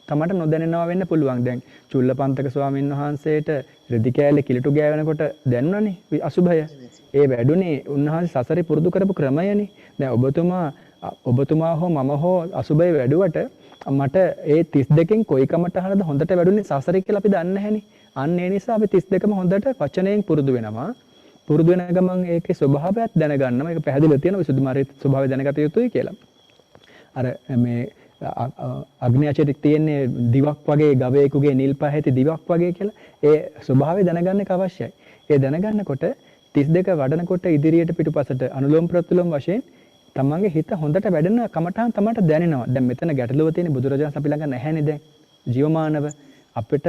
තමට නොදැනෙනවා වෙන්න පුළුවන්. දැන් චුල්ලපන්තක ස්වාමීන් වහන්සේට රෙදි කෑල්ලේ කිලුටු ගෑවෙනකොට දැනුණානේ අසුභය. ඒ වැඩුණේ උන්වහන්සේ සසරේ පුරුදු කරපු ක්‍රමයනේ. දැන් ඔබතුමා හෝ මම හෝ අසුභය වැඩුවට මට ඒ 32කින් කොයි කමටහනද හොඳට වැඩුණේ සසරේ කියලා අපි දන්නේ නැහැනේ. අන්න ඒ නිසා අපි 32ම හොඳට වචනයෙන් පුරුදු වෙනවා. පුරුදු වෙන ගමන් ඒකේ ස්වභාවයත් දැනගන්නවා. මේක පැහැදිලිව තියෙනවා විසුද්ධි මාර්ගයේ ස්වභාවය දැනගත යුතුයි කියලා. අර මේ අග්නියචරිත තියෙන්නේ දිවක් වගේ ගවයෙකුගේ නිල් පහ ඇති දිවක් වගේ කියලා. ඒ ස්වභාවය දැනගන්න එක අවශ්‍යයි. ඒ දැනගන්නකොට 32 වඩනකොට ඉදිරියට පිටුපසට අනුලෝම ප්‍රතිලෝම වශයෙන් තමන්ගේ හිත හොඳට වැඩෙන කමඨාන් තමන්ට දැනෙනවා. දැන් මෙතන ගැටලුව තියෙන්නේ බුදුරජාණන් අපි ළඟ නැහැනේ දැන්. ජීවමානව අපිට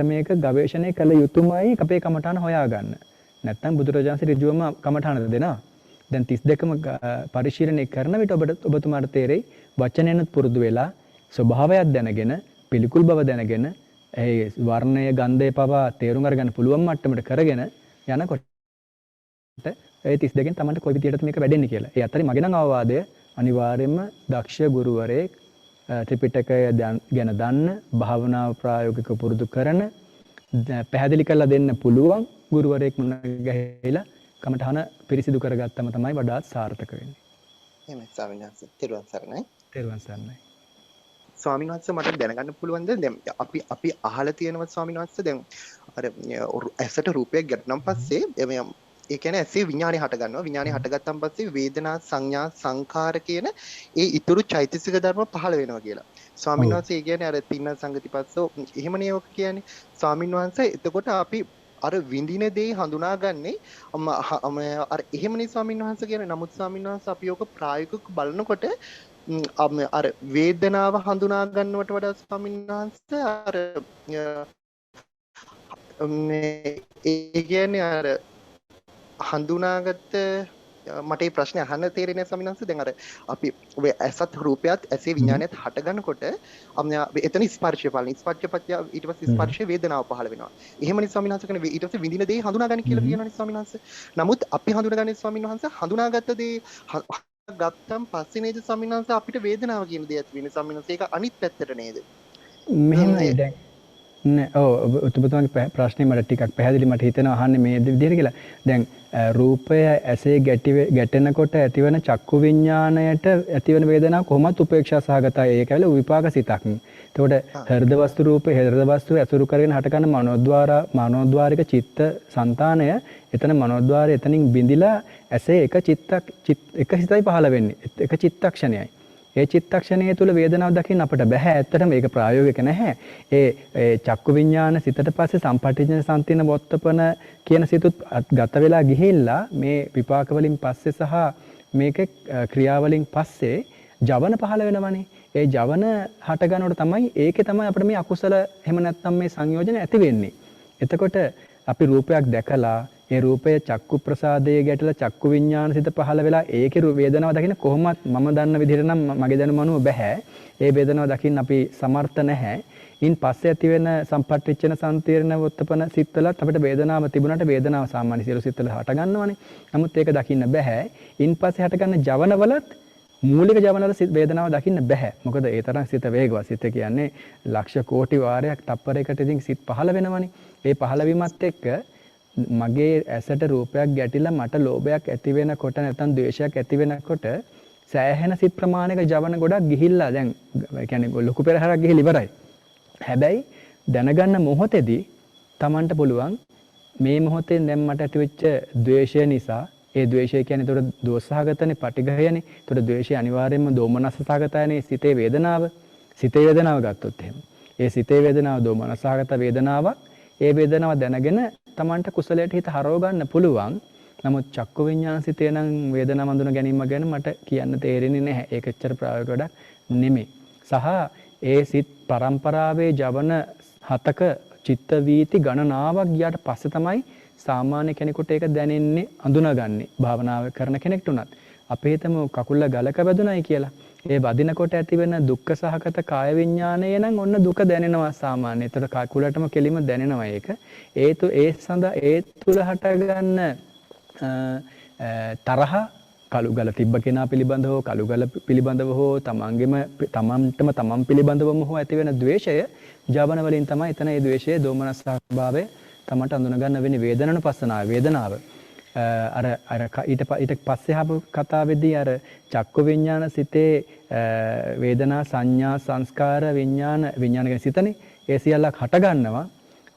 මේක ගවේෂණය කළ යුතුමයි අපේ කමඨාන හොයාගන්න. නැත්තම් බුදුරජාණන් ඍජුවම කමඨාන දෙනවා. දැන් 32ම පරිශීලනය කරන විට ඔබතුමාට තේරෙයි වචනයනත් පුරුදු වෙලා ස්වභාවයක් දැනගෙන පිළිකුල් බව දැනගෙන ඒ වර්ණය ගන්ධය පවා තේරුම් අරගන්න පුළුවන් මට්ටමට කරගෙන යනකොට ඒ 32කින් තමයි කොයි විදියටද මේක වැඩෙන්නේ කියලා. ඒ අතරේ මගේ නම් අවවාදය අනිවාර්යයෙන්ම දක්ෂ ගුරුවරයෙක් ත්‍රිපිටකය ගැන දන්න භාවනාව ප්‍රායෝගික පුරුදු කරන පැහැදිලි කරලා දෙන්න පුළුවන් ගුරුවරයෙක් මුණ ගැහිලා කමඨහන පිරිසිදු කරගත්තම තමයි වඩාත් සාර්ථක වෙන්නේ. එහෙමයි ස්වාමීන් වහන්සේ. තෙරුවන් සරණයි. තෙරුවන් සරණයි. ස්වාමීන් වහන්සේ මට දැනගන්න පුළුවන්ද දැන් අපි අහලා තියෙනවා ස්වාමීන් වහන්සේ දැන් අර ඇසට රූපයක් ගැටනම් පස්සේ ඒ කියන්නේ ඇසේ විඥානය හට ගන්නවා. විඥානය හටගත්තන් පස්සේ වේදනා සංඥා සංඛාර කියන ඒ ඊතුරු චෛතසික ධර්ම පහළ වෙනවා කියලා. ස්වාමීන් වහන්සේ කියන්නේ අර තින්න සංගතිපස්සෝ එහෙමනේ ඔක කියන්නේ. ස්වාමීන් වහන්සේ එතකොට අපි අර විඳින දේ හඳුනාගන්නේ අර එහෙමනේ ස්වාමීන් වහන්සේ කියන්නේ. නමුත් ස්වාමීන් වහන්සේ අපි ඔක ප්‍රායෝගිකව බලනකොට අර වේදනාව හඳුනා ගන්නවට වඩා ස්වාමීන් වහන්සේ අර ඒ කියන්නේ අර හඳුනාගත්ත මට මේ ප්‍රශ්නේ අහන්න තේරෙන්නේ නැහැ ස්වාමීන් වහන්සේ. දැන් අර අපි ඔය ඇසත් රූපයත් ඇසේ විඥානයත් හට ගන්නකොට එතන ස්පර්ශය පහළ ස්පර්ශපත්‍ය ඊට පස්සේ ස්පර්ශයේ වේදනාව පහළ වෙනවා. එහෙමනේ ස්වාමීන් වහන්සේ කියන්නේ ඊට පස්සේ විඳින දේ හඳුනාගන්න කියලා කියනවානේ ස්වාමීන් වහන්සේ. නමුත් අපි හඳුනාගන්නේ ස්වාමීන් වහන්සේ හඳුනාගත්ත දේ ගත්තම් පස්සේ නේද ස්වාමීන් වහන්සේ අපිට වේදනාව කියන දේ ඇති වෙන්නේ ස්වාමීන් වහන්සේ. ඒක අනිත් පැත්තට නේද? මෙහෙමයි දැන් නෑ ඔබතුමාගේ ප්‍රශ්නේ මට ටිකක් පැහැදිලි මට හිතෙනවා අහන්නේ මේ විදිහට කියලා. දැන් රූපය ඇසේ ගැටෙනකොට ඇතිවන චක්කු විඥාණයට ඇතිවන වේදනාව කොහොමත් උපේක්ෂා සහගතයි. ඒක ඇවිල්ලා විපාක සිතක්. එතකොට හෘද වස්තු රූපේ හෘද වස්තු ඇසුරු කරගෙන හටගන්න මනෝද්වාරික චිත්ත සංතානය එතන මනෝද්වාරය එතනින් බිඳිලා ඇසේ එක සිතයි පහළ වෙන්නේ. එක චිත්තක්ෂණයයි. ඒ චිත්තක්ෂණය තුළ වේදනාව දකින්න අපිට බෑ. ඇත්තටම ඒක ප්‍රායෝගික නැහැ. ඒ චක්කු විඥාන සිතට පස්සේ සම්පටිච්ඡන සම්තින වොත්තපන කියන සිතුත් ගත වෙලා ගිහිල්ලා මේ විපාක වලින් පස්සේ සහ මේක ක්‍රියාවලින් පස්සේ ජවන පහළ වෙනවනේ. ඒ ජවන හට ගන්නකොට තමයි ඒකේ තමයි අපිට මේ අකුසල එහෙම නැත්නම් මේ සංයෝජන ඇති වෙන්නේ. එතකොට අපි රූපයක් දැකලා ඒ රූපය චක්කු ප්‍රසාදයේ ගැටලා චක්කු විඥාන සිත පහළ වෙලා ඒකේ වේදනාව දකින්න කොහොමත් මම දන්න විදිහට නම් මගේ දැනුම අනුව බෑ. ඒ වේදනාව දකින්න අපි සමර්ථ නැහැ. ඉන් පස්සේ ඇති වෙන සම්පටිච්ඡන සම්තිරණ වොත්තපන සිත්වලත් අපිට වේදනාව තිබුණාට වේදනාව සාමාන්‍ය සියලු සිත්වල හට ගන්නවනේ. නමුත් ඒක දකින්න බෑ. ඉන් පස්සේ හට ගන්න ජවනවලත් මූලික ජවනවල වේදනාව දකින්න බෑ. මොකද ඒ තරම් සිත වේගවත්. සිත කියන්නේ ලක්ෂ කෝටි වාරයක් තප්පරයකට ඉතින් සිත් පහළ වෙනවනේ. ඒ පහළ වීමත් එක්ක මගේ ඇසට රූපයක් ගැටිලා මට ලෝභයක් ඇති වෙනකොට නැත්නම් ද්වේෂයක් ඇති වෙනකොට සෑහෙන සිත් ප්‍රමාණයක ජවන ගොඩක් ගිහිල්ලා දැන් ඒ කියන්නේ ලොකු පෙරහැරක් ගිහිලි ඉවරයි. හැබැයි දැනගන්න මොහොතේදී Tamanට පුළුවන් මේ මොහොතේ දැන් මට ඇතිවෙච්ච ද්වේෂය නිසා ඒ ද්වේෂය කියන්නේ ඒතකොට දෝසහගතනේ පටිඝයනේ. ඒතකොට ද්වේෂය අනිවාර්යයෙන්ම දෝමනස්සහගතයනේ සිතේ වේදනාව. සිතේ වේදනාව ගත්තොත් එහෙම. ඒ සිතේ වේදනාව දෝමනස්සහගත වේදනාවක්. ඒ වේදනාව දැනගෙන Tamanට කුසලයට හිත හරව ගන්න පුළුවන්. නමුත් චක්කු විඤ්ඤාණ සිතේ නම් වේදනාව හඳුන ගැනීම ගැන මට කියන්න තේරෙන්නේ නැහැ. ඒක එච්චර ප්‍රායෝගික වැඩක් නෙමෙයි. සහ ඒ සිත් පරම්පරාවේ ජවන 7ක චිත්ත වීති ගණනාවක් ගියාට පස්සේ තමයි සාමාන්‍ය කෙනෙකුට ඒක දැනෙන්නේ අඳුනගන්නේ. භාවනාව කරන කෙනෙක්ට උනත් අපි හිතමු කකුල ගලක වැදුනයි කියලා. ඒ වදිනකොට ඇතිවෙන දුක්ඛ සහගත කාය විඥානය නම් ඔන්න දුක දැනෙනවා සාමාන්‍ය. ඒතර කකුලටම කෙලිම දැනෙනවා ඒක. ඒ සඳහා ඒ තුල හටගන්න තරහ කළු ගල තිබ්බ කෙනා පිළිබඳව කළු ගල පිළිබඳව හෝ තමන්ටම පිළිබඳවම හෝ ඇතිවෙන ද්වේෂය ජවන වලින් තමයි එතන ඒ ද්වේෂයේ දෝමනස්සභාවය තමන්ට අඳුන ගන්න වෙන්නේ වේදනාව. ඊට පස්සේ ආපු කතාවේදී අර චක්කු විඥාන සිතේ වේදනා සංඥා සංස්කාර විඥාන කියන සිතනේ ඒ සියල්ලක් හට ගන්නවා.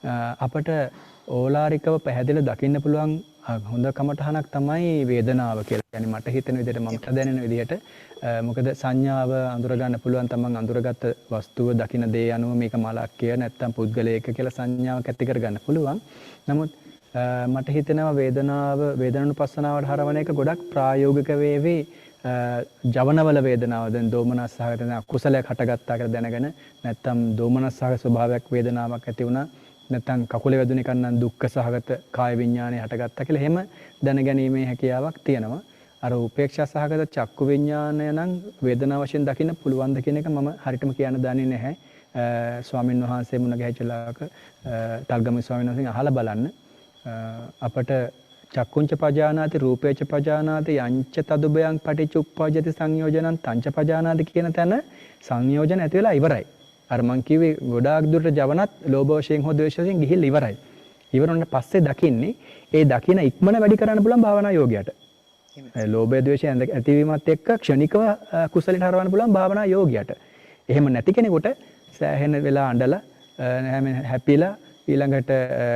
අපට ඕලාරිකව පැහැදිලිව දකින්න පුළුවන් හොඳ කමටහනක් තමයි වේදනාව කියලා. يعني මට හිතෙන විදිහට මමට දැනෙන විදිහට මොකද සංඥාව අඳුර ගන්න පුළුවන් තමන් අඳුරගත්ත වස්තුව දකින දේ අනුව මේක මලක්ය නැත්තම් පුද්ගලයෙක් කියලා සංඥාවක් ඇති කර ගන්න පුළුවන්. නමුත් මට හිතෙනවා වේදනානුපස්සනාවට හරවන එක ගොඩක් ප්‍රායෝගික වේවි. ජවනවල වේදනාව දැන් දෝමනස් සහගත අකුසලයක් හටගත්තා කියලා දැනගෙන නැත්තම් දෝමනස් සහගත ස්වභාවයක් වේදනාවක් ඇති වුණා නැත්තම් කකුලේ වැදුන එක නම් දුක්ඛ සහගත කාය විඥානය හටගත්තා කියලා එහෙම දැනගැනීමේ හැකියාවක් තියෙනවා. අර උපේක්ෂා සහගත චක්කු විඥානය නම් වේදනාව වශයෙන් දකින්න පුළුවන්ද කියන එක මම හරියටම කියන්න දන්නේ නැහැ. ස්වාමින් වහන්සේ මුණ ගැහිච්චලාක තල්ගම ස්වාමීන් වහන්සේගෙන් අහලා බලන්න. අපට චක්කුංච පජානාති රූපේච පජානාති යංච තදුබයං පටිච්චුප්පජ්ජති සංයෝජනං තංච පජානාති කියන තැන සංයෝජන ඇති වෙලා ඉවරයි. අර මං කිව්වේ ගොඩාක් දුරට ජවනත් ලෝභ වශයෙන් හෝ ද්වේෂ වශයෙන් ගිහිල්ලා ඉවරයි. ඉවරුණාට පස්සේ දකින්නේ ඒ දකින ඉක්මන වැඩි කරන්න පුළුවන් භාවනා යෝගයට. ලෝභය ද්වේෂය ඇතිවීමත් එක්ක ක්ෂණිකව කුසලයට හරවන්න පුළුවන් භාවනා යෝගයට. එහෙම නැති කෙනෙකුට සෑහෙන වෙලා අඬලා හැපිලා ඊළඟට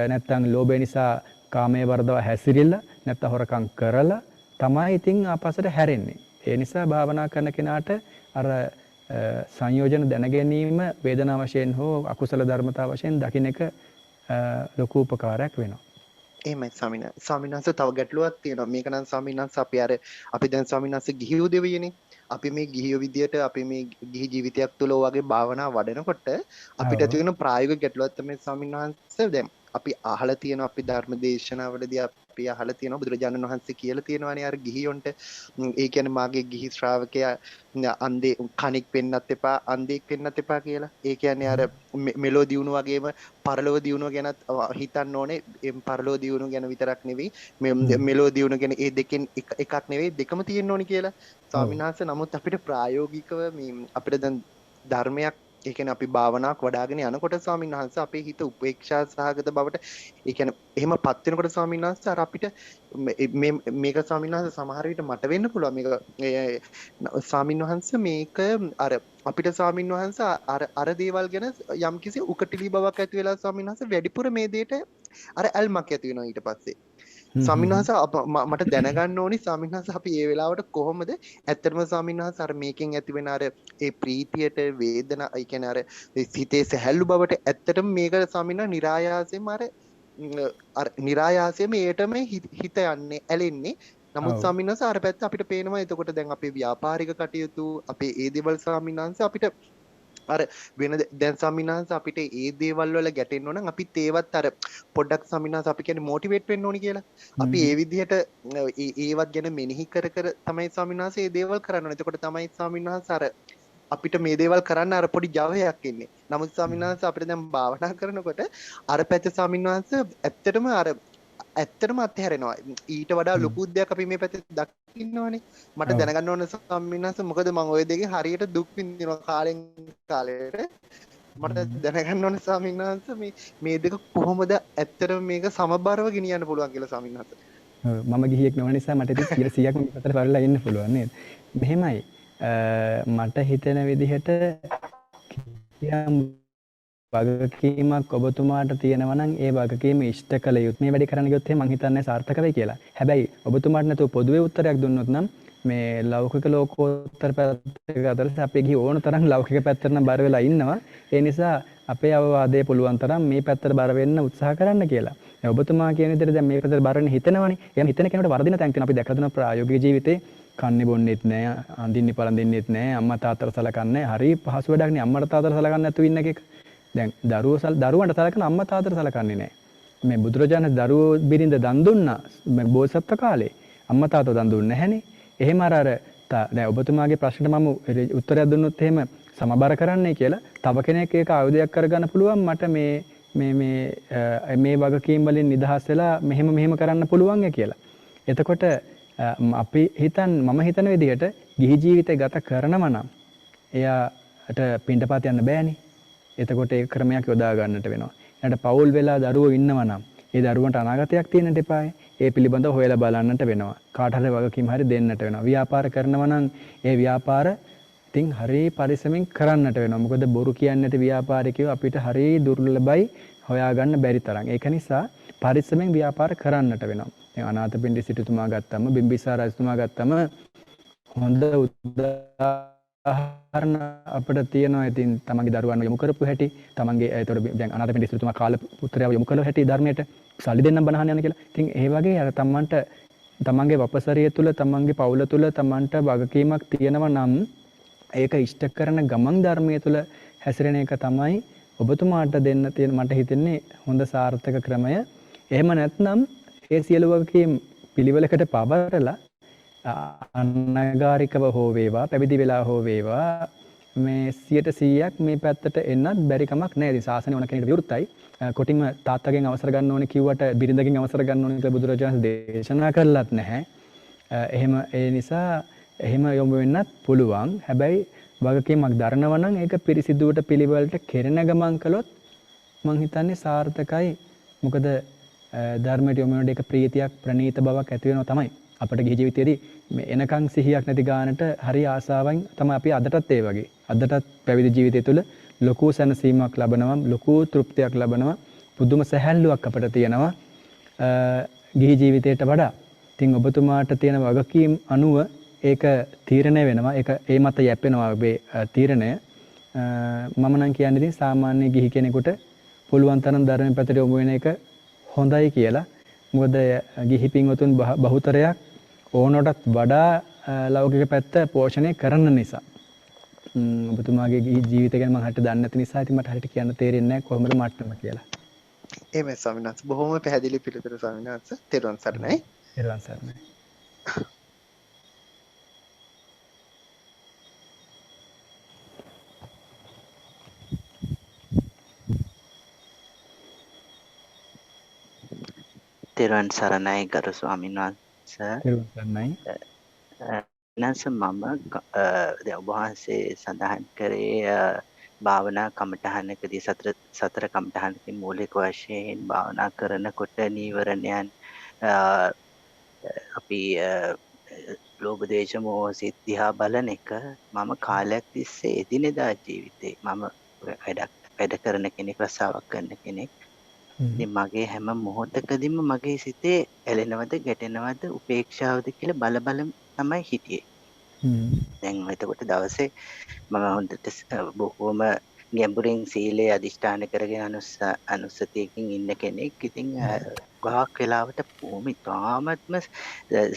නැත්තම් ලෝභය නිසා කාමයේ වර්ධව හැසිරිලා නැත්තම් හොරකම් කරලා තමයි ඉතින් ආපස්සට හැරෙන්නේ. ඒ නිසා භාවනා කරන කෙනාට අර සංයෝජන දැන ගැනීම වේදනා වශයෙන් හෝ අකුසල ධර්මතා වශයෙන් දකින්න එක ලොකු උපකාරයක් වෙනවා. එහෙමයි ස්වාමීන් වහන්සේ තව ගැටලුවක් තියෙනවා. මේක නම් ස්වාමීන් වහන්සේ අපි දැන් ස්වාමීන් වහන්සේ ගිහියෝ දෙවියනේ. අපි මේ ගිහියෝ විදියට අපි මේ ගිහි ජීවිතයක් තුළ වගේ භාවනා වඩනකොට අපිට ඇති වෙන ප්‍රායෝගික ගැටලුවක් තමයි ස්වාමීන් වහන්සේ දැන් අපි අහලා තියෙනවා අපි ධර්ම දේශනාවලදී අපි අහලා තියෙනවා බුදුරජාණන් වහන්සේ කියලා තියෙනවානේ අර ගිහියොන්ට ඒ කියන්නේ මාගේ ගිහි ශ්‍රාවකයා අන්දේ කණික් වෙන්නත් එපා අන්දෙක් වෙන්නත් එපා කියලා. ඒ කියන්නේ අර මෙලෝ දියුණුව වගේම පරලෝව දියුණුව ගැනත් හිතන්න ඕනේ. පරලෝව දියුණුව ගැන විතරක් නෙවෙයි මෙලෝ දියුණුව ගැන ඒ දෙකෙන් එකක් නෙවෙයි දෙකම තියෙන්න ඕනේ කියලා. ස්වාමීන් වහන්සේ නමුත් අපිට ප්‍රායෝගිකව මේ අපිට දැන් ධර්මයක් ඒ කියන්නේ අපි භාවනාවක් වඩ아가ගෙන යනකොට ස්වාමීන් වහන්සේ අපේ හිත උපේක්ෂා සහගත බවට ඒ කියන්නේ එහෙමපත් වෙනකොට ස්වාමීන් වහන්සේ අර අපිට මේක ස්වාමීන් වහන්සේ සමහර විට මට වෙන්න පුළුවන් මේක ස්වාමීන් වහන්සේ මේක අර අපිට ස්වාමීන් වහන්සේ අර දේවල් ගැන යම්කිසි උකටිලි බවක් ඇති වෙලා ස්වාමීන් වහන්සේ වැඩිපුර මේ දෙයට අර ඇල්මක් ඇති වෙනවා ඊට පස්සේ ස්වාමීන් වහන්සේ මට දැනගන්න ඕනි ස්වාමීන් වහන්සේ අපි මේ වෙලාවට කොහොමද ඇත්තටම ස්වාමීන් වහන්සේ අර මේකෙන් ඇති වෙන අර ඒ ප්‍රීතියට වේදනා ඒ කියන්නේ අර හිතේ සැහැල්ලු බවට ඇත්තටම මේක ස්වාමීන් වහන්සේ નિરાයාසයෙන්ම ඒටම හිත යන්නේ ඇලෙන්නේ. නමුත් ස්වාමීන් වහන්සේ අර පැත්ත අපිට පේනවා. එතකොට දැන් අපේ ව්‍යාපාරික කටයුතු අපේ ඒ දේවල් ස්වාමීන් වහන්සේ අපිට අර වෙන දැන් ස්වාමීන් වහන්සේ අපිට ඒ දේවල් වල ගැටෙන්න ඕන නම් අපිත් ඒවත් අර පොඩ්ඩක් ස්වාමීන් වහන්සේ අපි කියන්නේ මොටිවේට් වෙන්න ඕනි කියලා. අපි ඒ විදිහට ඒවත් ගැන මෙනෙහි කර තමයි ස්වාමීන් වහන්සේ මේ දේවල් කරන්න ඕනේ. එතකොට තමයි ස්වාමීන් වහන්සේ අර අපිට මේ දේවල් කරන්න අර පොඩි ජවයක් එන්නේ. නමුත් ස්වාමීන් වහන්සේ අපිට දැන් භාවනා කරනකොට අර පැත්ත ස්වාමීන් වහන්සේ ඇත්තටම අත්හැරෙනවා. ඊට වඩා ලොකු දෙයක් අපි මේ පැත්තේ දකින්නවනේ. මට දැනගන්න ඕන ස්වාමීන් වහන්සේ මොකද මම ওই දෙකේ හරියට දුක් විඳිනවා කාලෙන් කාලයට. මට දැනගන්න ඕන ස්වාමීන් වහන්සේ මේ දෙක කොහොමද ඇත්තටම මේක සමබරව ගෙනියන්න පුළුවන් කියලා ස්වාමීන් වහන්සේ. මම ගිහියෙක් නොවන නිසා මට ඉතින් 100ක් මේ පැත්තට පරිලා ඉන්න පුළුවන් නේද? මෙහෙමයි. මට හිතෙන විදිහට වගකීමක් ඔබතුමාට තියෙනවා නම් ඒ වගකීම ඉෂ්ට කළ යුතු. මේ වැඩේ කරන්න ගියොත් එහෙනම් මං හිතන්නේ සාර්ථක වෙයි කියලා. හැබැයි ඔබතුමාට නැතුව පොදුවේ උත්තරයක් දුන්නොත් නම් මේ ලෞකික ලෝකෝත්තර පැත්තට අතරට අපේ ගිහි ඕන තරම් ලෞකික පැත්තට නම් බර වෙලා ඉන්නවා. ඒ නිසා අපේ අවවාදයේ පුළුවන් තරම් මේ පැත්තට බර වෙන්න උත්සාහ කරන්න කියලා. ඔබතුමා කියන විදිහට දැන් මේ පැත්තට බරන්නේ හිතනවනේ. එහෙනම් හිතන කෙනෙකුට වරදින තැන් තියෙනවා. අපි දැකලා දෙන ප්‍රායෝගික ජීවිතේ කන්නේ බොන්නෙත් නෑ, අඳින්නේ පළඳින්නෙත් නෑ, අම්මා තාත්තට සලකන්නේ. හරි පහසු වැඩක් නේ අම්මට තාත්තට සලකන්නේ නැතුව ඉන්න එක. දැන් දරුවන්ට සලකන අම්මා තාත්තට සලකන්නේ නැහැ. මේ බුදුරජාණන් දරුවෝ බිරිඳ දන් දුන්නා මේ බෝසත්ත්ව කාලේ. අම්මා තාත්තා දන් දුන්නේ නැහනේ. එහෙම දැන් ඔබතුමාගේ ප්‍රශ්නෙට මම උත්තරයක් දුන්නොත් එහෙම සමබර කරන්නයි කියලා තව කෙනෙක් ඒක ආයුධයක් කරගන්න පුළුවන් මට මේ වගකීම් වලින් නිදහස් වෙලා මෙහෙම කරන්න පුළුවන් කියලා. එතකොට අපි මම හිතන විදිහට ගිහි ජීවිතය ගත කරනවා නම් එයාට පින්ඩපාත යන්න බෑනේ. එතකොට ඒ ක්‍රමයක් යොදා ගන්නට වෙනවා. ඊට පෞල් වෙලා දරුවෝ ඉන්නවා නම් ඒ දරුවන්ට අනාගතයක් තියෙන්නට එපායි. ඒ පිළිබඳව හොයලා බලන්නට වෙනවා. කාට හරි වගකීම් හරි දෙන්නට වෙනවා. ව්‍යාපාර කරනවා නම් ඒ ව්‍යාපාර ඉතින් හරි පරිස්සමෙන් කරන්නට වෙනවා. මොකද බොරු කියන්නේ නැති ව්‍යාපාරිකයෝ අපිට හරි දුර්ලභයි හොයාගන්න බැරි තරම්. ඒක නිසා පරිස්සමෙන් ව්‍යාපාර කරන්නට වෙනවා. දැන් අනාථපිණ්ඩික සිටුතුමා ගත්තම බිම්බිසාර රජතුමා ගත්තම හොඳ උදාහරණ අපිට තියෙනවා. ඉතින් තමන්ගේ දරුවන් යොමු කරපු හැටි, තමන්ගේ ඒතකොට දැන් අනාථපිණ්ඩික සිටුතුමා කාල පුත්‍රයව යොමු කළ හැටි ධර්මයට සල්ලි දෙන්නම් බනහන්න යන කියලා. ඉතින් ඒ වගේ අර තමන්ගේ වපසරිය තුල, තමන්ගේ පවුල තුල තමන්ට වගකීමක් තියෙනවා නම් ඒක ඉෂ්ට කරන ගමන් ධර්මයේ තුල හැසිරෙන එක තමයි ඔබතුමාට දෙන්න තියෙන මට හිතෙන්නේ හොඳ සාර්ථක ක්‍රමය. එහෙම නැත්නම් ඒ සියලු වගකීම් පිළිවෙලකට පවරලා අනගාരികව හෝ වේවා පැවිදි වෙලා හෝ වේවා මේ 100%ක් මේ පැත්තට එන්නත් බැරි කමක් නැහැ. ඉතින් ශාසනය ඕන කෙනෙකුට විරුද්ධයි. කොටින්ම තාත්තගෙන් අවසර ගන්න ඕනේ කිව්වට බිරිඳගෙන් අවසර ගන්න ඕනේ කියලා බුදුරජාණන් දේශනා කළත් නැහැ. එහෙම ඒ නිසා එහෙම යොමු වෙන්නත් පුළුවන්. හැබැයි වගකීමක් දරනවා නම් ඒක පිරිසිදුවට පිළිවෙලට කෙරෙන ගමන් කළොත් මං හිතන්නේ සාර්ථකයි. මොකද ධර්මයට යොමු වෙනකොට ඒක ප්‍රීතියක් ප්‍රණීත බවක් ඇති වෙනවා තමයි. අපිට ගිහි ජීවිතයේදී මේ එනකන් සිහියක් නැති ගානට හරි ආසාවෙන් තමයි අපි අදටත් ඒ වගේ. අදටත් පැවිදි ජීවිතය තුළ ලොකු සැනසීමක් ලබනවා, ලොකු තෘප්තියක් ලබනවා, පුදුම සැහැල්ලුවක් අපිට තියෙනවා ගිහි ජීවිතයට වඩා. ඉතින් ඔබතුමාට තියෙන වගකීම් අනුව ඒක තීරණය වෙනවා. ඒක ඒ මත යැපෙනවා ඔබේ තීරණය. මම නම් කියන්නේ ඉතින් සාමාන්‍ය ගිහි කෙනෙකුට පුළුවන් තරම් ධර්ම පැත්තට යොමු වෙන එක හොඳයි කියලා. මොකද ගිහි පින්වතුන් බහුතරයක් ඕනටත් වඩා ලෞකික පැත්ත පෝෂණය කරන නිසා. ඔබතුමාගේ ජීවිතය ගැන මම හරියට දන්නේ නැති නිසා ඉතින් මට හරියට කියන්න තේරෙන්නේ නැහැ කොහොමද මට්ටම කියලා. එහෙමයි ස්වාමීන් වහන්සේ. බොහොම පැහැදිලි පිළිතුර ස්වාමීන් වහන්සේ. තෙරුවන් සරණයි. තෙරුවන් සරණයි. තෙරුවන් සරණයි ගරු ස්වාමීන් වහන්සේ. තෙරුවන් සරණයි. නැන්ස මම දැන් ඔබ වහන්සේ සඳහන් කරේ භාවනා කමඨහනකදී සතර කමඨහනකේ මූලික වශයෙන් භාවනා කරනකොට නීවරණයන් අපි ලෝභ දේශ මොහ සිද්ධා බලන එක මම කාලයක් තිස්සේ එදිනෙදා ජීවිතේ මම වැඩ කරන කෙනෙක්, රසාවක් කරන කෙනෙක්. ඉතින් මගේ හැම මොහොතකදීම මගේ සිතේ ඇලෙනවද ගැටෙනවද උපේක්ෂාවද කියලා බල තමයි හිටියේ. දැන් එතකොට දවසේ මම හොඳට බොහොම ගැඹුරින් සීලය අදිෂ්ඨාන කරගෙන අනුස්සතියකින් ඉන්න කෙනෙක්. ඉතින් ගාක් වෙලාවට භූමි තාමත්ම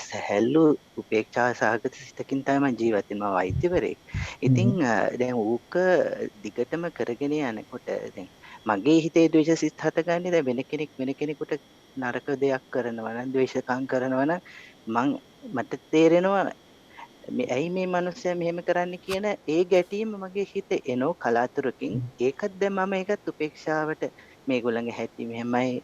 සැහැල්ලු උපේක්ෂා සහගත සිතකින් තමයි මම ජීවත් වෙන්නේ. මම වෛද්‍යවරයෙක්. ඉතින් දැන් ඌක දිගටම කරගෙන යනකොට දැන් මගේ හිතේ ද්වේෂ සිත් හටගන්නේ දැන් වෙන කෙනෙකුට නරක දෙයක් කරනවා නම් ද්වේෂකම් කරනවා නම් මට තේරෙනවා මේ ඇයි මේ මිනිස්සයා මෙහෙම කරන්න කියන ඒ ගැටීම මගේ හිතේ එනෝ කලාතුරකින්. ඒකත් දැන් මම ඒකත් උපේක්ෂාවට මේගොල්ලන්ගේ හැටි මෙහෙමයි,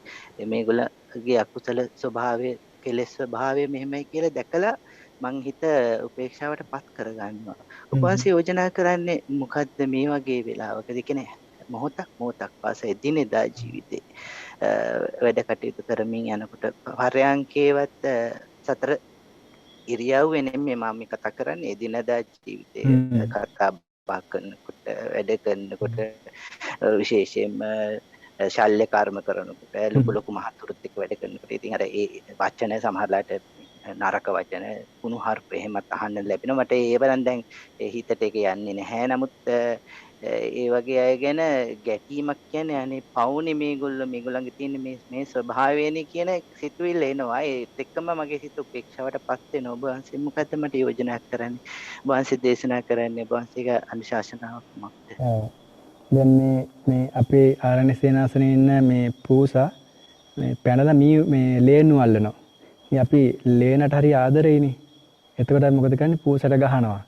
මේගොල්ලන්ගේ අකුසල ස්වභාවය, කෙලෙස් ස්වභාවය මෙහෙමයි කියලා දැකලා මං හිත උපේක්ෂාවට පත් කරගන්නවා. උපවාසී යෝජනා කරන්නේ මොකද්ද මේ වගේ වෙලාවකදී කියන්නේ මොහොතක් පාස එදිනෙදා ජීවිතේ වැඩ කටයුතු කරමින් යනකොට පරයන්කේවත් සතර ඉරියව්වේ නෙමෙයි මම කතා කරන්නේ එදිනෙදා ජීවිතේ කතා බහ කරනකොට වැඩ කරනකොට විශේෂයෙන්ම ශල්‍ය කර්ම කරනකොට ලොකු මහතුරුත් එක්ක වැඩ කරනකොට ඉතින් අර ඒ වචන සමහරලාට නරක වචන කුණු හර්ප එහෙමත් අහන්න ලැබෙනවා. මට ඒවරන් දැන් හිතට ඒක යන්නේ නැහැ. නමුත් ඒ වගේ අය ගැන ගැටීමක් කියන්නේ අනේ පවුනේ මේගොල්ලන්ගේ තියෙන මේ ස්වභාවයනේ කියන සිතුවිල්ල එනවා. ඒත් එක්කම මගේ සිත උපේක්ෂාවට පත් වෙනවා. ඔබ වහන්සේ මොකද්ද මට යෝජනා කරන්නේ? ඔබ වහන්සේ දේශනා කරන්නේ ඔබ වහන්සේගේ අනුශාසනාවක් මොකක්ද? දැන් මේ අපේ ආරණ්‍ය සේනාසනේ ඉන්න මේ පූසා මේ පැනලා මේ ලේනු අල්ලනවා. ඉතින් අපි ලේනට හරි ආදරෙයිනේ. එතකොට මොකද කරන්නේ? පූසට ගහනවා.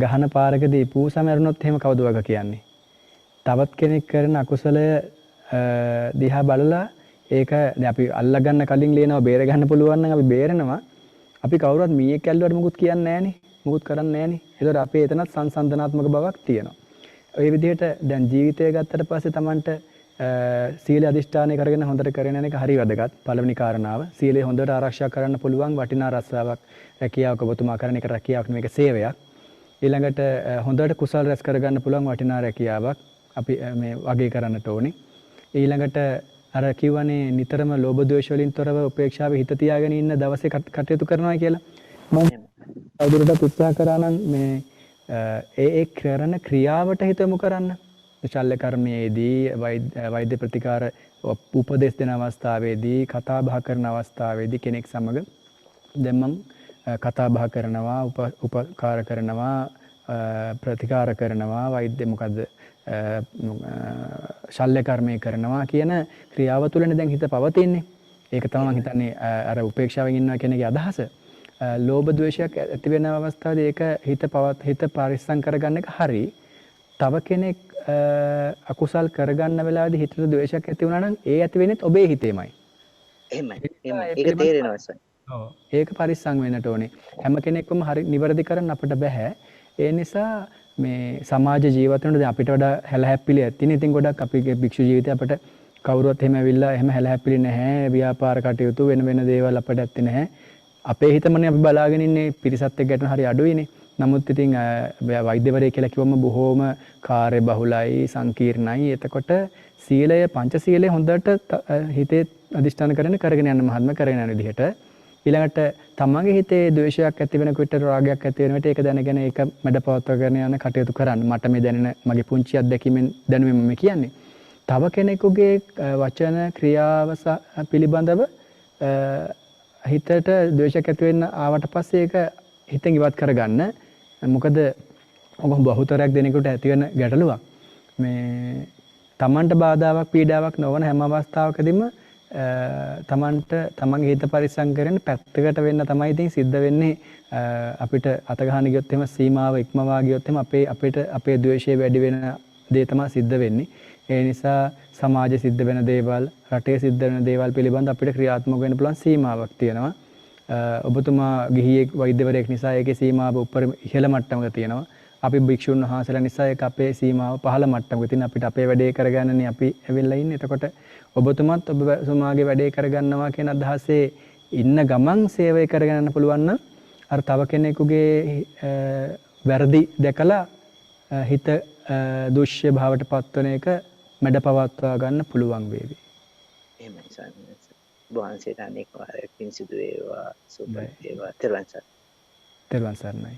ගහන පාරකදී පූසා මැරුණොත් එහෙම කවුද වග කියන්නේ? තවත් කෙනෙක් කරන අකුසලය දිහා බලලා ඒක දැන් අපි අල්ලා ගන්න කලින් ලේනව බේර ගන්න පුළුවන් නම් අපි බේරනවා. අපි කවුරුත් මීයක් ඇල්ලුවට මොකුත් කියන්නේ නැහනේ. මොකුත් කරන්නේ නැහනේ. ඒතකොට අපේ එතනත් සංසන්දනාත්මක බවක් තියෙනවා. ඔය විදිහට දැන් ජීවිතය ගත්තට පස්සේ Tamanට සීල අධිෂ්ඨානය කරගෙන හොඳට කරගෙන යන එක හරි වැදගත්. පළවෙනි කාරණාව සීලය හොඳට ආරක්ෂා කරන්න පුළුවන් වටිනා රස්සාවක් රැකියාවක ඔබතුමා කරන එක රැකියාවක් මේක සේවයක්. ඊළඟට හොඳට කුසල් රැස් කරගන්න පුළුවන් වටිනා රැකියාවක් අපි මේ වගේ කරන්නට ඕනේ. ඊළඟට අර කිව්වනේ නිතරම ලෝභ ද්වේෂ වලින් තොරව උපේක්ෂාවේ හිත තියාගෙන ඉන්න දවසේ කටයුතු කරනවා කියලා. මම අවුරුද්දක් උත්සාහ කරා නම් මේ ඒ කරන ක්‍රියාවට හිත යොමු කරන්න. ශල්‍ය කර්මයේදී වෛද්‍ය ප්‍රතිකාර උපදෙස් දෙන අවස්ථාවේදී කතා බහ කරන අවස්ථාවේදී කෙනෙක් සමග දැන් මම කතා බහ කරනවා උපකාර කරනවා ප්‍රතිකාර කරනවා වෛද්‍ය මොකද්ද ශල්‍ය කර්මය කරනවා කියන ක්‍රියාව තුළනේ දැන් හිත පවතින්නේ. ඒක තමයි මම හිතන්නේ අර උපේක්ෂාවෙන් ඉන්න කෙනෙක්ගේ අදහස. ලෝභ ද්වේෂයක් ඇති වෙන අවස්ථාවේ ඒක හිත පරිස්සම් කරගන්න එක හරි. තව කෙනෙක් අකුසල් කරගන්න වෙලාවේදී හිතට ද්වේෂයක් ඇති වුණා නම් ඒ ඇති වෙන්නේ ඔබේ හිතේමයි. එහෙමයි. ඒක තේරෙනවා සර්. ඔව්. ඒක පරිස්සම් වෙන්නට ඕනේ. හැම කෙනෙක්වම හරි නිවැරදි කරන්න අපිට බෑ. ඒ නිසා මේ සමාජ ජීවිත වෙනකොට දැන් අපිට වඩා හැලහැප්පිලි ඇතිනේ. ඉතින් ගොඩක් අපේ භික්ෂු ජීවිතේ අපිට කවුරුවත් එහෙම ඇවිල්ලා එහෙම හැලහැප්පිලි නැහැ. ව්‍යාපාර කටයුතු වෙන දේවල් අපිට ඇත්තේ නැහැ. අපේ හිතමනේ අපි බලාගෙන ඉන්නේ පිරිසත් එක්ක ගැටෙන හරි අඩුයිනේ. නමුත් ඉතින් වෛද්‍යවරයෙක් කියලා කිව්වම බොහෝම කාර්ය බහුලයි සංකීර්ණයි. එතකොට සීලය පංචශීලය හොඳට හිතේ අදිෂ්ඨාන කරගෙන යන්න මහත්ම කරගෙන යන විදිහට ඊළඟට තමන්ගේ හිතේ ද්වේෂයක් ඇති වෙනකොට රාගයක් ඇති වෙනකොට ඒක දැනගෙන ඒක මැඩපවත්වාගෙන යන කටයුතු කරන්න. මට මේ දැනෙන මගේ පුංචි අත්දැකීමෙන් දැනුමෙන් මම කියන්නේ. තව කෙනෙකුගේ වචන ක්‍රියාව පිළිබඳව හිතට ද්වේෂයක් ඇති වෙන්න ආවට පස්සේ ඒක හිතෙන් ඉවත් කරගන්න. මොකද ඔබ බහුතරයක් දෙනෙකුට ඇති වෙන ගැටලුවක්. මේ තමන්ට බාධාවක් පීඩාවක් නොවන හැම අවස්ථාවකදීම තමන්ගේ හිත පරිස්සම් කරගෙන පැත්තකට වෙන්න තමයි ඉතින් සිද්ධ වෙන්නේ. අපිට අත ගහන ගියොත් එහෙම සීමාව ඉක්මවා ගියොත් එහෙම අපේ ද්වේෂය වැඩි වෙන දේ තමයි සිද්ධ වෙන්නේ. ඒ නිසා සමාජ සිද්ධ වෙන දේවල්, රටේ සිද්ධ වෙන දේවල් පිළිබඳ අපිට ක්‍රියාත්මක වෙන්න පුළුවන් සීමාවක් තියෙනවා. ඔබතුමා ගිහියෙක් වෛද්‍යවරයෙක් නිසා ඒකේ සීමාව උඩ ඉහළ මට්ටමක තියෙනවා. අපි භික්ෂුන් වහන්සේලා නිසා ඒක අපේ සීමාව පහළ මට්ටමක තියෙන. අපිට අපේ වැඩේ කරගන්නනේ අපි ඇවිල්ලා ඉන්නේ. එතකොට ඔබතුමත් ඔබතුමාගේ වැඩේ කරගන්නවා කියන අදහසේ ඉන්න ගමන් සේවය කරගෙන යන්න පුළුවන් නම් අර තව කෙනෙකුගේ වැරදි දැකලා හිත දුෂ්‍ය භාවයට පත්වන එක මැඩපවත්වා ගන්න පුළුවන් වේවි. එහෙමයි සාමි. වහන්සේට අනේක වාරයක් පින් සිදු වේවා සුබ වේවා තෙරුවන් සරණයි.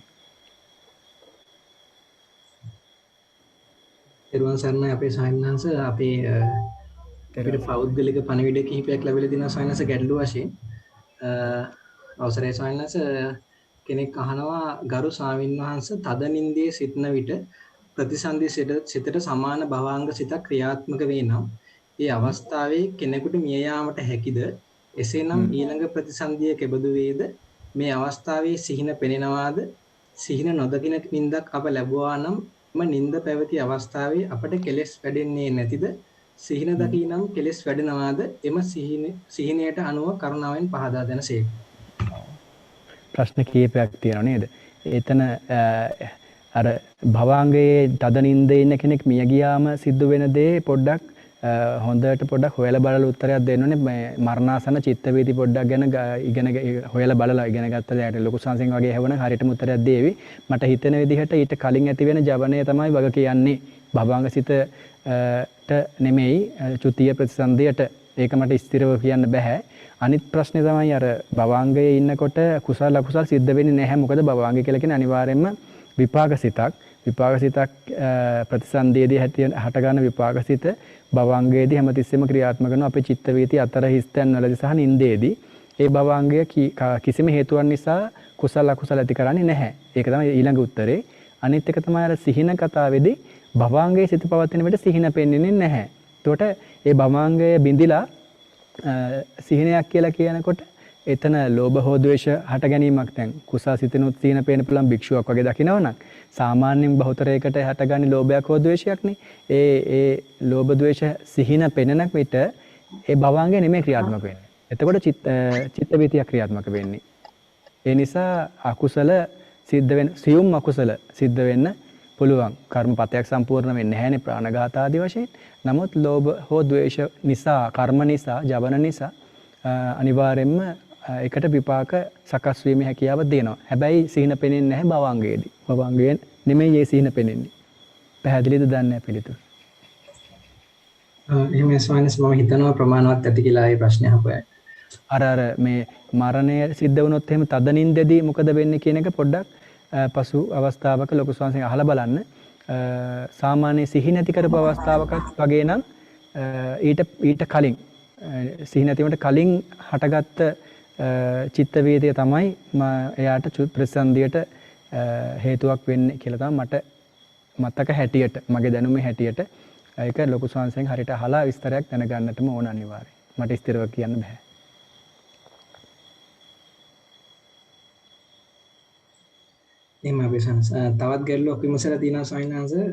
තෙරුවන් සරණයි අපේ සාහිණාංශ අපේ අපිට පෞද්ගලික පණිවිඩ කිහිපයක් ලැබිලා තියෙනවා සාහිණාංශ ගැටළු වශයෙන්. අවසරයි සාහිණාංශ කෙනෙක් අහනවා ගරු ස්වාමින් වහන්සේ තද නින්දේ සිටන විට ප්‍රතිසන්දි සිතට සමාන භවාංග සිතක් ක්‍රියාත්මක වේ නම් ඒ අවස්ථාවේ කෙනෙකුට මිය යාමට හැකිද? එසේනම් ඊළඟ ප්‍රතිසන්දිය කෙබඳු වේද? මේ අවස්ථාවේ සිහින පෙනෙනවාද? සිහින නොදකින නින්දක් අප ලැබුවා නම් නින්ද පැවති අවස්ථාවේ අපට කෙලෙස් වැඩෙන්නේ නැතිද? සිහින දකිනම් කෙලෙස් වැඩෙනවාද? එම සිහිනයට අනුව කරුණාවෙන් පහදා දෙනසේක. ප්‍රශ්න කීපයක් තියෙනවා නේද? එතන අර භවාංගයේ තද නින්දේ ඉන්න කෙනෙක් මිය ගියාම සිද්ධ වෙන දේ පොඩ්ඩක් හොඳට පොඩ්ඩක් හොයලා බලලා උත්තරයක් දෙන්න ඕනේ. මේ මරණාසන්න චිත්ත වේදි පොඩ්ඩක් ගැන ඉගෙන හොයලා බලලා ඉගෙන ගත්තා දැන් ලොකු සංසෙන් වගේ හැවුණා හරියටම උත්තරයක් දෙවි. මට හිතෙන විදිහට ඊට කලින් ඇති වෙන ජවනය තමයි වග කියන්නේ. භවාංග සිතට නෙමෙයි චුතිය ප්‍රතිසන්දියට. ඒක මට ස්ථිරව කියන්න බෑ. අනිත් ප්‍රශ්නේ තමයි අර භවාංගයේ ඉන්නකොට කුසල අකුසල සිද්ධ වෙන්නේ නැහැ. මොකද භවාංගය කියලා කියන්නේ අනිවාර්යයෙන්ම විපාක සිතක්. විපාක සිතක් ප්‍රතිසන්දියේදී හට ගන්න විපාක සිත භවංගයේදී හැමතිස්සෙම ක්‍රියාත්මක කරන අපේ චිත්ත වීති අතර හිස්තැන් වලදී සහ නින්දේදී ඒ භවංගය කිසිම හේතුවක් නිසා කුසල අකුසල ඇති කරන්නේ නැහැ. ඒක තමයි ඊළඟ උත්තරේ. අනිත් එක තමයි අර සිහින කතාවේදී භවංගයේ සිත පවතින විට සිහින පෙන්වෙන්නේ නැහැ. එතකොට ඒ භවංගය බිඳිලා සිහිනයක් කියලා කියනකොට එතන ලෝභ හෝ ද්වේෂ හට ගැනීමක් දැන් කුසල සිතනොත් සීන පේන පුළුවන් භික්ෂුවක් වගේ දකිනවනම් සාමාන්‍යයෙන් බහුතරයකට හටගන්නේ ලෝභයක් හෝ ද්වේෂයක්නේ. ඒ ලෝභ ද්වේෂ සිහින පෙනෙන විට ඒ භවංගය නෙමෙයි ක්‍රියාත්මක වෙන්නේ. එතකොට චිත්ත වීතිය ක්‍රියාත්මක වෙන්නේ. ඒ නිසා අකුසල සිද්ධ වෙන සියුම් අකුසල සිද්ධ වෙන්න පුළුවන්. කර්මපතයක් සම්පූර්ණ වෙන්නේ නැහැනේ ප්‍රාණඝාත ආදී වශයෙන්. නමුත් ලෝභ හෝ ද්වේෂ නිසා කර්ම නිසා ජවන නිසා අනිවාර්යයෙන්ම එකට විපාක සකස් වීමේ හැකියාව දෙනවා. හැබැයි සිහින පෙනෙන්නේ නැහැ භවංගයේදී. භවංගයෙන් නෙමෙයි මේ සිහින පෙනෙන්නේ. පැහැදිලිද දන්නේ නැහැ පිළිතුර. එහෙම ස්වාමීන් මම හිතනවා ප්‍රමාණවත් ඇති කියලා ඒ ප්‍රශ්නේ අහපුවා. අර මේ මරණය සිද්ධ වුණොත් එහෙම තද නින්දෙදී මොකද වෙන්නේ කියන එක පොඩ්ඩක් පසු අවස්ථාවක ලොකු ස්වාමීන් අහලා බලන්න. සාමාන්‍ය සිහි නැති කරපු අවස්ථාවක වගේ නම් ඊට කලින් සිහි නැතිවට කලින් හටගත්ත චිත්ත වේදය තමයි එයාට ප්‍රතිසන්දියට හේතුවක් වෙන්නේ කියලා තමයි මට මතක හැටියට මගේ දැනුමේ හැටියට ඒක ලොකු ස්වාමීන් හරියට අහලා විස්තරයක් දැනගන්නටම ඕන අනිවාර්යයෙන්. මට ස්ථිරව කියන්න බෑ. එහෙම අපි තවත් ගැටලුවක් විමසලා තියෙනවා ස්වාමීන් වහන්සේ.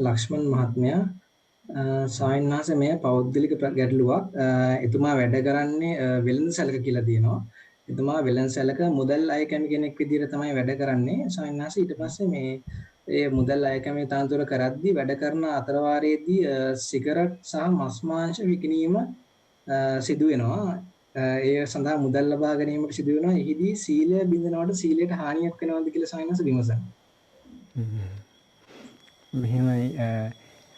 ලක්ෂ්මන් මහත්මයා ස්වාමීන් වහන්සේ මේ පෞද්ගලික ගැටලුවක්. එතුමා වැඩ කරන්නේ වෙළඳසැලක කියලා තියෙනවා. එතුමා වෙළඳසැලක මුදල් අය කැමි කෙනෙක් විදිහට තමයි වැඩ කරන්නේ. ස්වාමීන් වහන්සේ ඊට පස්සේ මේ ඒ මුදල් අය කැමි තනතුර කරද්දී වැඩ කරන අතරවාරයේදී සිගරට් සහ මස් මාංශ විකිණීම සිදු වෙනවා. ඒ සඳහා මුදල් ලබා ගැනීමට සිදු වෙනවා. එහිදී සීලය බිඳනකොට සීලයට හානියක් වෙනවද කියලා සායනස විමසනවා. මෙහෙමයි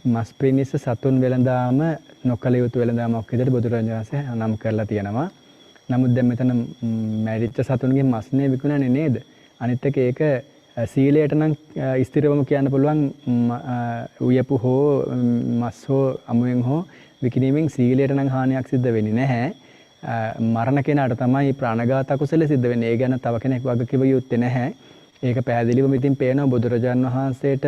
මස් පිණිස සතුන් වෙළඳාම නොකළ යුතු වෙළඳාමක් විදිහට බුදුරජාණන් වහන්සේ නම් කරලා තියෙනවා. නමුත් දැන් මෙතන මැරිච්ච සතුන්ගේ මස්නේ විකුණන්නේ නේද? අනිත් එක ඒක සීලයට නම් ස්ථිරවම කියන්න පුළුවන් උයපු හෝ මස් හෝ අමුයෙන් හෝ විකිණීමෙන් සීලයට නම් හානියක් සිද්ධ වෙන්නේ නැහැ. මරණ කෙනාට තමයි ප්‍රාණඝාත අකුසල සිද්ධ වෙන්නේ. ඒ ගැන තව කෙනෙක් වග කිව යුත්තේ නැහැ. ඒක පැහැදිලිවම ඉතින් පේනවා බුදුරජාන් වහන්සේට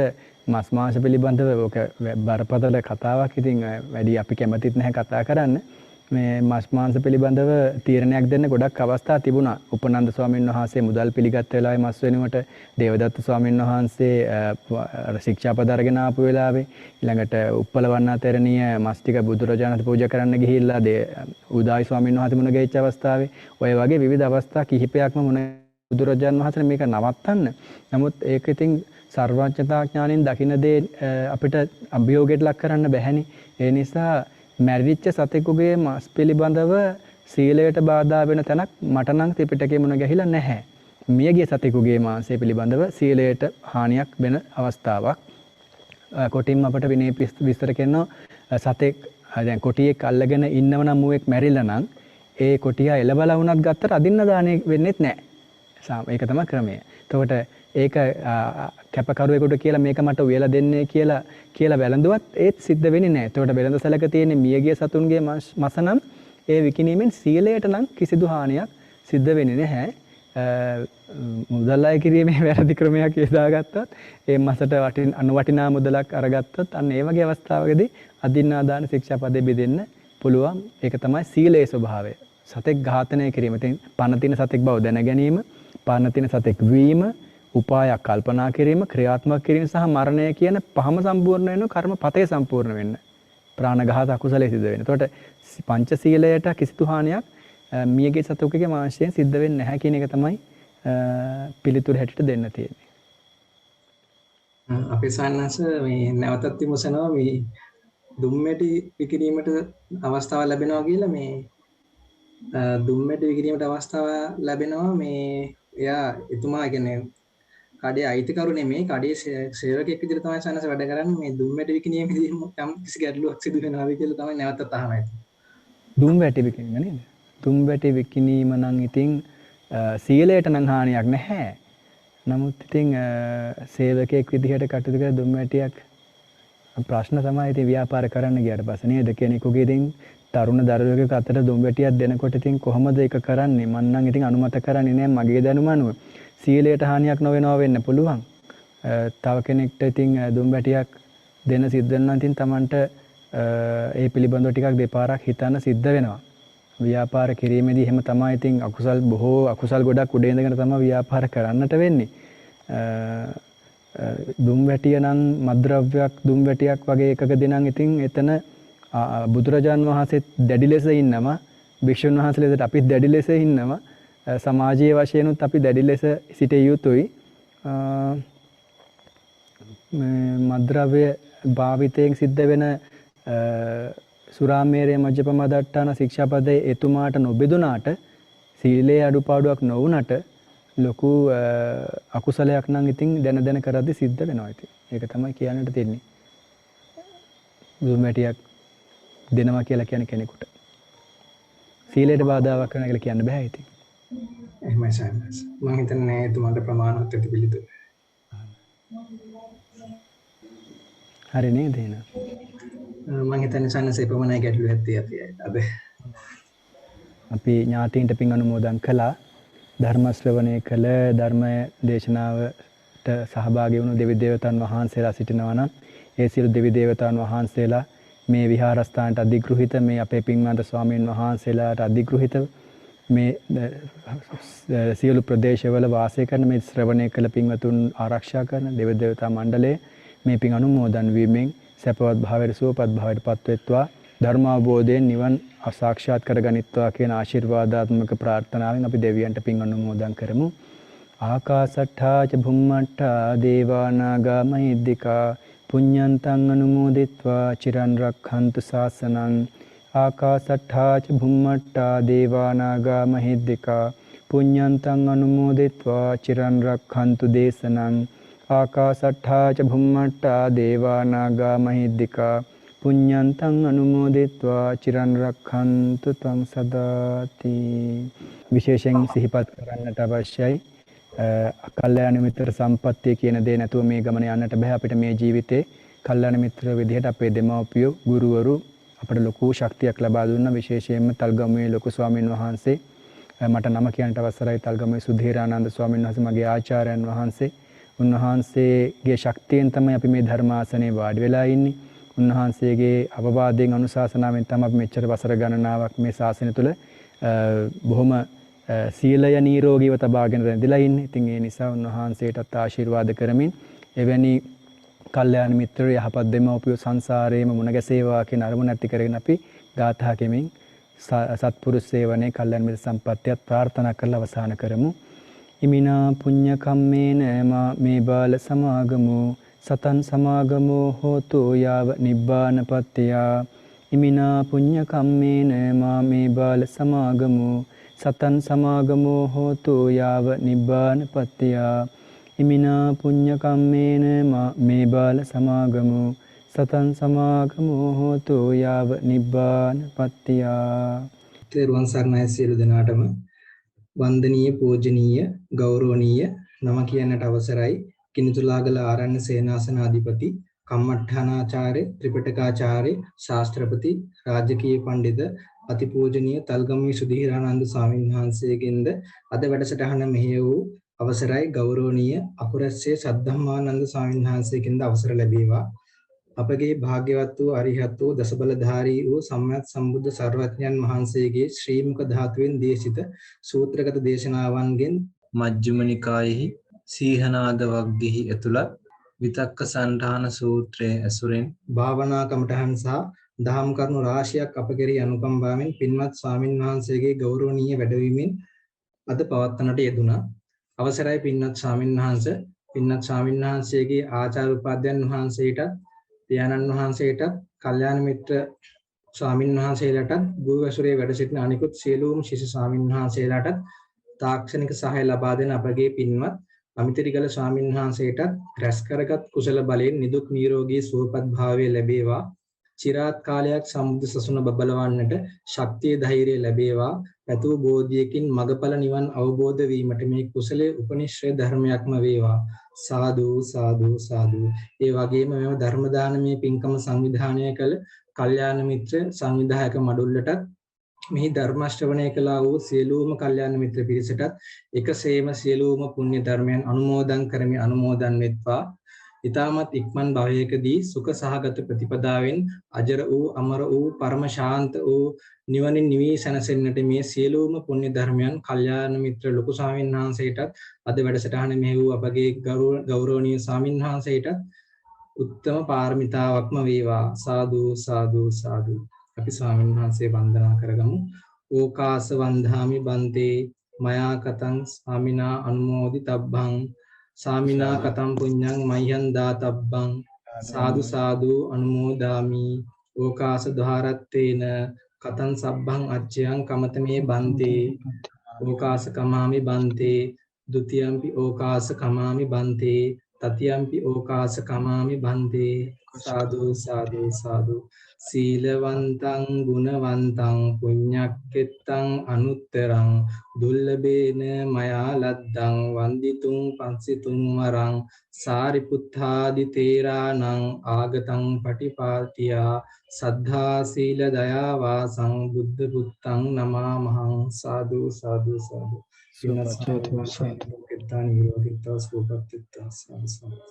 මස් මාංශ පිළිබඳව ඔක බරපතල කතාවක්. ඉතින් වැඩි අපි කැමතිත් නැහැ කතා කරන්න. මේ මස් මාංශ පිළිබඳව තීරණයක් දෙන්න ගොඩක් අවස්ථා තිබුණා. උපනන්ද ස්වාමීන් වහන්සේ මුදල් පිළිගත් වෙලාවේ මස් වෙනුවට දේවදත්ත ස්වාමීන් වහන්සේ ශික්ෂාපද අරගෙන ආපු වෙලාවේ ඊළඟට උප්පලවන්නා තෙරණිය මස් ටික බුදුරජාණන් පූජා කරන්න ගිහිල්ලා උදායි ස්වාමීන් වහන්සේ මුණ ගැහිච්ච අවස්ථාවේ ඔය වගේ විවිධ අවස්ථා කිහිපයක්ම මුණ බුදුරජාණන් වහන්සේ මේක නවත්තන්න. නමුත් ඒක ඉතින් සර්වඥතා ඥාණයෙන් දකින්න දේ අපිට අභියෝගයට ලක් කරන්න බැහැනේ. ඒ නිසා මැරිච්ච සතෙකුගේ මස් පිළිබඳව සීලයට බාධා වෙන තැනක් මට නම් ත්‍රිපිටකයේ මුණ ගැහිලා නැහැ. මියගිය සතෙකුගේ මාංශය පිළිබඳව සීලයට හානියක් වෙන අවස්ථාවක්. කොටින්ම අපට විනය විස්තර කරනවා සතෙක් දැන් කොටියෙක් අල්ලගෙන ඉන්නව නම් මුවෙක් මැරිලා නම් ඒ කොටියා එළබලා වුණත් ගත්තට අදින්න දාන්නේ වෙන්නේත් නැහැ. ඒක තමයි ක්‍රමය. එතකොට ඒක කැපකරුවෙකුට කියලා මේක මට උයලා දෙන්නේ කියලා වැළඳුවත් ඒත් සිද්ධ වෙන්නේ නැහැ. එතකොට වෙළඳ සැලක තියෙන මියගිය සතුන්ගේ මස නම් ඒ විකිණීමෙන් සීලයට නම් කිසිදු හානියක් සිද්ධ වෙන්නේ නැහැ. මුදල් අය කිරීමේ වැරදි ක්‍රමයක් යොදාගත්තොත් ඒ මසට අනුවටිනා මුදලක් අරගත්තොත් අන්න ඒ වගේ අවස්ථාවකදී අදින්නා දාන ශික්ෂා පදේ බෙදෙන්න පුළුවන්. ඒක තමයි සීලයේ ස්වභාවය. සතෙක් ඝාතනය කිරීම. ඉතින් පණ තින සතෙක් බව දැන ගැනීම, පණ තින සතෙක් වීම, උපායක් කල්පනා කිරීම, ක්‍රියාත්මක කිරීම සහ මරණය කියන පහම සම්පූර්ණ වෙන කර්ම පතේ සම්පූර්ණ වෙන්න. ප්‍රාණඝාත අකුසලයේ සිද්ධ වෙන. එතකොට පංච සීලයට කිසිදු හානියක් මියගේ සතුකගේ මාංශයෙන් සිද්ධ වෙන්නේ නැහැ කියන එක තමයි පිළිතුරු හැටියට දෙන්න තියෙන්නේ. අපේ සාන්නස මේ නැවතත් විමසනවා මේ දුම්මැටි විකිණීමට අවස්ථාව ලැබෙනවා කියලා මේ දුම්මැටි විකිණීමට අවස්ථාව ලැබෙනවා මේ එයා එතුමා කියන්නේ කඩේ අයිතිකරු නෙමෙයි කඩේ සේවකයෙක් විදිහට තමයි සාන්නස වැඩ කරන්නේ මේ දුම්මැටි විකිණීමේදී යම් කිසි ගැටලුවක් සිදු වෙනවා කියලා තමයි නැවතත් අහනවා. දුම්මැටි විකිණීම නේද? දුම්බැටි විකිණීම නම් ඉතින් සීලයට නම් හානියක් නැහැ. නමුත් ඉතින් සේවකයෙක් විදිහට කටයුතු කර දුම්බැටියක් ප්‍රශ්න තමයි ඉතින් ව්‍යාපාර කරන්න ගියාට පස්සේ නේද? කෙනෙකුගේ ඉතින් තරුණ දරුවෙකුගේ අතට දුම්බැටියක් දෙනකොට ඉතින් කොහොමද ඒක කරන්නේ? මම නම් ඉතින් අනුමත කරන්නේ නැහැ මගේ දැනුම අනුව. සීලයට හානියක් නොවෙනවා වෙන්න පුළුවන්. තව කෙනෙක්ට ඉතින් දුම්බැටියක් දෙන්න සිද්ධ වෙනවා ඉතින් Tamanට ඒ පිළිබඳව ටිකක් දෙපාරක් හිතන්න සිද්ධ වෙනවා. ව්‍යාපාර කිරීමේදී එහෙම තමයි ඉතින් අකුසල් ගොඩක් උඩ ඉඳගෙන තමයි ව්‍යාපාර කරන්නට වෙන්නේ. දුම්වැටිය නම් මද්ද්‍රව්‍යයක් දුම්වැටියක් වගේ එකකදී නම් ඉතින් එතන බුදුරජාන් වහන්සේත් දැඩි ලෙස ඉන්නවා. භික්ෂුන් වහන්සේලාට අපිත් දැඩි ලෙස ඉන්නවා. සමාජීය වශයෙන්ුත් අපි දැඩි ලෙස සිටිය යුතුයි. මද්ද්‍රව්‍ය භාවිතයෙන් සිද්ධ වෙන සුරාමේරය මජ්ජපමදට්ටාන ශික්ෂාපදයේ එතුමාට නොබෙදුනාට සීලේ අඩුපාඩුවක් නොවුනට ලොකු අකුසලයක් නම් ඉතින් දැන දැන කරද්දි සිද්ධ වෙනවා ඉතින්. ඒක තමයි කියන්නට තියෙන්නේ. දුමැටියක් දෙනවා කියලා කියන කෙනෙකුට සීලයට බාධාවක් කරනවා කියලා කියන්න බෑ ඉතින්. එහෙමයි සයන්ස්. මම හිතන්නේ එතුමාට ප්‍රමාණවත් ඇති පිළිතුර. හරි නේද එහෙනම්? මම හිතන්නේ සයන්ස් එපමණයි ගැටලුව ඇත්තේ අපි අද. අපි ඥාතීන්ට පින් අනුමෝදන් කළා. ධර්ම ශ්‍රවණය කළ ධර්ම දේශනාවට සහභාගී වුණු දෙවි දේවතාවුන් වහන්සේලා සිටිනවා නම් ඒ සියලු දෙවි දේවතාවුන් වහන්සේලා මේ විහාරස්ථානට අධිග්‍රහිත මේ අපේ පින්වන්ත ස්වාමීන් වහන්සේලාට අධිග්‍රහිත මේ සියලු ප්‍රදේශවල වාසය කරන මේ ශ්‍රවණය කළ පින්වතුන් ආරක්ෂා කරන දෙවි දේවතා මණ්ඩලය මේ පින් අනුමෝදන් වීමෙන් සැපවත් භාවයට සුවපත් භාවයට පත්වෙත්වා ධර්ම අවබෝධයෙන් නිවන් සාක්ෂාත් කරගනිත්වා කියන ආශිර්වාදාත්මක ප්‍රාර්ථනාවෙන් අපි දෙවියන්ට පින් අනුමෝදන් කරමු. ආකාසට්ඨා ච භුම්මට්ඨා දේවා නාග මහිද්దికා පුඤ්ඤන්තං අනුමෝදිත්වා චිරන් රක්ඛන්තු ශාසනං. ආකාසට්ඨා ච භුම්මට්ඨා දේවා නාග මහිද්దికා පුඤ්ඤන්තං අනුමෝදිත්වා චිරන් රක්ඛන්තු දේශනං. ආකාසට්ඨා ච භුම්මට්ඨා දේවා නාග මහිද්దికා පුඤ්ඤන්තං අනුමෝදිත්වා චිරන් රක්ඛන්තු ත්වං සදාති. විශේෂයෙන් සිහිපත් කරන්නට අවශ්‍යයි කල්යාණ මිත්‍ර සම්පත්තිය කියන දේ නැතුව මේ ගමන යන්නට බෑ. අපිට මේ ජීවිතේ කල්යාණ මිත්‍ර විදිහට අපේ දෙමව්පියෝ ගුරුවරු අපට ලොකු ශක්තියක් ලබා දුන්නා. විශේෂයෙන්ම තල්ගමුවේ ලොකු ස්වාමීන් වහන්සේ, මට නම කියන්නට අවසරයි, තල්ගමුවේ සුධීරානන්ද ස්වාමීන් වහන්සේ මගේ ආචාර්යයන් වහන්සේ. උන්වහන්සේගේ ශක්තියෙන් තමයි අපි මේ ධර්මාසනේ වාඩි වෙලා ඉන්නේ. උන්වහන්සේගේ අවවාදයෙන් අනුශාසනාවෙන් තමයි අපි මෙච්චර වසර ගණනාවක් මේ ශාසනය තුළ බොහොම සීලය නිරෝගීව තබාගෙන රැඳිලා ඉන්නේ. ඉතින් ඒ නිසා උන්වහන්සේටත් ආශිර්වාද කරමින් එවැනි කල්යාණ මිත්‍ර යහපත් දෙමව්පියෝ සංසාරයේම මුණ ගැසේවා කියන අරමුණ ඇති කරගෙන අපි ගාථා කෙමින් සත්පුරුෂ සේවනයේ කල්යාණ මිත්‍ර සම්පත්තියත් ප්‍රාර්ථනා කරලා අවසන් කරමු. ඉමිනා පුඤ්ඤ කම්මේන මේ බාල සමාගමෝ සතන් සමාගමෝ හෝතු යාව නිබ්බානපත්තිය. ඉමිනා පුඤ්ඤ කම්මේන මේ බාල සමාගමෝ සතන් සමාගමෝ හෝතු යාව නිබ්බානපත්තිය. ඉමිනා පුඤ්ඤ කම්මේන මේ බාල සමාගමෝ සතන් සමාගමෝ හෝතු යාව නිබ්බානපත්තිය. තෙරුවන් සරණයි සියලු දෙනාටම. වන්දනීය පූජනීය ගෞරවනීය නම කියන්නට අවසරයි කිනිතුලාගල ආරණ්‍ය සේනාසනාධිපති කම්මඨානාචාර්ය ත්‍රිපිටකාචාර්ය ශාස්ත්‍රපති රාජකීය පඬිත අතිපූජනීය තල්ගමුවේ සුධීරානන්ද ස්වාමීන් වහන්සේගෙන්ද අද වැඩසටහන මෙහෙය වූ අවසරයි ගෞරවනීය අකුරැස්සේ සද්ධම්මානන්ද ස්වාමීන් වහන්සේගෙන්ද අවසර ලැබේවා. අපගේ භාග්‍යවත් වූ අරිහත් වූ දසබලධාරී වූ සම්්‍යක් සම්බුද්ධ සර්වඥන් වහන්සේගේ ශ්‍රී මුක ධාතුවෙන් දේශිත සූත්‍රගත දේශනාවන්ගෙන් මජ්ක්‍ධිම නිකායෙහි සීහනාද වග්ගෙහි ඇතුළත් විතක්ක සණ්ඩාන සූත්‍රයේ ඇසුරෙන් භාවනා කමඨහන් සහ දහම් කරුණු රාශියක් අප කෙරෙහි අනුකම්පාවෙන් පින්වත් ස්වාමින් වහන්සේගේ ගෞරවනීය වැඩවීමෙන් අද පවත්වන්නට යෙදුණා. අවසරයි පින්වත් ස්වාමින් වහන්සේ, පින්වත් ස්වාමින් වහන්සේගේ ආචාර්ය උපාධ්‍යයන් වහන්සේටත් ධානන් වහන්සේටත් කල්යාණ මිත්‍ර ස්වාමින් වහන්සේලාටත් ගුරු ඇසුරේ වැඩ සිටින අනිකුත් සියලුම ශිෂ්‍ය ස්වාමින් වහන්සේලාටත් තාක්ෂණික සහාය ලබා දෙන අපගේ පින්වත් අමිතිරිගල ස්වාමින් වහන්සේටත් රැස් කරගත් කුසල බලයෙන් නිදුක් නිරෝගී සුවපත් භාවය ලැබේවා. চিරාත් කාලයක් සම්බුද්ධ සසුන බබලවන්නට ශක්තිය ධෛර්යය ලැබේවා. පැතු බෝධියකින් මගඵල නිවන් අවබෝධ වීමට මේ කුසලයේ උපනිශ්‍රේ ධර්මයක්ම වේවා. සාදු සාදු සාදු. ඒ වගේම මෙම ධර්ම දානමය පින්කම සංවිධානය කළ කල්යාණ මිත්‍ර සංවිධායක මඩුල්ලටත් මෙහි ධර්ම ශ්‍රවණය කළා වූ සියලුම කල්යාණ මිත්‍ර පිරිසටත් එකසේම සියලුම පුණ්‍ය ධර්මයන් අනුමෝදන් කරමි අනුමෝදන් වෙත්වා. ඊටමත් ඉක්මන් භවයකදී සුඛ සහගත ප්‍රතිපදාවෙන් අජර වූ අමර වූ පරම ශාන්ත වූ නිවනින් නිවී සැනසෙන්නට මේ සියලුම පුණ්‍ය ධර්මයන් කල්යාණ මිත්‍ර ලොකු ස්වාමීන් වහන්සේටත් අද වැඩසටහන මෙහි වූ අපගේ ගෞරවනීය ස්වාමීන් වහන්සේටත් උත්තම පාරමිතාවක්ම වේවා. සාදු සාදු සාදු. අපි ස්වාමීන් වහන්සේ වන්දනා කරගමු. ඕකාස වන්දාමි බන්තේ මයා කතං ස්වාමිනා අනුමෝදිතබ්බං සාමිනා කතම් පුඤ්ඤං මයං දාතබ්බං සාදු සාදු අනුමෝදාමි. ඕකාස ධාරත්තේන කතං සබ්බං අච්චයං කමතමේ බන්තේ ඕකාස කමාමි බන්තේ ဒ ුතියම්පි ඕකාස කමාමි බන්තේ තතියම්පි ඕකාස කමාමි බන්තේ සාදු සාදු සාදු සීලවන්තං ගුණවන්තං පුඤ්ඤක්කෙත්තං අනුත්තරං දුල්ලබේන මයා ලද්දං වන්දිතුං පන්සිතුං වරං සාරිපුත්තාදි තේරාණං ආගතං පටිපාටියා සද්ධා සීල දයා වාසං බුද්ධ පුත්තං නමාමහං සාදු සාදු සාදු සිනස්සාතු කෙත්තානි විරෝධිතා සෝපත්තිතා සාදු සාදු